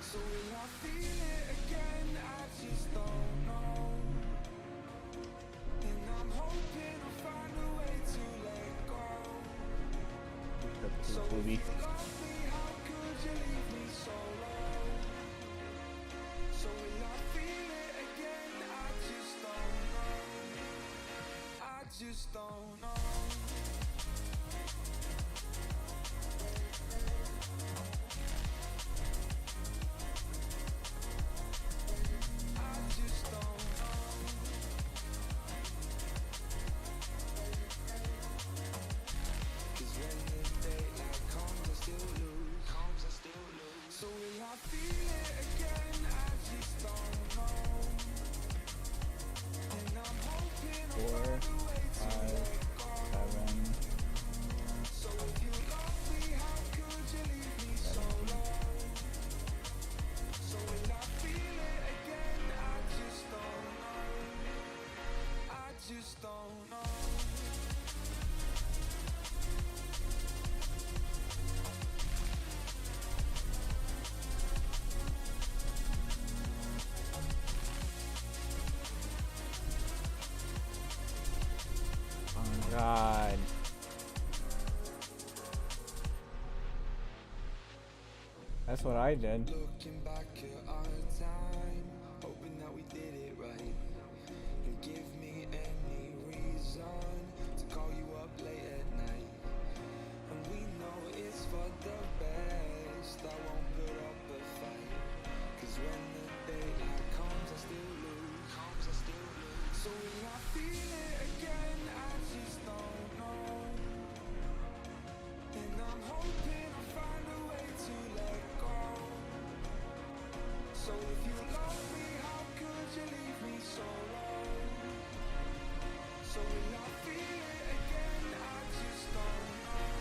So will I feel it again? I just don't know. And I'm hoping I'll find a way to let go. So if you love me, how could you leave me so low? So will I feel it again? I just don't know. I just don't know. God. That's what I did. Looking back at our time, hoping that we did it right. You give me any reason to call you up late at night, and we know it's for the best. I won't put up a fight, cause when the daylight comes, I still lose. So will I feel it again? I just don't know. And I'm hoping I'll find a way to let go. So if you love me, how could you leave me so low? So will I feel it again? I just don't know.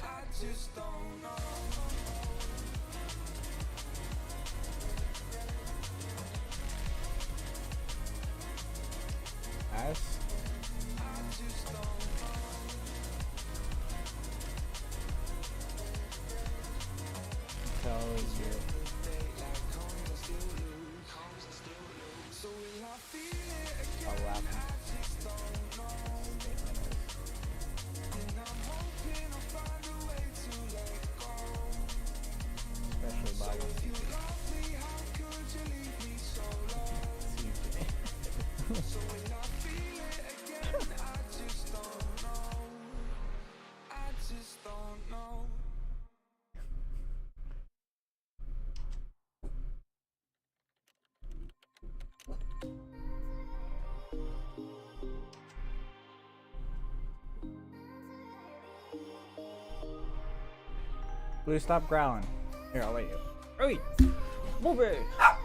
I just don't know. Ass. Tell you. I'll laugh. Especially by Blue, stop growling. Here, I'll let you. Hey! Move it! Hey!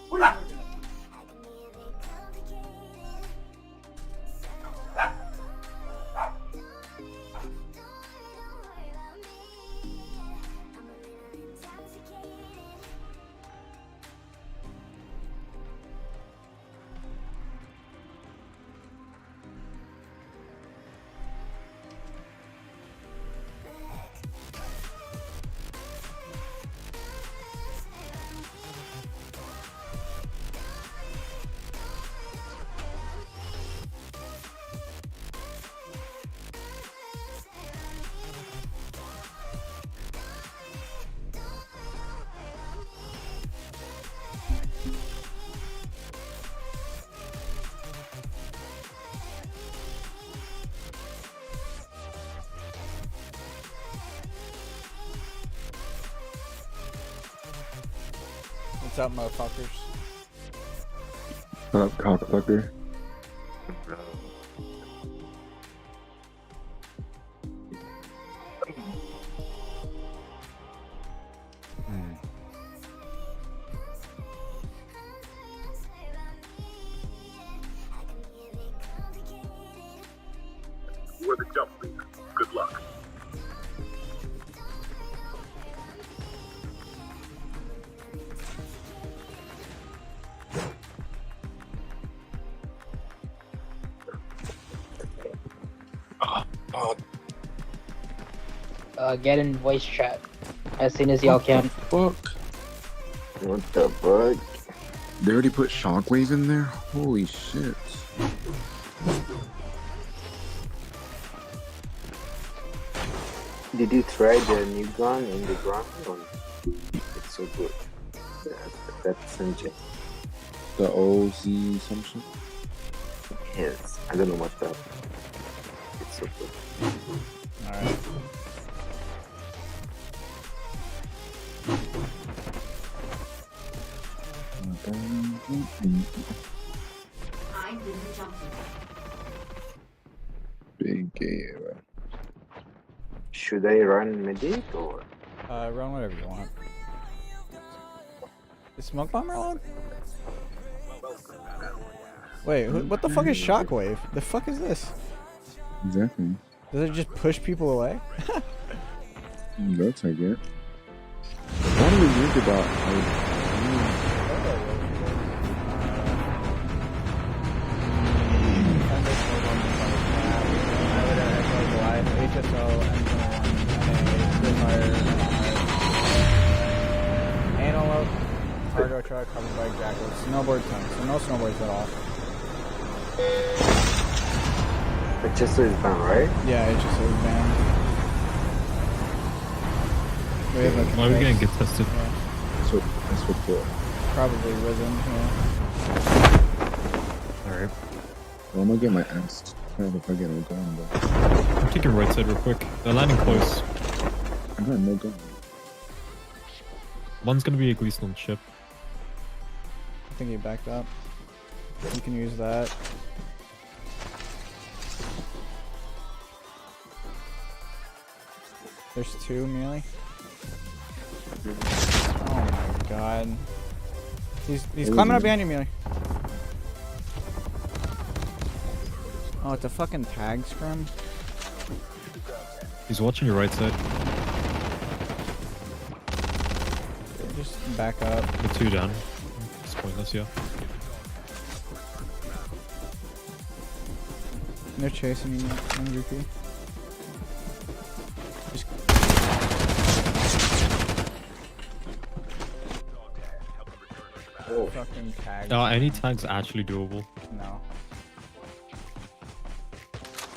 What are you doing? What's up, motherfuckers? What up, cockfucker? We're the jump league. Good luck. Get in voice chat as soon as y'all can. Fuck. What the fuck? They already put Shockwave in there? Holy shit. Did you try the new gun in the ground? It's so good. That's Sanjay. The OZ something? Yes, I don't know what's that. It's so good. Alright. Big gay. Should I run medic or? Run whatever you want. Is Smoke Bomber on? Wait, what the fuck is Shockwave? The fuck is this? Exactly. Does it just push people away? That's I get. What do we think about Antelope, cargo truck covered by jackals, snowboard tent, so no snowboards at all. HSO is banned, right? Yeah, HSO is banned. We have a Why are we gonna get tested? Yeah. That's what the... Probably rhythm, yeah. Alright. Well, I'm gonna get my ass tied if I get a gun, though. I'm taking right side real quick. They're landing close. I got no gun. One's gonna be a Gleason ship. I think he backed up. You can use that. There's two, Mealy. Oh my god. He's climbing up behind you, Mealy. Oh, it's a fucking tag scrim. He's watching your right side. Just back up. The two down. It's pointless, yeah. They're chasing you, MVP. Just... Oh. Fucking tag. Any tag's actually doable. No.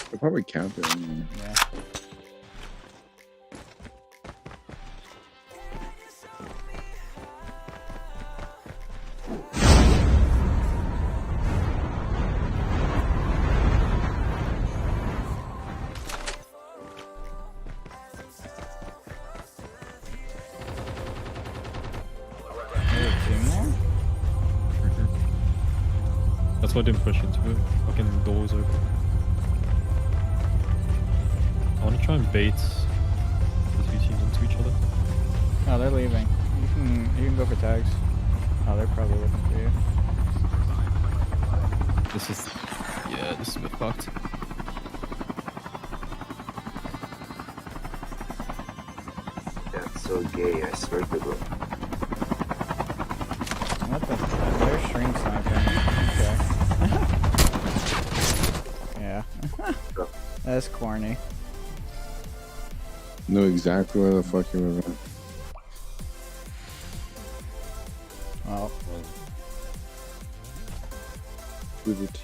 They'll probably cap it anyway. Yeah. That's why I didn't push into it. Fucking door was open. I want to try and bait the two teams into each other. No, they're leaving. You can go for tags. Oh, they're probably looking for you. This is... yeah, this is a bit fucked. That's so gay, I swear to God. What the fuck? They're stream sniping. Okay. Yeah. That's corny. Know exactly where the fuck you were at. Well. With a T.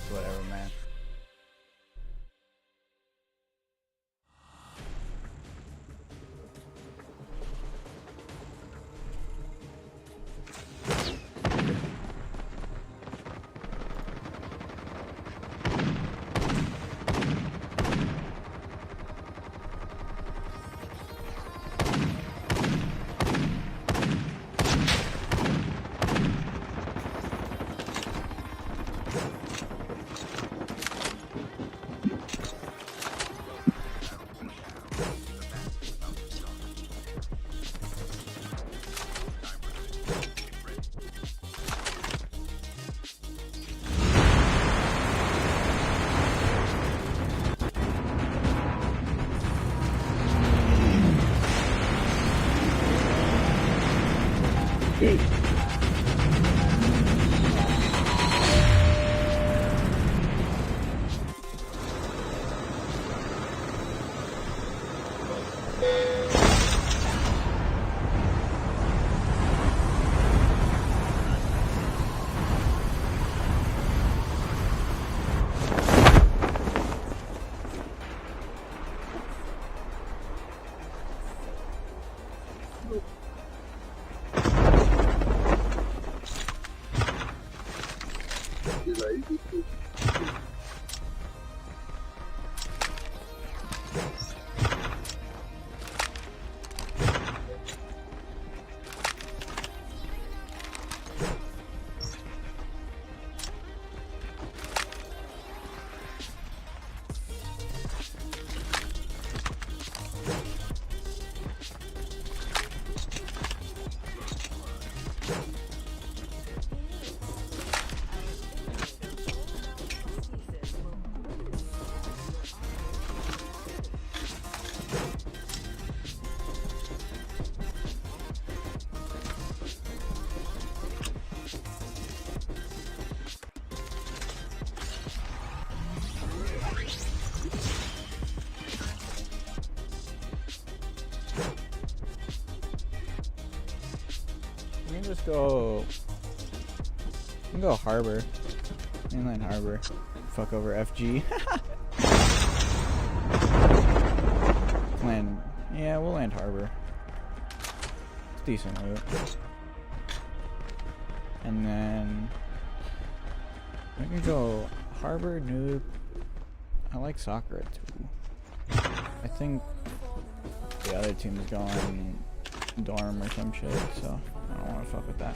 Whatever, man. We can just go. We can go Harbor. Mainland Harbor. Fuck over FG. Land. Yeah, we'll land Harbor. It's decent loot. And then we can go Harbor, Noob. I like Sakura too. I think the other team is going Dorm or some shit, so I don't want to fuck with that.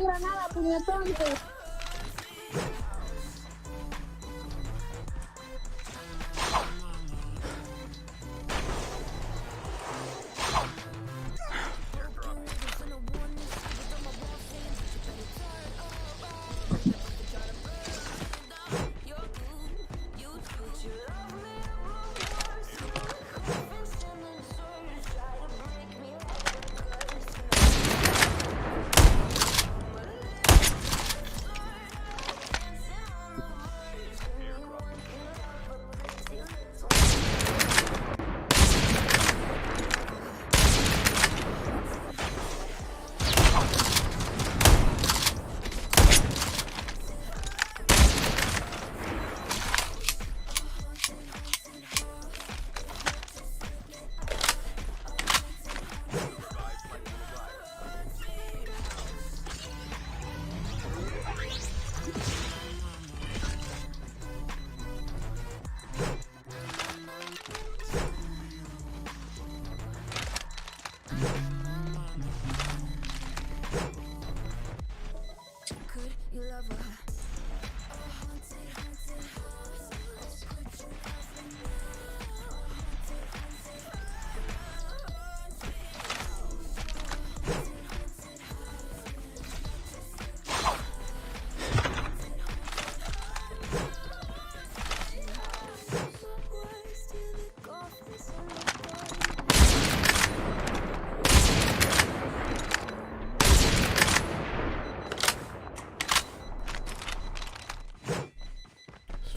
granada, puñetón.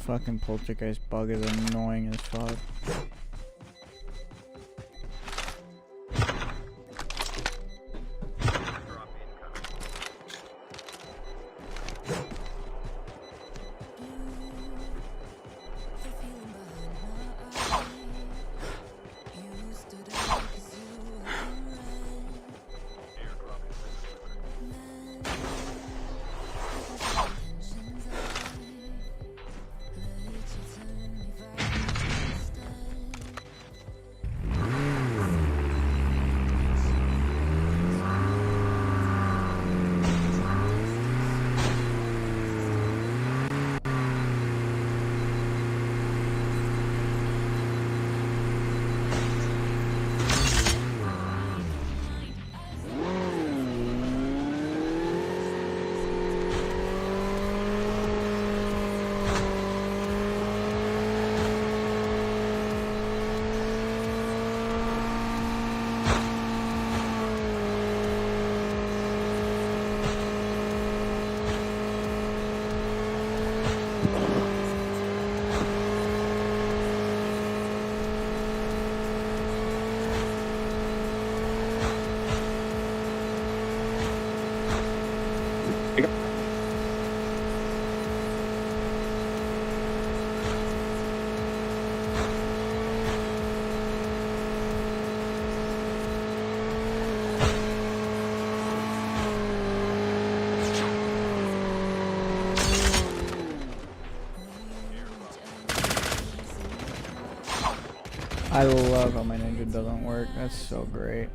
Fucking poltergeist bug is annoying as fuck. I love how my ninja doesn't work. That's so great.